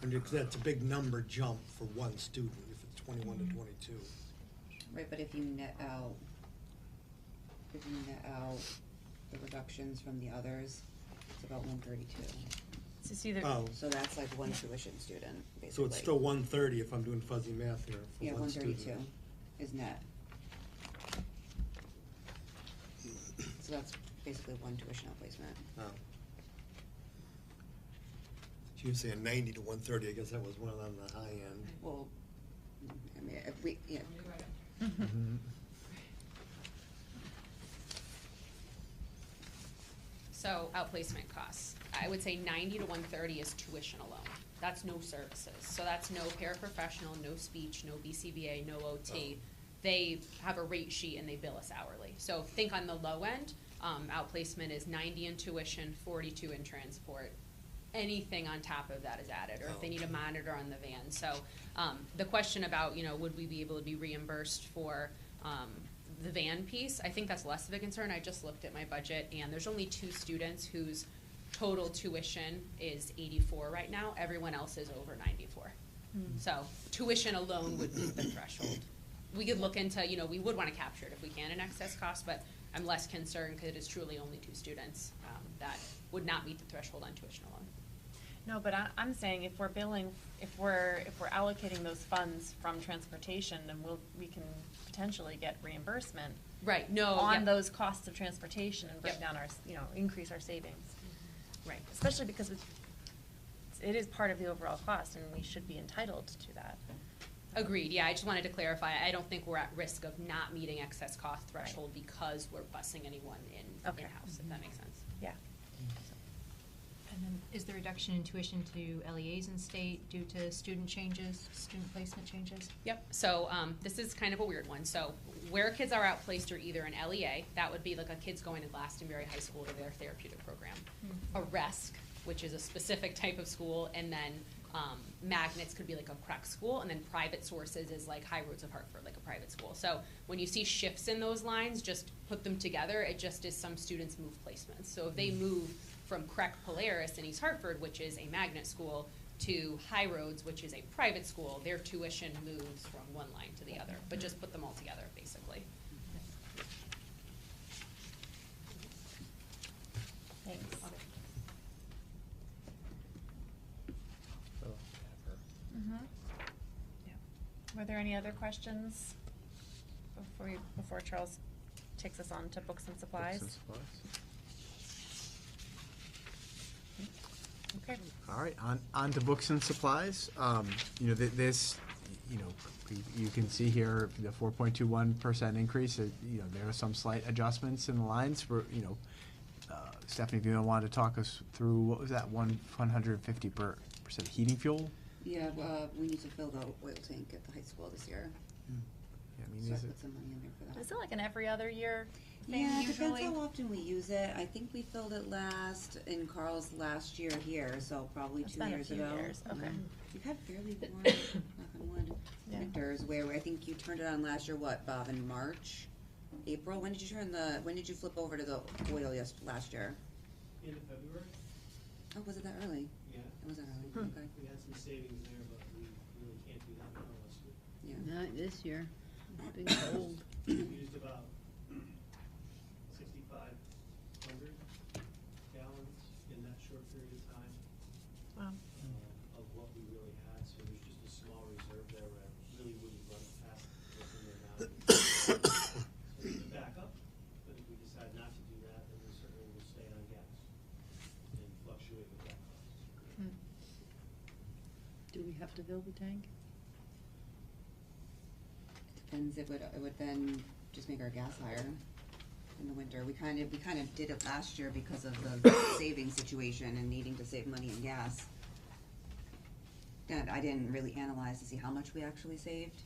R: Because that's a big number jump for one student, if it's 21 to 22.
P: Right, but if you net out the reductions from the others, it's about 132.
C: So see the,
R: Oh,
P: So that's like one tuition student, basically.
R: so it's still 130 if I'm doing fuzzy math here for
P: Yeah,
R: one student.
P: 132 is net. So that's basically one tuition outplacement.
R: Oh. So you're saying 90 to 130, I guess that was one on the high end.
P: Well, I mean, if we, yeah.
T: So outplacement costs, I would say 90 to 130 is tuition alone. That's no services. So that's no paraprofessional, no speech, no BCBA, no OT. they have a rate sheet and they bill us hourly. So think on the low end, outplacement is 90 in tuition, 42 in transport. Anything on top of that is added, or if they need a monitor on the van. So the question about, would we be able to be reimbursed for the van piece, I think that's less of a concern. I just looked at my budget, and there's only 2 students whose total tuition is 84 right now. Everyone else is over 94. So tuition alone would meet the threshold. We could look into, we would want to capture it if we can in excess cost, but I'm less concerned because it is truly only 2 students that would not meet the threshold on tuition alone.
C: No, but I'm saying if we're allocating those funds from transportation, then we can potentially get reimbursement.
T: Right, no.
C: On
T: Yep.
C: those costs of transportation and bring
T: Yep.
C: down our, increase our savings.
T: Right.
C: Especially because it is part of the overall cost, and we should be entitled to that.
T: Agreed, yeah, I just wanted to clarify, I don't think we're at risk of not meeting excess cost threshold because we're busing anyone in-house, if that makes sense.
C: Yeah.
N: And then is the reduction in tuition to LEAs in state due to student placement changes?
T: Yep, so this is kind of a weird one. So where kids are outplaced are either an LEA, that would be like a kid's going to Glastonbury High School to their therapeutic program. A RESC, which is a specific type of school, and then magnets could be like a CREC school, and then private sources is like High Roads of Hartford, like a private school. So when you see shifts in those lines, just put them together. It just is some students move placements. So if they move from CREC Polaris in East Hartford, which is a magnet school, to High Roads, which is a private school, their tuition moves from one line to the other, but just put them all together, basically.
C: Thanks. Yeah. Were there any other questions before Charles takes us on to books and supplies?
M: Books and supplies.
C: Okay.
M: All right, on to books and supplies. This, you can see here the 4.21% increase. There are some slight adjustments in the lines. Stephanie, if you want to talk us through, what was that, 150% heating fuel?
P: Yeah, we need to fill the oil tank at the high school this year. So I put some money in there for that.
C: Is it like an every other year thing
P: Yeah, it
C: usually?
P: depends how often we use it. I think we filled it in Carl's last year here, so probably
C: It's
P: 2
C: been a
P: years
C: few
P: ago.
C: years, okay.
P: We've had fairly warm, knock on wood,
C: Yeah.
P: winters where I think you turned it on last year, what, Bob, in March? April? When did you flip over to the oil last year?
S: End of February?
P: Oh, was it that early?
S: Yeah.
P: It was that early, okay.
S: We had some savings there, but we really can't do that now unless we.
P: Yeah.
U: Not this year. It's been cold.
S: We used about 6,500 gallons in that short period of time.
C: Wow.
S: Of what we really had, so there's just a small reserve there where I really wouldn't run it past what's in there now. So it's a backup, but if we decide not to do that, then we certainly will stay on gas and fluctuate with that cost.
J: Do we have to fill the tank?
P: Depends, it would then just make our gas higher in the winter. We kind of did it last year because of the saving situation and needing to save money in gas. And I didn't really analyze to see how much we actually saved.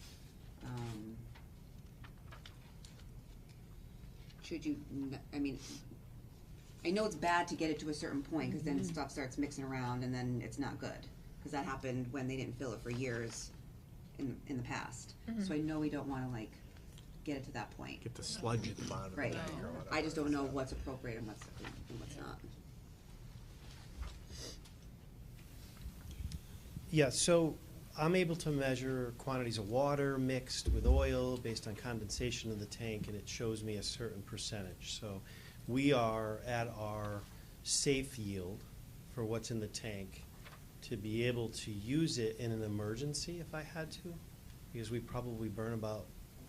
P: I know it's bad to get it to a certain point, because then stuff starts mixing around and then it's not good. Because that happened when they didn't fill it for years in the past. So I know we don't wanna get it to that point.
M: Get the sludge at the bottom of the
P: Right.
M: tank or whatever.
P: I just don't know what's appropriate and what's not.
S: Yeah, so I'm able to measure quantities of water mixed with oil based on condensation in the tank, and it shows me a certain percentage. So we are at our safe yield for what's in the tank to be able to use it in an emergency if I had to, because we probably burn about,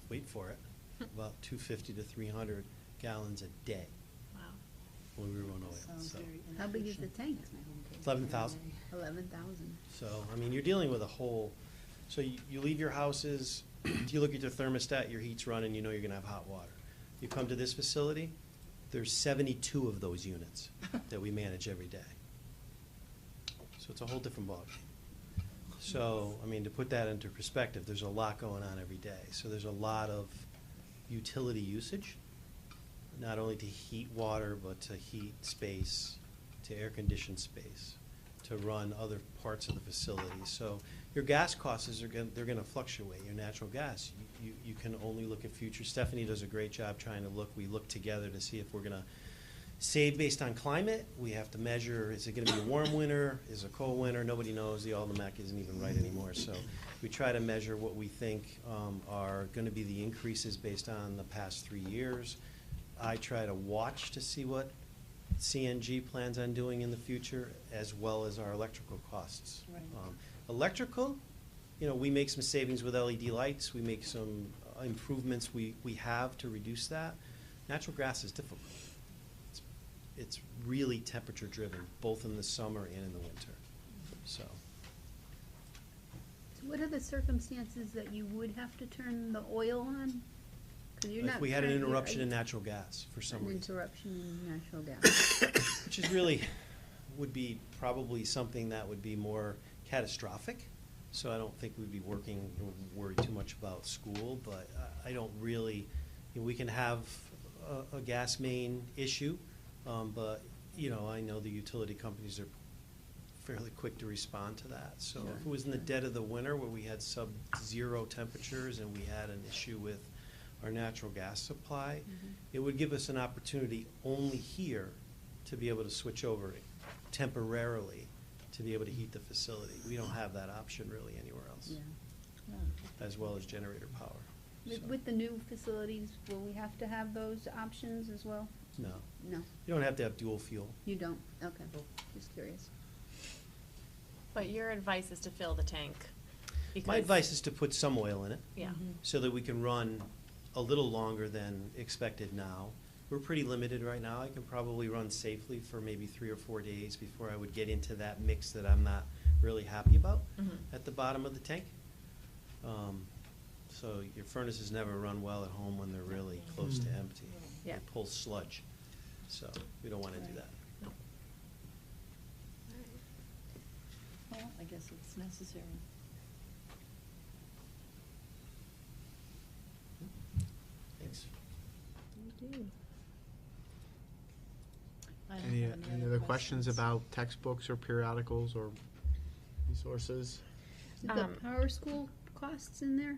S: wait for it, about 250 to 300 gallons a day.
C: Wow.
S: When we run oil.
J: Sounds
S: So
J: very
U: How big is the tank?
S: 11,000.
U: 11,000.
S: So, I mean, you're dealing with a whole, so you leave your houses, you look at your thermostat, your heat's running, you know you're gonna have hot water. You come to this facility, there's 72 of those units that we manage every day. So it's a whole different ballgame. So, I mean, to put that into perspective, there's a lot going on every day. So there's a lot of utility usage, not only to heat water, but to heat space, to air condition space, to run other parts of the facility. So your gas costs they're gonna fluctuate. Your natural gas, you can only look at future. Stephanie does a great job trying to look. We look together to see if we're gonna save based on climate. We have to measure, is it gonna be a warm winter? Is it a cold winter? Nobody knows. The almanac isn't even right anymore. So we try to measure what we think are gonna be the increases based on the past 3 years. I try to watch to see what CNG plans on doing in the future, as well as our electrical costs.
J: Right.
S: Electrical, we make some savings with LED lights. We make some improvements we have to reduce that. Natural gas is difficult. It's really temperature driven, both in the summer and in the winter. So
U: What are the circumstances that you would have to turn the oil on? 'Cause you're
S: if
U: not
S: we had an
U: currently-
S: interruption
U: are
S: in
U: you-
S: natural gas for some
U: An
S: reason.
U: interruption in natural gas.
S: Which is really, would be probably something that would be more catastrophic. So I don't think we'd be worried too much about school, but I don't really, we can have a gas main issue, but, I know the utility companies are fairly quick to respond to that. So if it was in the dead of the winter where we had sub-zero temperatures and we had an issue with our natural gas supply, it would give us an opportunity only here to be able to switch over temporarily to be able to heat the facility. We don't have that option really anywhere else, as well as generator power.
U: With the new facilities, will we have to have those options as well?
S: No.
U: No,
S: You don't have to have dual fuel.
U: you don't, okay, just curious.
C: But your advice is to fill the tank.
S: My
C: because-
S: advice is to put some oil in it.
C: Yeah.
S: So that we can run a little longer than expected now. We're pretty limited right now. I can probably run safely for maybe 3 or 4 days before I would get into that mix that I'm not really happy about at the bottom of the tank. So your furnaces never run well at home when they're really close to empty.
C: Yeah.
S: They pull sludge, so we don't want to do that.
J: Well, I guess it's necessary.
S: Thanks.
U: You do.
J: I don't
M: Any
J: have
M: other questions about textbooks or periodicals or resources?
U: Is the Power School costs in there?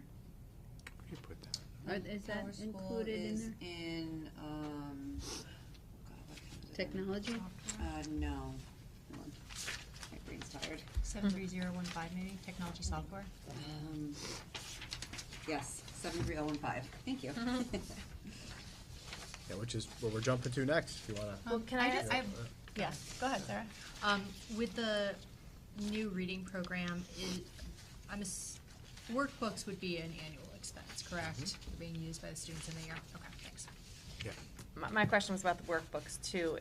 M: You put that.
U: Is that
P: Power School
U: included in
P: is
U: there?
P: in, God, what kind of-
U: Technology?
P: No. Hold on. My brain's tired.
N: 73015 maybe, technology software?
P: Yes, 73015. Thank you.
M: Yeah, which is what we're jumping to next, if you wanna.
C: Well, can I ask? Yeah, go ahead, Sarah.
N: With the new reading program, workbooks would be an annual expense, correct? Being used by the students in the year? Okay, thanks.
M: Yeah.
C: My question was about the workbooks too.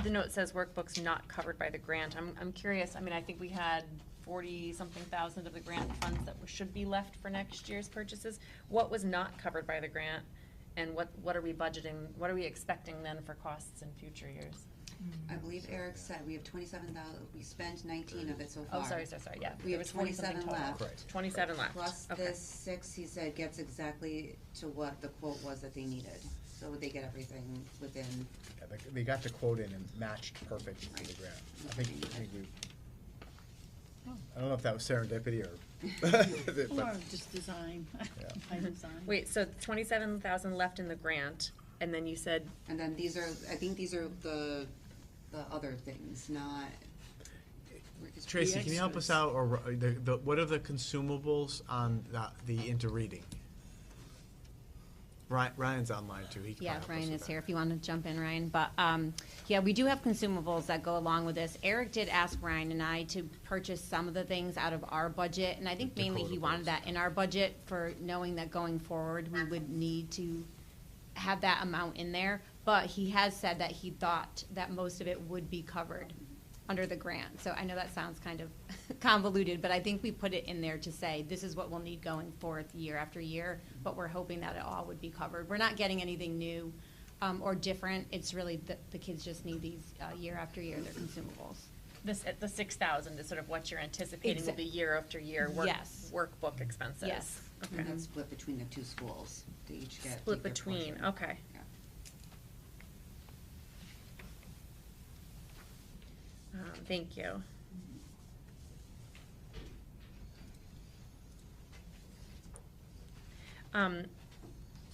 C: The note says workbooks not covered by the grant. I'm curious, I think we had 40-something thousand of the grant funds that should be left for next year's purchases. What was not covered by the grant? And what are we budgeting, what are we expecting then for costs in future years?
P: I believe Eric said we have 27,000, we spent 19 of it so far.
C: Oh, sorry, yeah.
P: We
C: There
P: have
C: was 40-something
P: 27
C: total.
P: left.
M: Correct.
C: 27 left.
P: Plus
C: Okay.
P: this 6, he said, gets exactly to what the quote was that they needed. So they get everything within,
M: Yeah, they got the quote in and matched perfect to the grant. I think we, I don't know if that was serendipity or.
J: Or just design, by design.
C: Wait, so 27,000 left in the grant, and then you said,
P: and then these are, I think these are the other things, not.
M: Tracy, can you help us out, or what are the consumables on the into reading? Ryan's online too. He can
D: Yeah,
M: help us
D: Ryan
M: with
D: is
M: that.
D: here if you want to jump in, Ryan. But yeah, we do have consumables that go along with this. Eric did ask Ryan and I to purchase some of the things out of our budget, and I think mainly he wanted that in our budget for knowing that going forward we would need to have that amount in there. But he has said that he thought that most of it would be covered under the grant. So I know that sounds kind of convoluted, but I think we put it in there to say this is what we'll need going forth year after year, but we're hoping that it all would be covered. We're not getting anything new or different. It's really the kids just need these year after year, their consumables.
C: the 6,000 is sort of what you're anticipating will be year after year
D: Yes.
C: workbook expenses.
D: Yes.
C: Okay.
P: And that's split between the two schools. They each get.
C: Split
P: take their
C: between,
P: portion.
C: okay.
P: Yeah.
C: Thank you.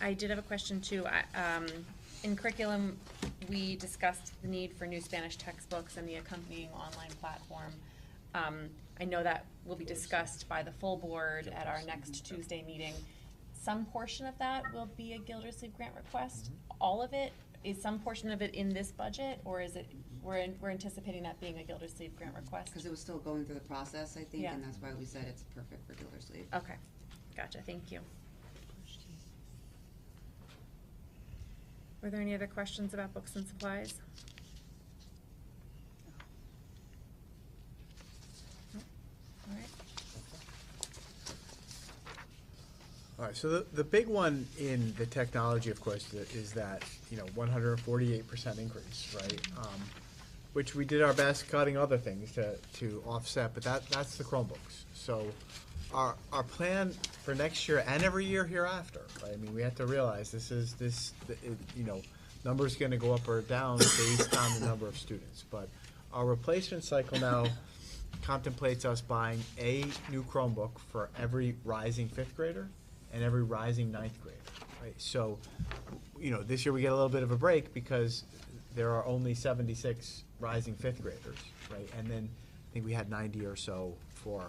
C: I did have a question too. In curriculum, we discussed the need for new Spanish textbooks and the accompanying online platform. I know that will be discussed by the full board at our next Tuesday meeting. Some portion of that will be a Gildersleeve grant request. All of it, is some portion of it in this budget, or is it, we're anticipating that being a Gildersleeve grant request?
P: Because it was still going through the process, I think,
C: Yeah.
P: and that's why we said it's perfect for Gildersleeve.
C: Okay, gotcha, thank you. Were there any other questions about books and supplies? No? All right.
M: All right, so the big one in the technology, of course, is that, 148% increase, right? Which we did our best cutting other things to offset, but that's the Chromebooks. So our plan for next year and every year hereafter, right? I mean, we have to realize number's gonna go up or down based on the number of students. But our replacement cycle now contemplates us buying a new Chromebook for every rising 5th grader and every rising 9th grader, right? So, this year we get a little bit of a break because there are only 76 rising 5th graders, right? And then I think we had 90 or so for,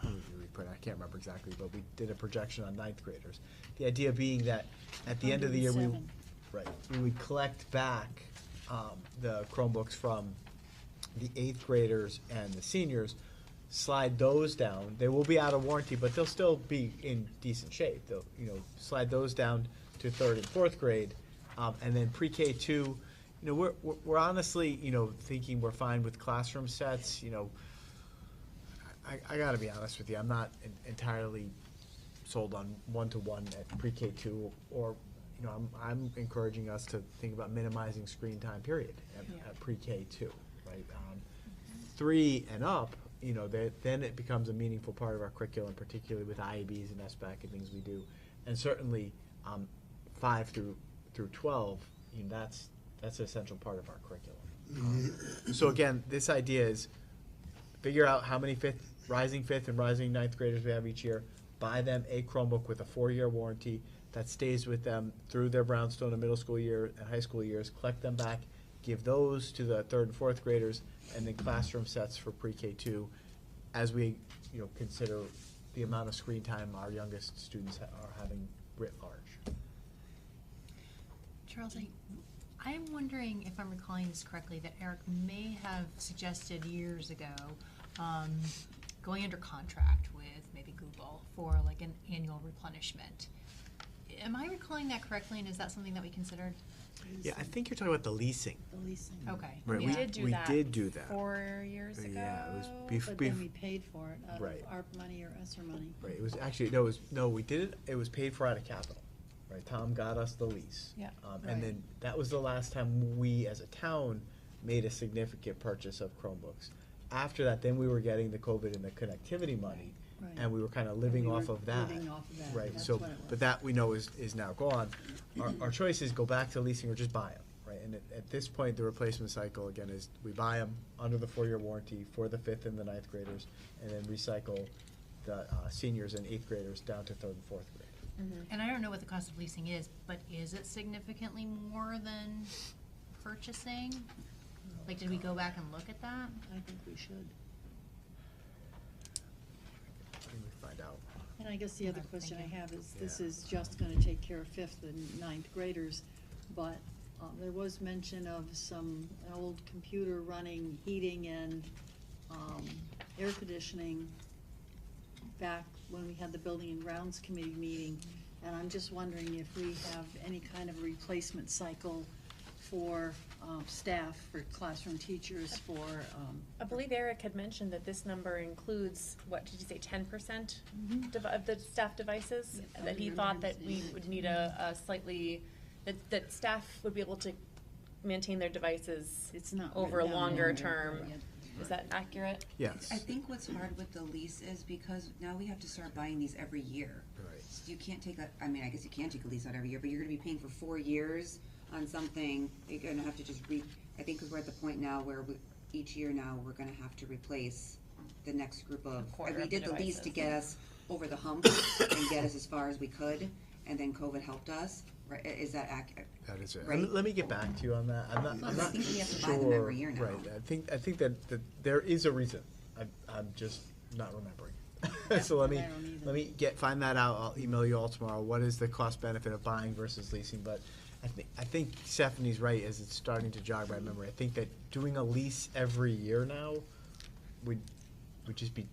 M: I can't remember exactly, but we did a projection on 9th graders. The idea being that at the end of the year, we would collect back the Chromebooks from the 8th graders and the seniors, slide those down. They will be out of warranty, but they'll still be in decent shape. They'll, slide those down to 3rd and 4th grade, and then pre-K 2. We're honestly, thinking we're fine with classroom sets. I got to be honest with you. I'm not entirely sold on 1-to-1 at pre-K 2, or I'm encouraging us to think about minimizing screen time. Period at pre-K 2, right? 3 and up. Then it becomes a meaningful part of our curriculum, particularly with IABs and SBAC and things we do, and certainly 5 through 12. That's an essential part of our curriculum. So again, this idea is figure out how many rising 5th and rising 9th graders we have each year. Buy them a Chromebook with a 4-year warranty that stays with them through their Brownstone and middle school year and high school years. Collect them back. Give those to the 3rd and 4th graders, and then classroom sets for pre-K 2, as we consider the amount of screen time our youngest students are having writ large.
N: Charles, I'm wondering if I'm recalling this correctly, that Eric may have suggested years ago going under contract with maybe Google for like an annual replenishment. Am I recalling that correctly, and is that something that we considered?
M: Yeah, I think you're talking about the leasing.
J: The leasing.
N: Okay.
M: Right,
C: We did do that. 4 years ago.
M: Yeah, it was
J: But then we paid for it out
M: Right.
J: of ARP money or ESSER money.
M: Right, it was actually, we did it, it was paid for out of capital, right? Tom got us the lease.
C: Yeah.
J: Right.
M: And then that was the last time we, as a town, made a significant purchase of Chromebooks. After that, then we were getting the COVID and the connectivity money,
J: Right.
M: and we were kind of living
J: We were
M: off of that.
J: living off of that,
M: Right,
J: that's
M: so,
J: what it was.
M: but that we know is now gone. Our choice is go back to leasing or just buy them, right? And at this point, the replacement cycle, again, is we buy them under the 4-year warranty for the 5th and the 9th graders, and then recycle the seniors and 8th graders down to 3rd and 4th grade.
N: And I don't know what the cost of leasing is, but is it significantly more than purchasing? Like, did we go back and look at that?
J: I think we should.
M: Let me find out.
J: And I guess the other
N: I'm
J: question I
N: thinking.
J: have is, this is just gonna take care of 5th and 9th graders, but there was mention of an old computer running heating and air conditioning back when we had the Building and Grounds Committee meeting, and I'm just wondering if we have any kind of replacement cycle for staff, for classroom teachers, for
C: I believe Eric had mentioned that this number includes, what did you say, 10% of the staff devices?
J: Yeah,
C: That he thought that we would need a slightly, that staff would be able to maintain their devices
J: It's not
C: over a
J: written down
C: longer
J: anywhere.
C: term.
J: Yep.
C: Is that accurate?
M: Yes.
P: I think what's hard with the lease is because now we have to start buying these every year.
M: Right.
P: So you can't take I mean, I guess you can take a lease out every year, but you're gonna be paying for 4 years on something. You're gonna have to just I think 'cause we're at the point now where each year now, we're gonna have to replace the next group of,
C: quarter
P: we
C: of the
P: did the lease to
C: devices.
P: get us over the hump and get us as far as we could, and then COVID helped us, right, is that accurate?
M: That is it.
P: Right.
M: Let me get back to you on that. I'm not
P: I think we have to buy them
M: sure.
P: every year now.
M: Right. I think that there is a reason. I'm just not remembering. So let
J: I don't either.
M: find that out. I'll email you all tomorrow. What is the cost benefit of buying versus leasing? But I think Stephanie's right as it's starting to jog my memory. I think that doing a lease every year now would just be.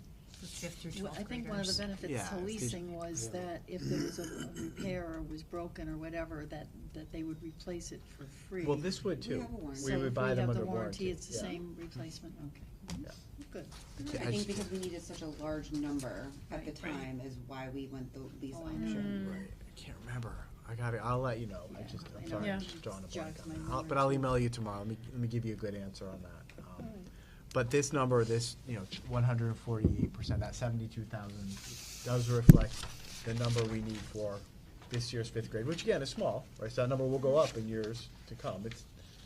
N: Fifth through
J: Well,
N: 12th
J: I think one of the
N: graders.
J: benefits
M: Yeah,
J: to
M: if these-
J: leasing was that if there was a repair or was broken or whatever, that they would replace it for free.
M: Well, this would
P: We
M: too.
P: have a warranty.
M: We would buy them under
J: So if we have the warranty,
M: warranty.
J: it's the
M: Yeah.
J: same replacement, okay.
M: Yeah.
J: Good.
P: I think because we needed such a large number at the time is why we went the lease
J: Oh, I
P: option.
M: Right. I can't remember. I'll let you know. I'm
J: I know.
M: sorry,
C: Yeah.
M: I'm just drawing a blank
J: Jogs
M: on
J: my
M: that.
J: memory
M: But I'll
J: too.
M: email you tomorrow. Let me give you a good answer on that.
J: All right.
M: But this number, 148%, that 72,000 does reflect the number we need for this year's fifth grade, which again is small, right? So that number will go up in years to come. It's,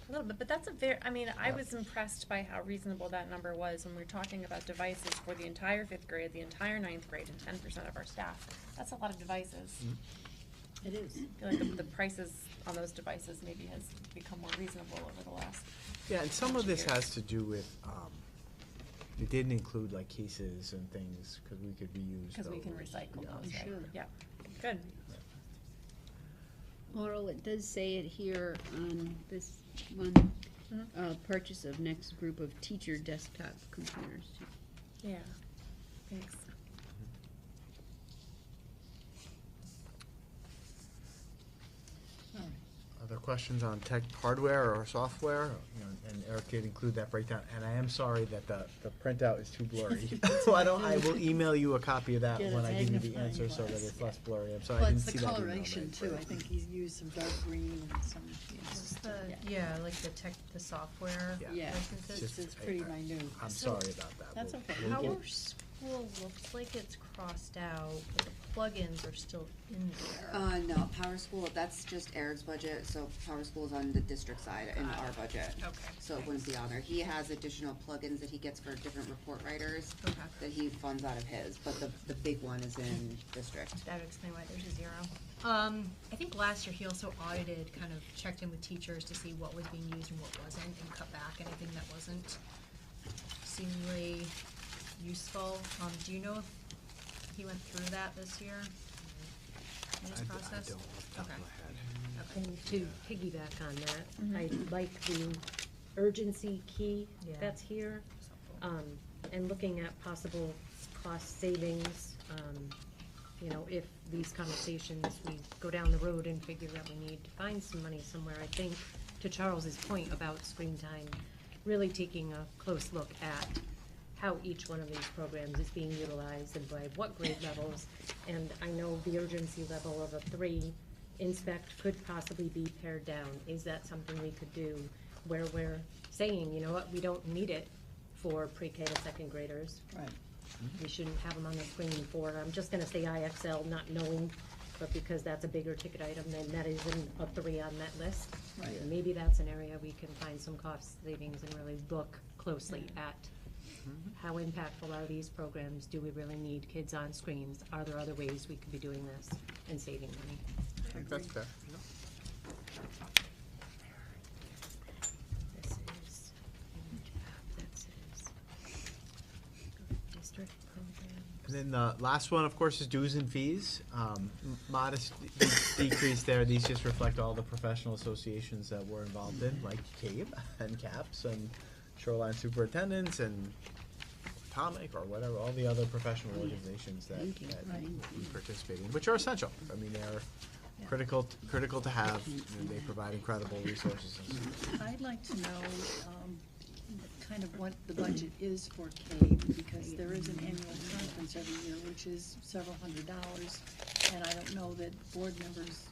C: A little bit, but that's I
M: Yeah.
C: was impressed by how reasonable that number was when we were talking about devices for the entire fifth grade, the entire ninth grade, and 10% of our staff. That's a lot of devices.
J: It is.
C: I feel like the prices on those devices maybe has become more reasonable over the last.
M: yeah, and some of this
C: years.
M: has to do with, it didn't include like cases and things, because we could reuse
C: Because we can
M: those.
C: recycle
M: Yeah.
C: those, right?
J: Sure.
C: Yeah, good.
U: Laurel, it does say it here on this one, purchase of next group of teacher desktop computers.
C: Yeah, thanks.
J: All right.
M: Other questions on tech hardware or software? And Eric did include that breakdown, and I am sorry that the printout is too blurry. I will email you a copy of that
J: Get a
M: when I give you the
J: magnifying
M: answer so that
J: glass.
M: it's less blurry. I'm sorry,
J: Well,
M: I didn't
J: it's
M: see
J: the
M: that email.
J: coloration
M: made,
J: too,
M: but-
J: I think he's used some dark green and some,
N: Just like the software
J: yeah,
N: licenses.
J: it's pretty minute.
M: I'm
N: So-
M: sorry about that.
J: That's
M: We'll-
J: okay.
M: we'll
N: Power
M: get-
N: School looks like it's crossed out, but the plugins are still in there.
P: No, Power School, that's just Eric's budget, so Power School is on the district side in our budget.
N: Okay.
P: So it wouldn't be on there. He has additional plugins that he gets for different report writers
N: Okay.
P: that he funds out of his, but the big one is in district.
N: That would explain why there's a zero. I think last year he also audited, kind of checked in with teachers to see what was being used and what wasn't, and cut back anything that wasn't seemingly useful. Do you know if he went through that this year in his process?
M: I don't off the top of my head.
O: And to piggyback on that, I like the urgency key
N: Yeah.
O: that's here. And looking at possible cost savings, if these conversations, we go down the road and figure that we need to find some money somewhere, I think, to Charles's point about screen time, really taking a close look at how each one of these programs is being utilized and by what grade levels. And I know the urgency level of a 3 inspect could possibly be pared down. Is that something we could do where we're saying, you know what, we don't need it for pre-K to second graders?
J: Right.
O: We shouldn't have them on the screen for, I'm just gonna say IXL, not knowing, but because that's a bigger ticket item, then that isn't a 3 on that list.
J: Right.
O: Maybe that's an area we can find some cost savings and really look closely at how impactful are these programs? Do we really need kids on screens? Are there other ways we could be doing this and saving money?
M: I think that's fair.
O: This is, that says, district program.
M: And then the last one, of course, is dues and fees. Modest decrease there. These just reflect all the professional associations that we're involved in, like CABE and CAPS and Shoreline Superintendents and Atomic or whatever, all the other professional organizations that
U: Thank you.
M: that
J: Right.
M: we participate in, which are essential. I mean, they're critical to have, and they provide incredible resources.
J: I'd like to know, kind of what the budget is for CABE, because there is an annual conference every year, which is several $100s, and I don't know that board members,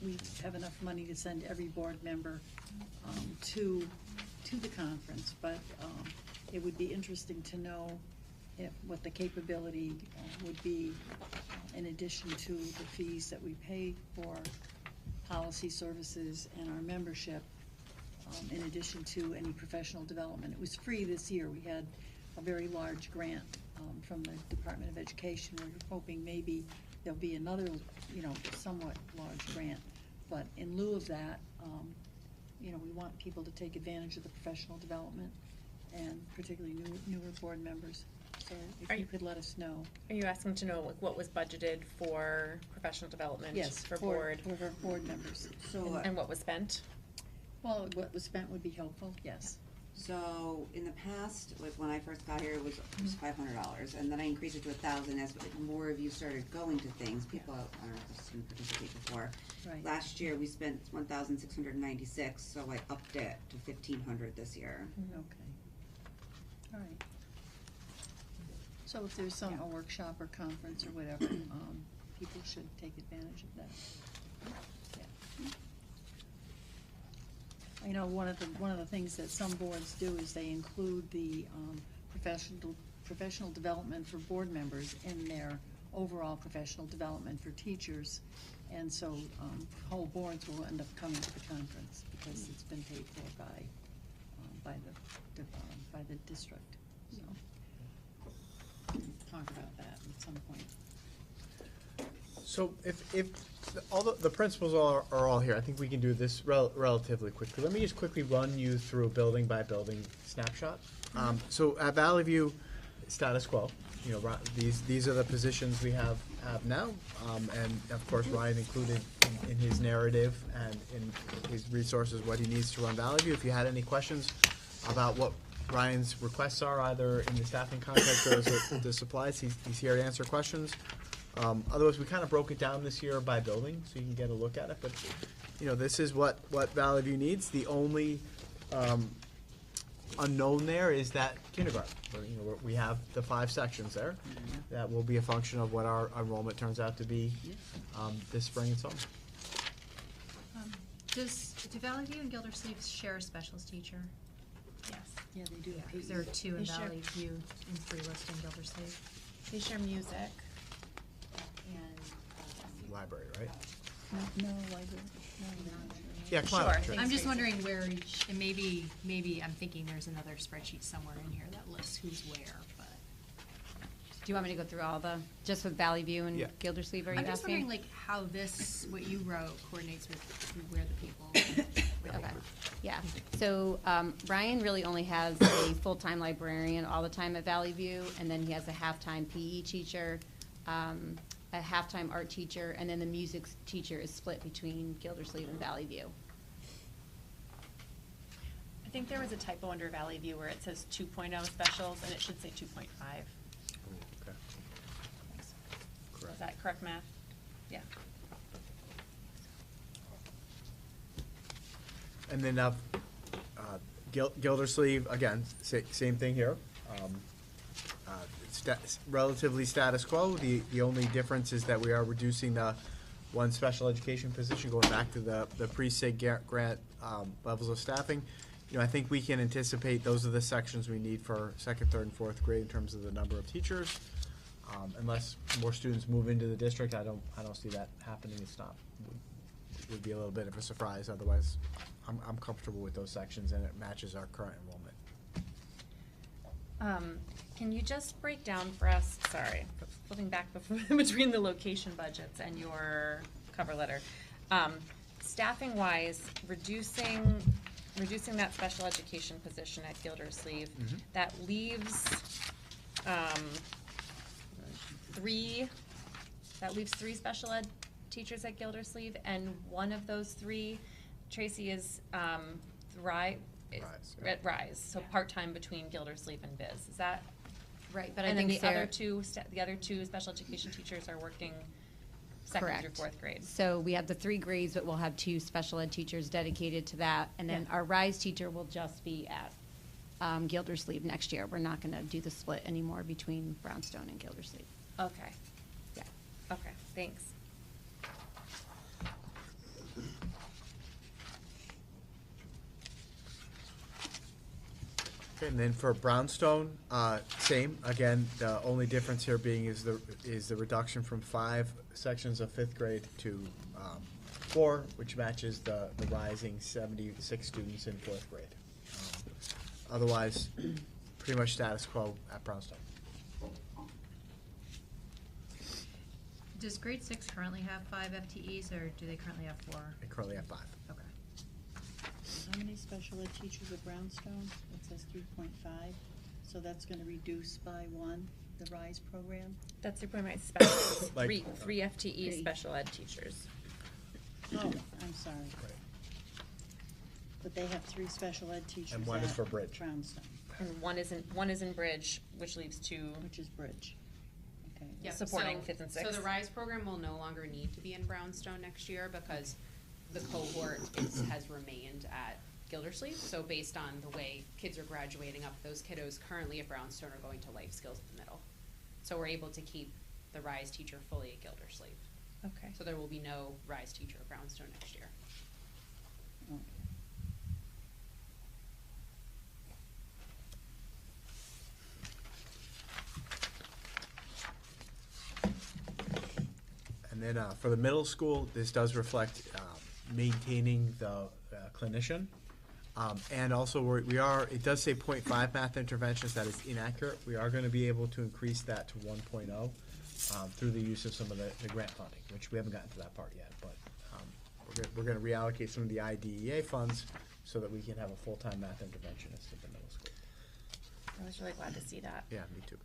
J: we have enough money to send every board member to the conference, but it would be interesting to know what the capability would be in addition to the fees that we pay for policy services and our membership, in addition to any professional development. It was free this year. We had a very large grant from the Department of Education. We're hoping maybe there'll be another, somewhat large grant. But in lieu of that, we want people to take advantage of the professional development, and particularly newer board members. So if you could let us know.
C: Are you asking to know what was budgeted for professional development?
J: Yes,
C: for board?
J: For our board members.
P: So,
C: And what was spent?
J: Well, what was spent would be helpful, yes.
P: So in the past, like when I first got here, it was $500, and then I increased it to $1,000 as more of you started going to things. People, I don't know if this didn't participate before.
J: Right.
P: Last year we spent $1,696, so I upped it to $1,500 this year.
J: Okay. All right. So if there's a workshop or conference or whatever, people should take advantage of that. Yeah. I know one of the things that some boards do is they include the professional development for board members in their overall professional development for teachers, and so whole boards will end up coming to the conference because it's been paid for by the district. So talk about that at some point.
M: So if all the principals are all here, I think we can do this relatively quickly. Let me just quickly run you through a building by building snapshot. So at Valley View, status quo. These are the positions we have now, and of course Ryan included in his narrative and in his resources what he needs to run Valley View. If you had any questions about what Ryan's requests are, either in the staffing contract or the supplies, he's here to answer questions. Otherwise, we kind of broke it down this year by building, so you can get a look at it. But this is what Valley View needs. The only unknown there is that kindergarten. We have the 5 sections there. That will be a function of what our enrollment turns out to be this spring and summer.
N: Do Valley View and Gildersleeve share a specialist teacher?
C: Yes.
J: Yeah, they do.
N: Because there are 2 in
C: They share-
N: Valley View and 3 listed in Gildersleeve.
C: They share music.
M: Library, right?
J: No, library.
M: Yeah, climate change.
N: I'm just wondering where each, and maybe I'm thinking there's another spreadsheet somewhere in here that lists who's where, but.
D: Do you want me to go through all just with Valley View and Gildersleeve, are you asking?
N: I'm just wondering like how this, what you wrote coordinates with where the people.
D: Okay, yeah. So Ryan really only has a full-time librarian all the time at Valley View, and then he has a half-time PE teacher, a half-time art teacher, and then the music teacher is split between Gildersleeve and Valley View.
C: I think there was a typo under Valley View where it says 2.0 specials, and it should say 2.5.
M: Okay.
C: Is that correct math? Yeah.
M: And then Gildersleeve, again, same thing here. Relatively status quo. The only difference is that we are reducing the one special education position, going back to the pre-SIG grant levels of staffing. I think we can anticipate those are the sections we need for 2nd, 3rd, and 4th grade in terms of the number of teachers. Unless more students move into the district, I don't see that happening. It's not. Would be a little bit of a surprise. Otherwise, I'm comfortable with those sections, and it matches our current enrollment.
C: Can you just break down for us, sorry, flipping back between the location budgets and your cover letter. Staffing-wise, reducing that special education position at Gildersleeve, that leaves 3 special ed teachers at Gildersleeve, and one of those 3, Tracy, is at Rise, so part-time between Gildersleeve and Biz. Is that
D: right? But
C: and
D: I
C: then
D: think
C: the other two special education teachers are working 2nd through 4th grade.
D: So we have the 3 grades, but we'll have 2 special ed teachers dedicated to that, and then our Rise teacher will just be at Gildersleeve next year. We're not going to do the split anymore between Brownstone and
C: Okay.
D: Yeah.
C: Okay. Thanks.
M: Okay, and then for Brownstone, same, again, the only difference here being is the reduction from 5 sections of 5th grade to 4, which matches the rising 76 students in 4th grade. Otherwise, pretty much status quo at Brownstone.
N: Does grade 6 currently have 5 FTEs, or do they currently have 4?
M: They currently have 5.
N: Okay.
J: How many special ed teachers at Brownstone? It says 3.5, so that's gonna reduce by 1, the RISE program?
C: That's 3.5 specialists,
M: Like-
C: three FTE special ed teachers.
J: Oh, I'm sorry. But they have 3 special ed teachers
M: And 1 is
J: at
M: for Bridge.
J: Brownstone,
C: And one is in Bridge, which leaves 2
J: which is Bridge. Okay.
T: Yep,
C: supporting
T: so-
C: 5th and
T: So
C: 6th.
T: the RISE program will no longer need to be in Brownstone next year because the cohort has remained at Gildersleeve. So based on the way kids are graduating up, those kiddos currently at Brownstone are going to life skills at the middle. So we're able to keep the RISE teacher fully at Gildersleeve.
C: Okay.
T: So there will be no RISE teacher at Brownstone next year.
M: And then for the middle school, this does reflect maintaining the clinician. And also, it does say 0.5 math interventions. That is inaccurate. We are going to be able to increase that to 1.0 through the use of some of the grant funding, which we haven't gotten to that part yet. But we're going to reallocate some of the IDEA funds so that we can have a full-time math interventionist at the middle school.
C: I was really glad to see that.
M: Yeah, me too.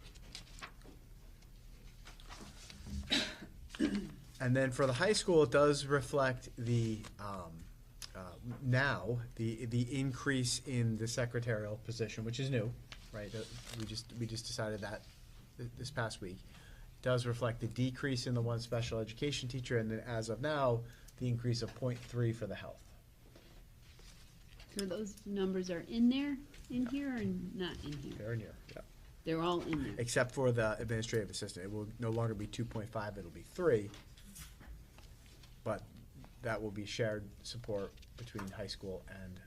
M: And then for the high school, it does reflect the the increase in the secretarial position, which is new, right? We just decided that this past week. It does reflect the decrease in the 1 special education teacher, and then as of now, the increase of 0.3 for the health.
U: So those numbers are in there, in here, or not in here?
M: They're in here, yeah.
U: They're all in there.
M: Except for the administrative assistant. It will no longer be 2.5, it'll be 3. But that will be shared support between high school and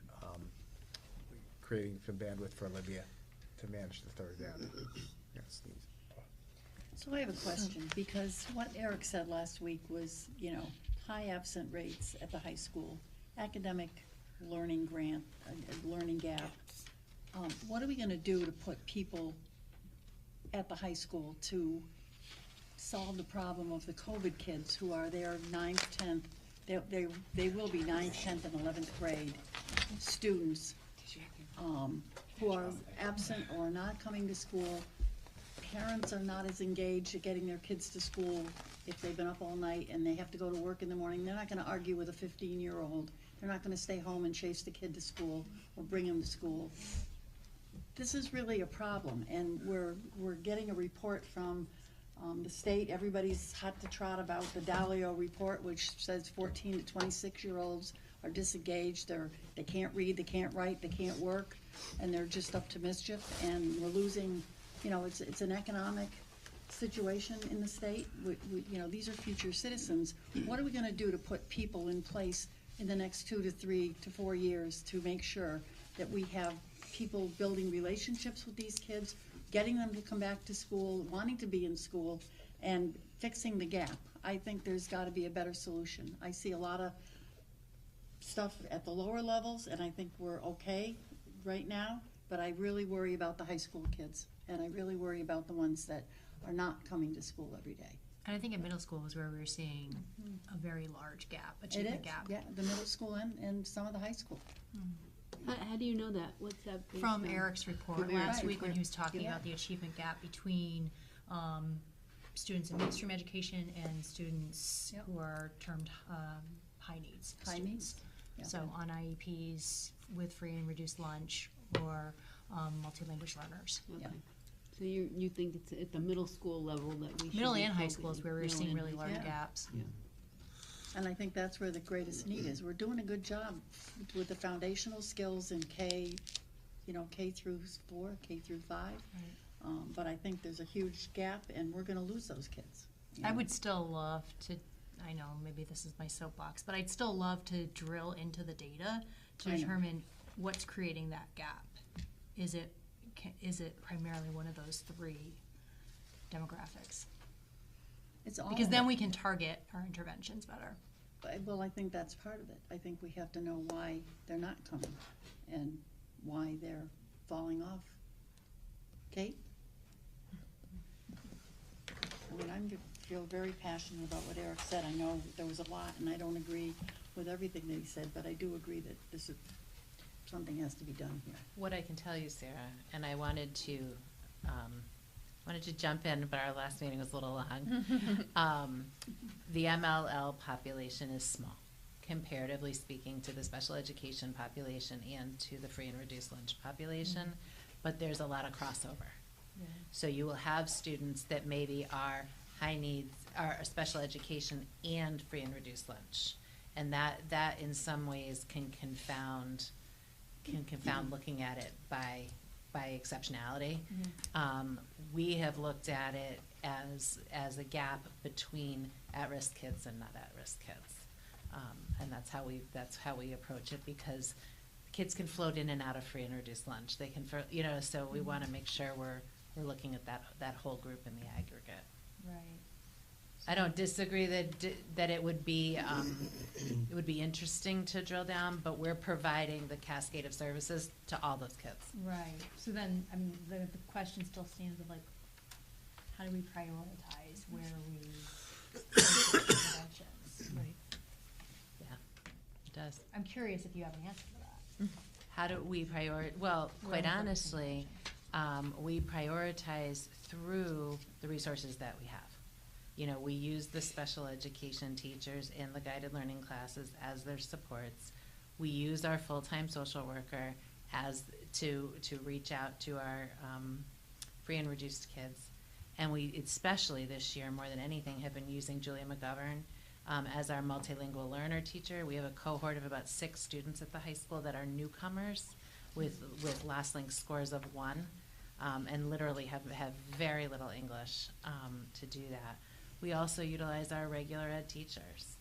M: creating some bandwidth for Olivia to manage the 3rd down. Yes,
J: So I have a question, because what Eric said last week was, high absent rates at the high school, academic learning grant, learning gap. What are we gonna do to put people at the high school to solve the problem of the COVID kids who are there 9th, 10th, they will be 9th, 10th, and 11th grade students who are absent or not coming to school. Parents are not as engaged at getting their kids to school if they've been up all night and they have to go to work in the morning. They're not gonna argue with a 15-year-old. They're not gonna stay home and chase the kid to school or bring him to school. This is really a problem, and we're getting a report from the state. Everybody's hot to trot about the Dalio report, which says 14 to 26-year-olds are disengaged. They can't read, they can't write, they can't work, and they're just up to mischief. And we're losing. It's an economic situation in the state. These are future citizens. What are we going to do to put people in place in the next 2 to 3 to 4 years to make sure that we have people building relationships with these kids, getting them to come back to school, wanting to be in school, and fixing the gap? I think there's got to be a better solution. I see a lot of stuff at the lower levels, and I think we're okay right now, but I really worry about the high school kids, and I really worry about the ones that are not coming to school every day.
N: And I think in middle school is where we're seeing a very large gap, achievement gap.
J: Yeah, the middle school and some of the high school.
U: How do you know that? What's that based
N: From
U: on?
N: Eric's report
J: Right.
N: last week when he was talking
J: Yeah.
N: about the achievement gap between students in mainstream education and students
J: Yep.
N: who are termed high needs.
J: High
N: students.
J: needs. Yeah.
N: So on IEPs with free and reduced lunch or multi-language learners.
U: Okay. So you think it's at the middle school level that we should
N: Middle
U: be
N: and high
U: focusing-
N: school is where we're
U: middle
N: seeing
U: and
N: really
U: high
N: large
J: Yeah.
N: gaps.
U: Yeah.
J: And I think that's where the greatest need is. We're doing a good job with the foundational skills in K through 4, K through 5. But I think there's a huge gap, and we're gonna lose those kids.
N: I would still love to, I know maybe this is my soapbox, but I'd still love to drill into the data to
J: I know.
N: determine what's creating that gap. Is it is it primarily one of those three demographics?
J: It's all
N: Because
J: of
N: then
J: it.
N: we can target our interventions better.
J: Well, I think that's part of it. I think we have to know why they're not coming and why they're falling off. Kate? I mean, I feel very passionate about what Eric said. I know there was a lot, and I don't agree with everything that he said, but I do agree that something has to be done here.
E: What I can tell you, Sarah, and I wanted to jump in, but our last meeting was a little long. The MLL population is small, comparatively speaking, to the special education population and to the free and reduced lunch population, but there's a lot of crossover. So you will have students that maybe are high needs, are special education and free and reduced lunch. And that in some ways can confound looking at it by exceptionality. We have looked at it as a gap between at-risk kids and not at-risk kids. And that's how we approach it, because kids can float in and out of free and reduced lunch. They can, so we want to make sure we're looking at that whole group in the aggregate.
N: Right.
E: I don't disagree that it would be interesting to drill down, but we're providing the cascade of services to all those kids.
N: Right. So then, I mean, the question still stands of like, how do we prioritize where we interventions?
E: Right. Yeah, it does.
N: I'm curious if you have an answer for that.
E: How do we prioritize? Well, quite honestly, we prioritize through the resources that we have. You know, we use the special education teachers in the guided learning classes as their supports. We use our full-time social worker as to reach out to our free and reduced kids. And we, especially this year, more than anything, have been using Julia McGovern as our multilingual learner teacher. We have a cohort of about 6 students at the high school that are newcomers with Last Link scores of 1, and literally have very little English to do that. We also utilize our regular ed teachers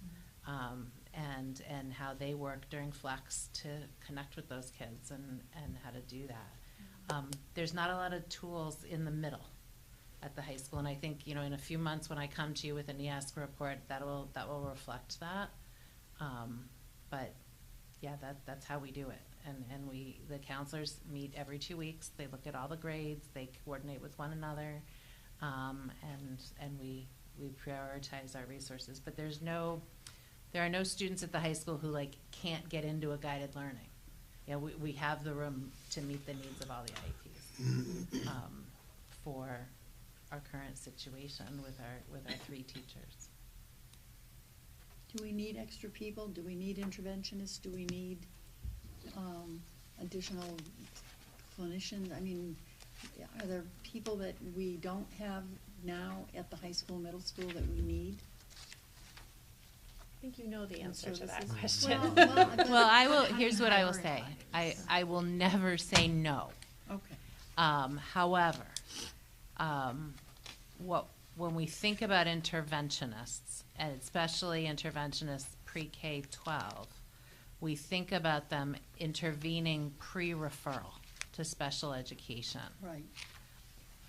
E: and how they work during flex to connect with those kids and how to do that. There's not a lot of tools in the middle at the high school, and I think, you know, in a few months when I come to you with a NEASC report, that will reflect that. But yeah, that's how we do it. And the counselors meet every 2 weeks. They look at all the grades. They coordinate with one another, and we prioritize our resources. But there are no students at the high school who can't get into a guided learning. You know, we have the room to meet the needs of all the IEPs for our current situation with our 3 teachers.
J: Do we need extra people? Do we need interventionists? Do we need additional clinicians? I mean, are there people that we don't have now at the high school, middle school that we need?
C: I think you know the answer to that
J: Services?
C: question.
E: Well, here's what I will say. I will never say no.
J: Okay.
E: However, when we think about interventionists, and especially interventionists pre-K-12, we think about them intervening pre-referral to special education.
J: Right.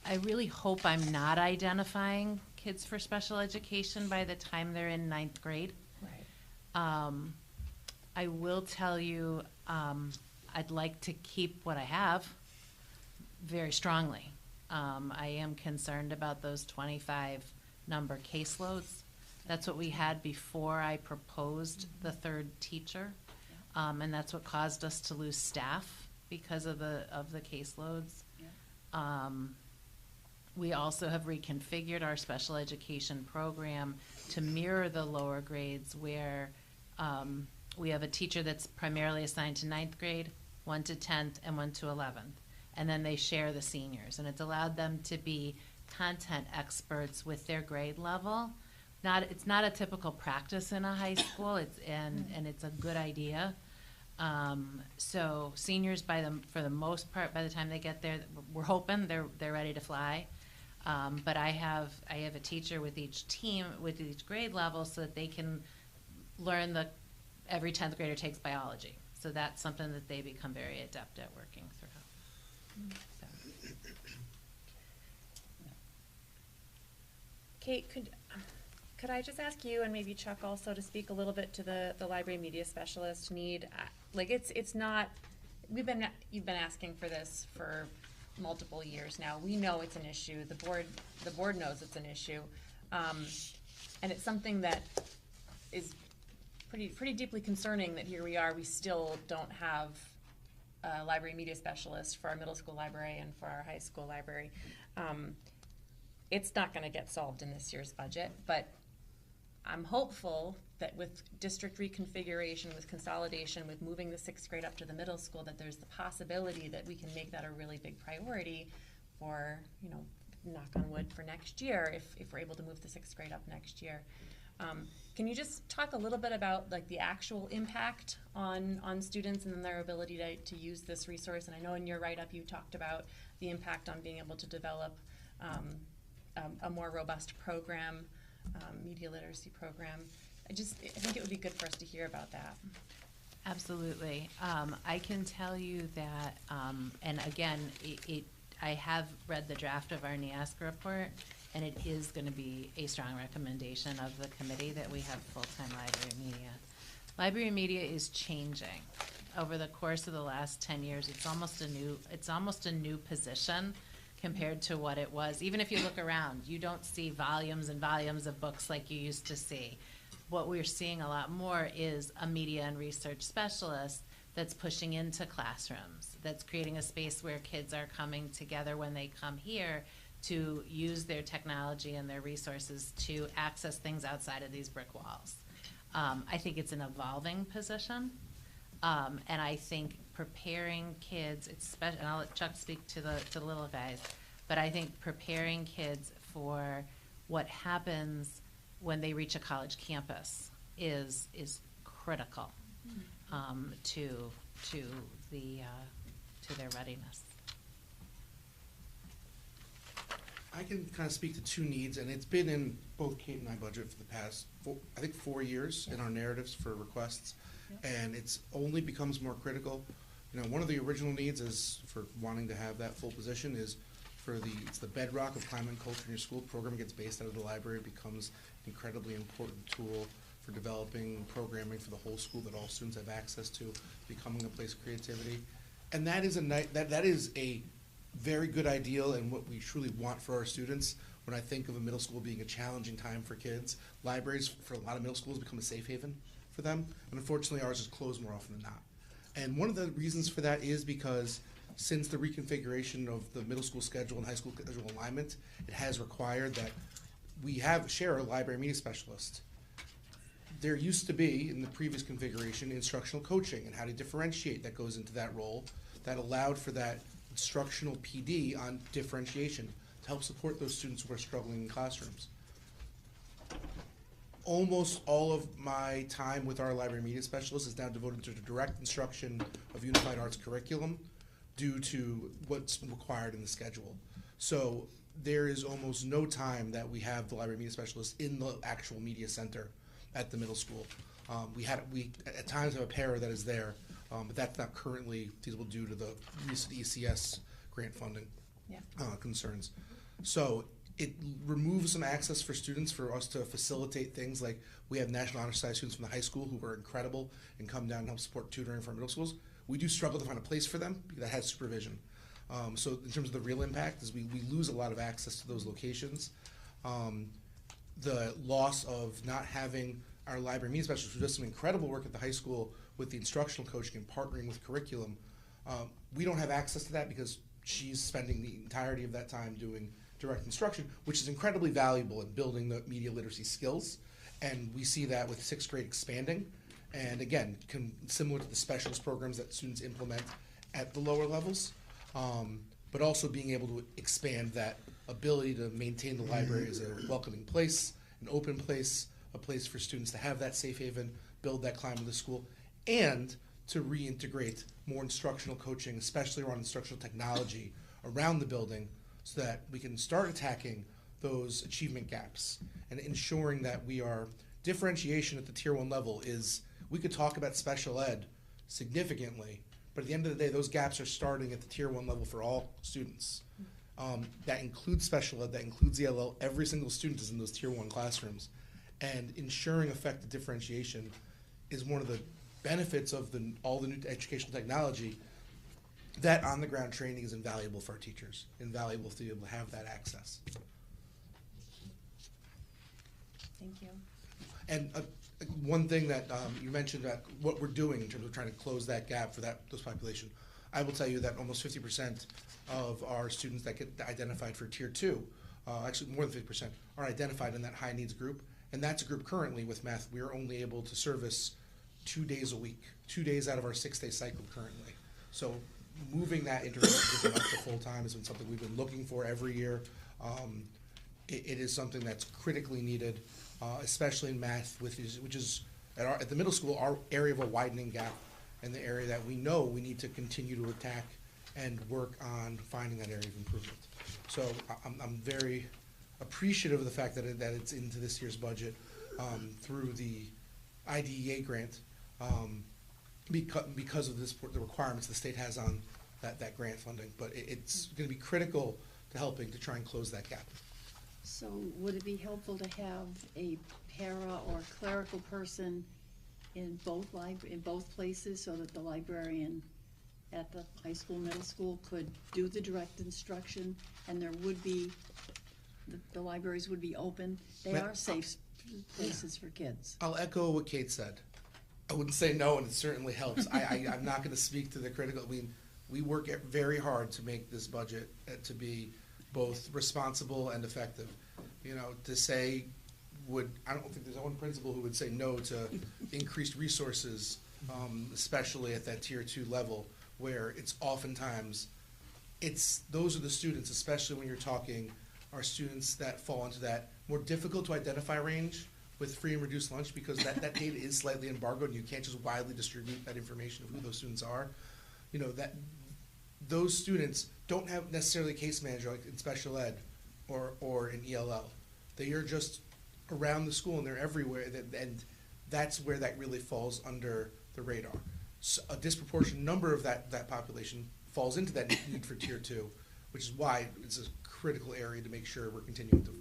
E: I really hope I'm not identifying kids for special education by the time they're in 9th grade.
C: Right.
E: I will tell you, I'd like to keep what I have very strongly. I am concerned about those 25 number caseloads. That's what we had before I proposed the 3rd teacher, and that's what caused us to lose staff because of the caseloads. We also have reconfigured our special education program to mirror the lower grades, where we have a teacher that's primarily assigned to 9th grade, 1 to 10th, and 1 to 11th. And then they share the seniors. And it's allowed them to be content experts with their grade level. It's not a typical practice in a high school, and it's a good idea. So seniors, for the most part, by the time they get there, we're hoping they're ready to fly. But I have a teacher with each team, with each grade level, so that they can learn every 10th grader takes biology. So that's something that they become very adept at working through. So.
C: Kate, could I just ask you and maybe Chuck also to speak a little bit to the library media specialist need? Like it's not, you've been asking for this for multiple years now. We know it's an issue. The board knows it's an issue. And it's something that is pretty deeply concerning that here we are, we still don't have a library media specialist for our middle school library and for our high school library. It's not gonna get solved in this year's budget, but I'm hopeful that with district reconfiguration, with consolidation, with moving the 6th grade up to the middle school, that there's the possibility that we can make that a really big priority for, you know, knock on wood, for next year, if we're able to move the 6th grade up next year. Can you just talk a little bit about like the actual impact on students and their ability to use this resource? And I know in your write-up you talked about the impact on being able to develop a more robust program, media literacy program. I think it would be good for us to hear about that.
E: Absolutely. I can tell you that, and again, I have read the draft of our NIASC report, and it is going to be a strong recommendation of the committee that we have full-time library media. Library media is changing. Over the course of the last 10 years, it's almost a new position compared to what it was. Even if you look around, you don't see volumes and volumes of books like you used to see. What we're seeing a lot more is a media and research specialist that's pushing into classrooms, that's creating a space where kids are coming together when they come here to use their technology and their resources to access things outside of these brick walls. I think it's an evolving position, and I think preparing kids, and I'll let Chuck speak to the little guys, but I think preparing kids for what happens when they reach a college campus is critical to their readiness.
F: I can kind of speak to two needs, and it's been in both Kate and I budget for the past 4 years in our narratives for requests, and it's only becomes more critical. You know, one of the original needs is for wanting to have that full position is it's the bedrock of climate and culture in your school. Program gets based out of the library, it becomes an incredibly important tool for developing programming for the whole school that all students have access to, becoming a place of creativity, and that is a very good ideal and what we truly want for our students. When I think of a middle school being a challenging time for kids, libraries for a lot of middle schools become a safe haven for them, and unfortunately ours is closed more often than not. And one of the reasons for that is because since the reconfiguration of the middle school schedule and high school schedule alignment, it has required that we share a library media specialist. There used to be, in the previous configuration, instructional coaching and how to differentiate that goes into that role that allowed for that instructional PD on differentiation to help support those students who are struggling in classrooms. Almost all of my time with our library media specialist is now devoted to the direct instruction of unified arts curriculum due to what's required in the schedule. So there is almost no time that we have the library media specialist in the actual media center at the middle school. We at times have a para that is there, but that's not currently feasible due to the recent ECS grant funding concerns. So it removes some access for students for us to facilitate things like we have National Honor Society students from the high school who are incredible and come down and help support tutoring for our middle schools. We do struggle to find a place for them that has supervision. So in terms of the real impact is we lose a lot of access to those locations. The loss of not having our library media specialist who does some incredible work at the high school with the instructional coaching and partnering with curriculum, we don't have access to that because she's spending the entirety of that time doing direct instruction, which is incredibly valuable in building the media literacy skills. And we see that with 6th grade expanding. And again, similar to the specialist programs that students implement at the lower levels, but also being able to expand that ability to maintain the library as a welcoming place, an open place, a place for students to have that safe haven, build that climate of the school, and to reintegrate more instructional coaching, especially around instructional technology around the building, so that we can start attacking those achievement gaps and ensuring that we are differentiation at the tier 1 level is, we could talk about special ed significantly, but at the end of the day, those gaps are starting at the tier 1 level for all students. That includes special ed, that includes ELL. Every single student is in those tier 1 classrooms. And ensuring effective differentiation is one of the benefits of all the new educational technology. That on-the-ground training is invaluable for our teachers, invaluable to be able to have that access.
C: Thank you.
F: And one thing that you mentioned about what we're doing in terms of trying to close that gap for those population, I will tell you that almost 50% of our students that get identified for Tier 2, actually more than 50%, are identified in that high needs group. And that's a group currently with math we are only able to service 2 days a week, 2 days out of our 6-day cycle currently. So moving that intervention up to full time has been something we've been looking for every year. It is something that's critically needed, especially in math, which is at the middle school, our area of a widening gap, and the area that we know we need to continue to attack and work on finding that area of improvement. So I'm very appreciative of the fact that it's into this year's budget through the IDEA grant because of the requirements the state has on that grant funding. But it's going to be critical to helping to try and close that gap.
J: So would it be helpful to have a para or clerical person in both places so that the librarian at the high school, middle school could do the direct instruction, and there would be, the libraries would be open? They are safe places for kids.
F: I'll echo what Kate said. I wouldn't say no, and it certainly helps. I'm not going to speak to the critical. I mean, we work very hard to make this budget to be both responsible and effective. You know, to say I don't think there's one principal who would say no to increased resources, especially at that tier 2 level, where it's oftentimes, those are the students, especially when you're talking our students that fall into that more difficult to identify range with free and reduced lunch, because that data is slightly embargoed and you can't just widely distribute that information of who those students are. You know, that those students don't have necessarily a case manager like in special ed or in ELL. They are just around the school and they're everywhere, and that's where that really falls under the radar. So a disproportionate number of that population falls into that need for tier 2, which is why it's a critical area to make sure we're continuing to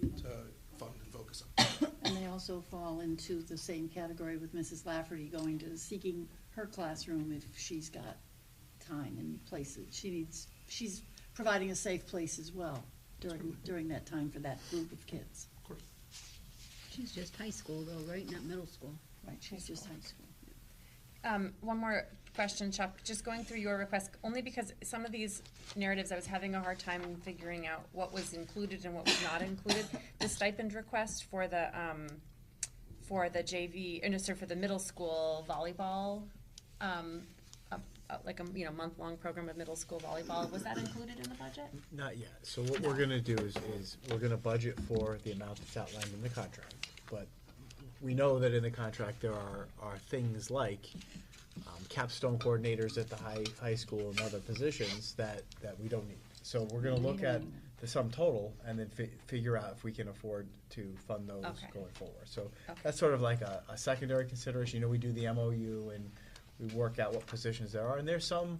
F: fund and focus on.
J: And they also fall into the same category with Mrs. Lafferty going to seeking her classroom if she's got time and places. She's providing a safe place as well during that time for that group of kids.
F: Of course.
U: She's just high school though, right? Not middle school.
J: Right, she's just high school.
C: One more question, Chuck. Just going through your request, only because some of these narratives I was having a hard time figuring out what was included and what was not included. The stipend request for the JV, for the middle school volleyball, like a month-long program of middle school volleyball, was that included in the budget?
M: Not yet. So what we're gonna do is we're gonna budget for the amount that's outlined in the contract. But we know that in the contract there are things like capstone coordinators at the high school and other positions that we don't need. So we're gonna look at the sum total and then figure out if we can afford to fund those going forward. So that's sort of like a secondary consideration. You know, we do the MOU and we work out what positions there are, and there's some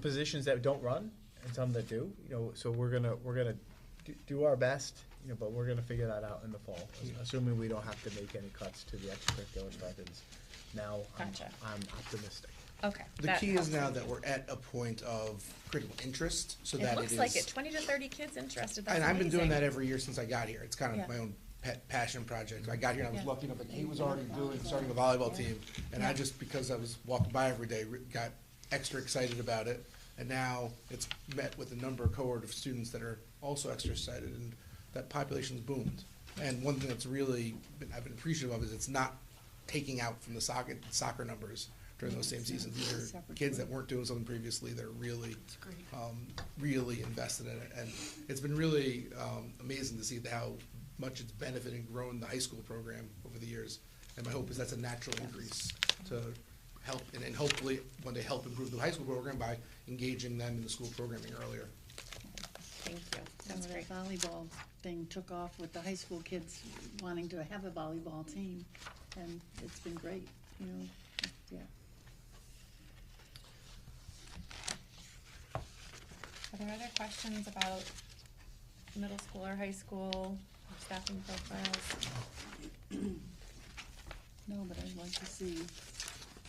M: positions that don't run and some that do. You know, so we're gonna do our best. You know, but we're gonna figure that out in the fall, assuming we don't have to make any cuts to the extracurricular stipends. Now,
C: Gotcha.
M: I'm optimistic.
C: Okay.
F: The key is now that we're at a point of critical interest, so that
C: It looks like it. 20 to 30 kids interested. That's
F: and I've been doing
C: amazing.
F: that every year since I got here. It's kind of
C: Yeah.
F: my own pet passion project. I got here and I was
C: Yeah.
F: lucky enough that Kate was already starting a volleyball team, and I just, because I was walking by every day, got extra excited about it. And now it's met with a number of cohort of students that are also extra excited, and that population's boomed. And one thing that's really I've been appreciative of is it's not taking out from the soccer numbers during those same seasons. These are kids that weren't doing something previously that are really, really invested in it. And it's been really amazing to see how much it's benefited and grown the high school program over the years. And my hope is that's a natural increase to help, and hopefully one day help improve the high school program by engaging them in the school programming earlier.
C: Thank you. That's
J: Some of
C: great.
J: that volleyball thing took off with the high school kids wanting to have a volleyball team, and it's been great, you know, yeah.
C: Are there other questions about middle school or high school, staffing profiles?
J: No, but I'd like to see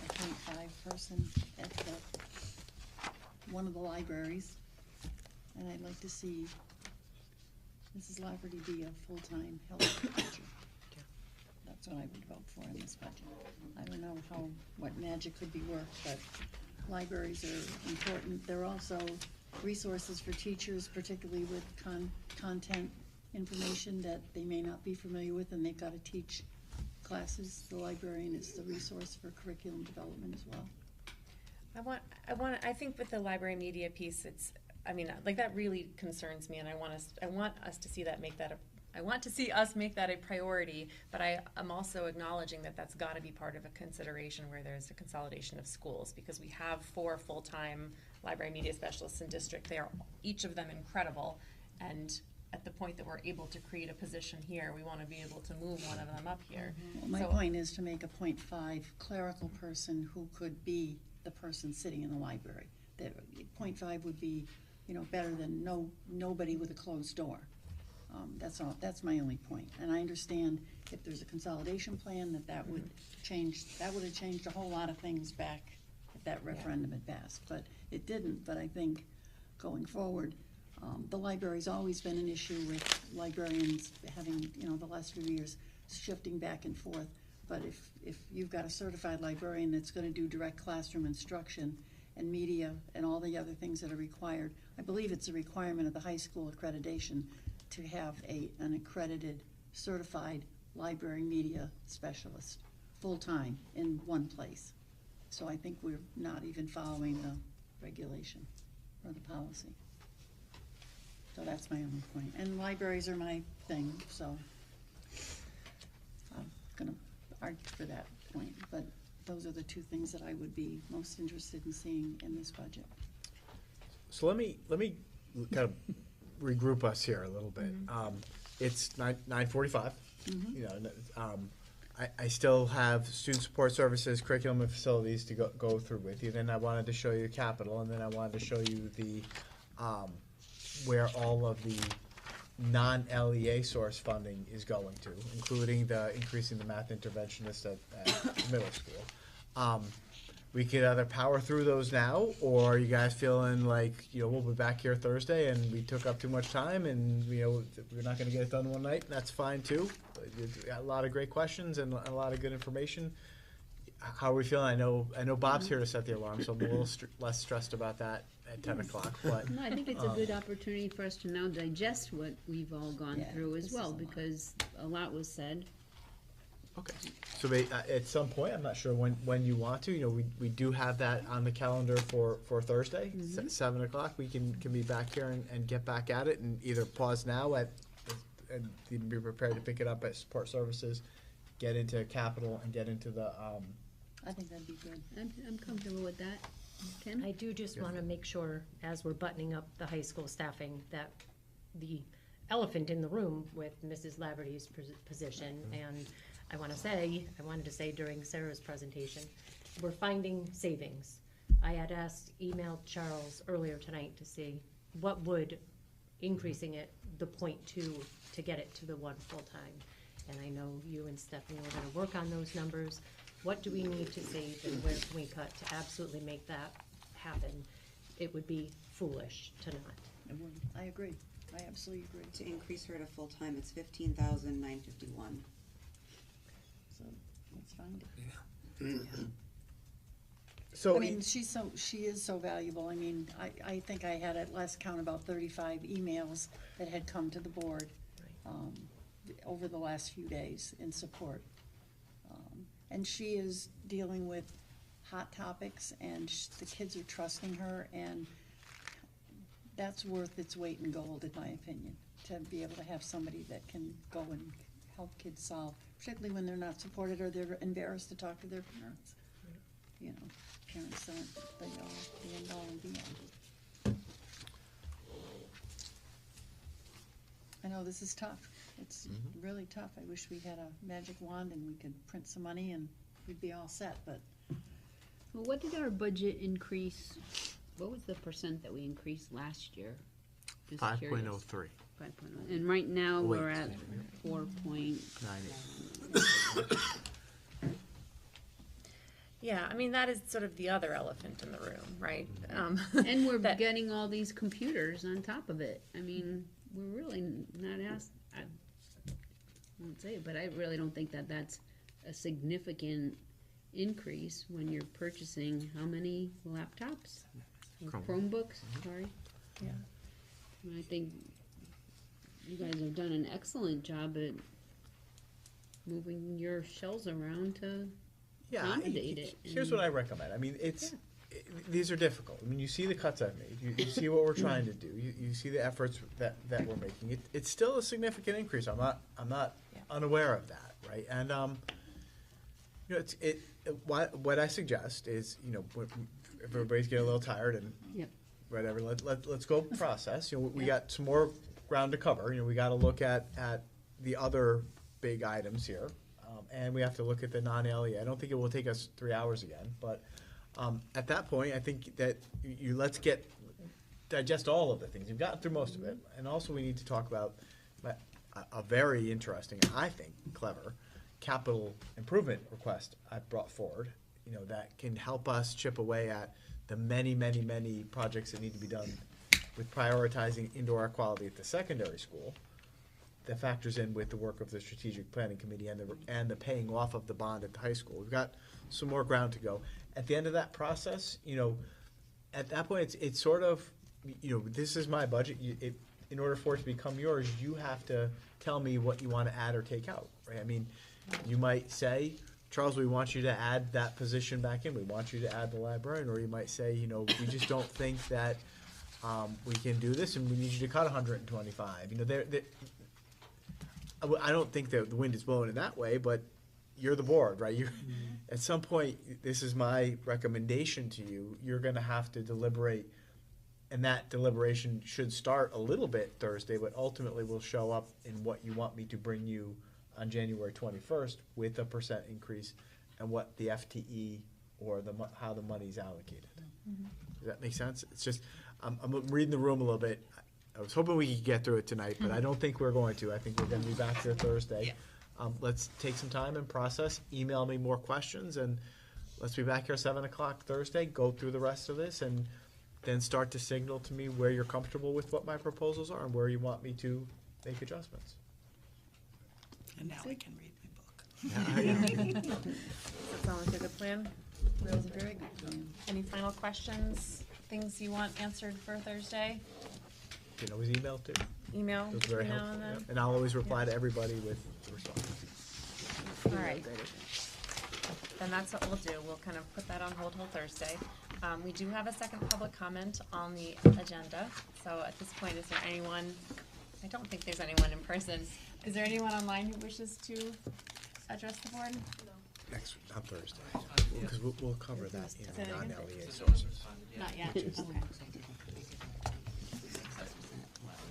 J: a .5 person at one of the libraries. And I'd like to see Mrs. Lafferty be a full-time health teacher. That's what I would vote for in this budget. I don't know what magic could be worked, but libraries are important. They're also resources for teachers, particularly with content information that they may not be familiar with, and they've got to teach classes. The librarian is the resource for curriculum development as well.
C: I think with the library media piece, that really concerns me, and I want us to see us make that a priority, but I am also acknowledging that that's gotta be part of a consideration where there's a consolidation of schools, because we have 4 full-time library media specialists in district. They are, each of them, incredible, and at the point that we're able to create a position here, we wanna be able to move one of them up here.
J: Well, my point is to make a .5 clerical person who could be the person sitting in the library. That .5 would be, better than nobody with a closed door. That's all. That's my only point. And I understand if there's a consolidation plan that would change. That would have changed a whole lot of things back if that referendum had passed. But it didn't. But I think going forward, the library's always been an issue with librarians having, the last few years shifting back and forth. But if you've got a certified librarian that's going to do direct classroom instruction and media and all the other things that are required, I believe it's a requirement of the high school accreditation to have an accredited, certified library media specialist, full-time, in one place. So I think we're not even following the regulation or the policy. So that's my only point. And libraries are my thing, so I'm gonna argue for that point. But those are the 2 things that I would be most interested in seeing in this budget.
M: So let me kind of regroup us here a little bit. It's 9:45. I still have student support services, curriculum, and facilities to go through with you. Then I wanted to show you capital, and then I wanted to show you the where all of the non-LEA source funding is going to, including the increasing the math interventionist at middle school. We could either power through those now, or are you guys feeling like, we'll be back here Thursday and we took up too much time and, we're not gonna get it done one night, and that's fine too. A lot of great questions and a lot of good information. How are we feeling? I know Bob's here to set the alarm, so I'm a little less stressed about that at 10 o'clock, but.
U: No, I think it's a good opportunity for us to now digest what we've all gone through as well, because a lot was said.
M: Okay, so at some point, I'm not sure when you want to, we do have that on the calendar for Thursday, 7 o'clock. We can be back here and get back at it, and either pause now and be prepared to pick it up at support services, get into capital, and get into the.
J: I think that'd be good.
U: I'm comfortable with that. Ken?
O: I do just want to make sure, as we're buttoning up the high school staffing, that the elephant in the room with Mrs. Laverty's position, and I wanted to say during Sarah's presentation, we're finding savings. I had emailed Charles earlier tonight to see what would increasing it, the 0.2, to get it to the 1 full-time. And I know you and Stephanie are gonna work on those numbers. What do we need to save and where can we cut to absolutely make that happen? It would be foolish to not.
J: I agree. I absolutely agree.
P: To increase her to full-time, it's $15,951.
J: So let's find it.
M: So
J: I mean, she is so valuable. I mean, I think I had at last count about 35 emails that had come to the board over the last few days in support. And she is dealing with hot topics, and the kids are trusting her, and that's worth its weight in gold, in my opinion, to be able to have somebody that can go and help kids solve, particularly when they're not supported or they're embarrassed to talk to their parents. Parents aren't the end all and be all. I know this is tough. It's really tough. I wish we had a magic wand and we could print some money and we'd be all set, but.
U: Well, what did our budget increase? What was the percent that we increased last year?
M: 5.03.
U: 5.1. And right now,
M: Wait.
U: we're at 4.9.
C: Yeah, I mean, that is sort of the other elephant in the room, right?
U: And we're
C: that-
U: getting all these computers on top of it. I mean, we're really not asked, I won't say it, but I really don't think that that's a significant increase when you're purchasing how many laptops? Chromebooks, sorry.
C: Yeah.
U: And I think you guys have done an excellent job at moving your shells around to accommodate it.
M: Here's what I recommend. I mean, these are difficult. I mean, you see the cuts I've made. You see what we're trying to do. You see the efforts that we're making. It's still a significant increase. I'm not unaware of that, right? And you know, what I suggest is, you know, if everybody's getting a little tired and whatever, let's go process. You know, we got some more ground to cover. You know, we got to look at the other big items here. And we have to look at the non-LE. I don't think it will take us 3 hours again, but at that point, I think that let's digest all of the things. We've gotten through most of it, and also we need to talk about a very interesting, and I think clever, capital improvement request I brought forward. You know, that can help us chip away at the many, many, many projects that need to be done with prioritizing indoor air quality at the secondary school. That factors in with the work of the strategic planning committee and the paying off of the bond at the high school. We've got some more ground to go. At the end of that process, you know, at that point, it's sort of, you know, this is my budget. In order for it to become yours, you have to tell me what you want to add or take out, right? I mean, you might say, Charles, we want you to add that position back in. We want you to add the librarian. Or you might say, you know, we just don't think that we can do this, and we need you to cut 125. You know, I don't think that the wind is blowing in that way, but you're the board, right? At some point, this is my recommendation to you. You're going to have to deliberate, and that deliberation should start a little bit Thursday, but ultimately will show up in what you want me to bring you on January 21st with a % increase and what the FTE or how the money's allocated. Does that make sense? It's just, I'm reading the room a little bit. I was hoping we could get through it tonight, but I don't think we're going to. I think we're going to be back here Thursday. Let's take some time and process. Email me more questions, and let's be back here 7 o'clock Thursday. Go through the rest of this, and then start to signal to me where you're comfortable with what my proposals are and where you want me to make adjustments.
Q: And now I can read my book.
C: Does that sound like a good plan?
J: That was a very good plan.
C: Any final questions, things you want answered for Thursday?
M: You can always email too.
C: Email
M: It was very
C: between now
M: helpful.
C: and then?
M: And I'll always reply to everybody with the response.
C: All right. Then that's what we'll do. We'll kind of put that on hold till Thursday. We do have a second public comment on the agenda. So at this point, is there anyone, I don't think there's anyone in person. Is there anyone online who wishes to address the board?
M: Next, on Thursday. Because we'll cover that in
C: Say that again?
M: non-LEA sources.
C: Not yet,
M: Which is-
C: okay.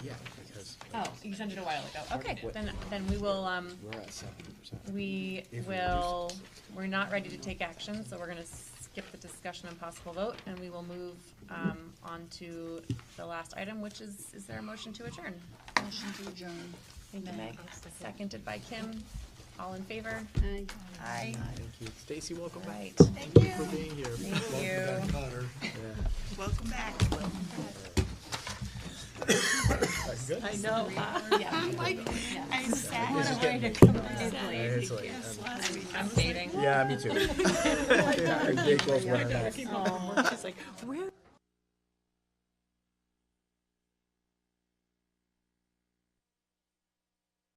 M: Yeah, because.
C: Oh, you sent it a while ago. Okay, then we will,
M: We're at 70%.
C: we're not ready to take action, so we're gonna skip the discussion and possible vote, and we will move, on to the last item, which is there a motion to adjourn?
J: Motion to adjourn.
C: Thank you, Meg. Seconded by Kim. All in favor?
U: Aye.
C: Aye.
M: Thank you. Stacy, welcome back.
C: Right.
M: Thank you for being here.
C: Thank you.
Q: Welcome back.
M: Good?
C: I know, huh? Yeah.
Q: I'm like, I'm sad.
M: This is
C: What a way
M: getting-
C: to come back.
M: It's late.
C: I'm fading.
M: Yeah, me too. Jake was wearing that.
C: Oh, she's like, where?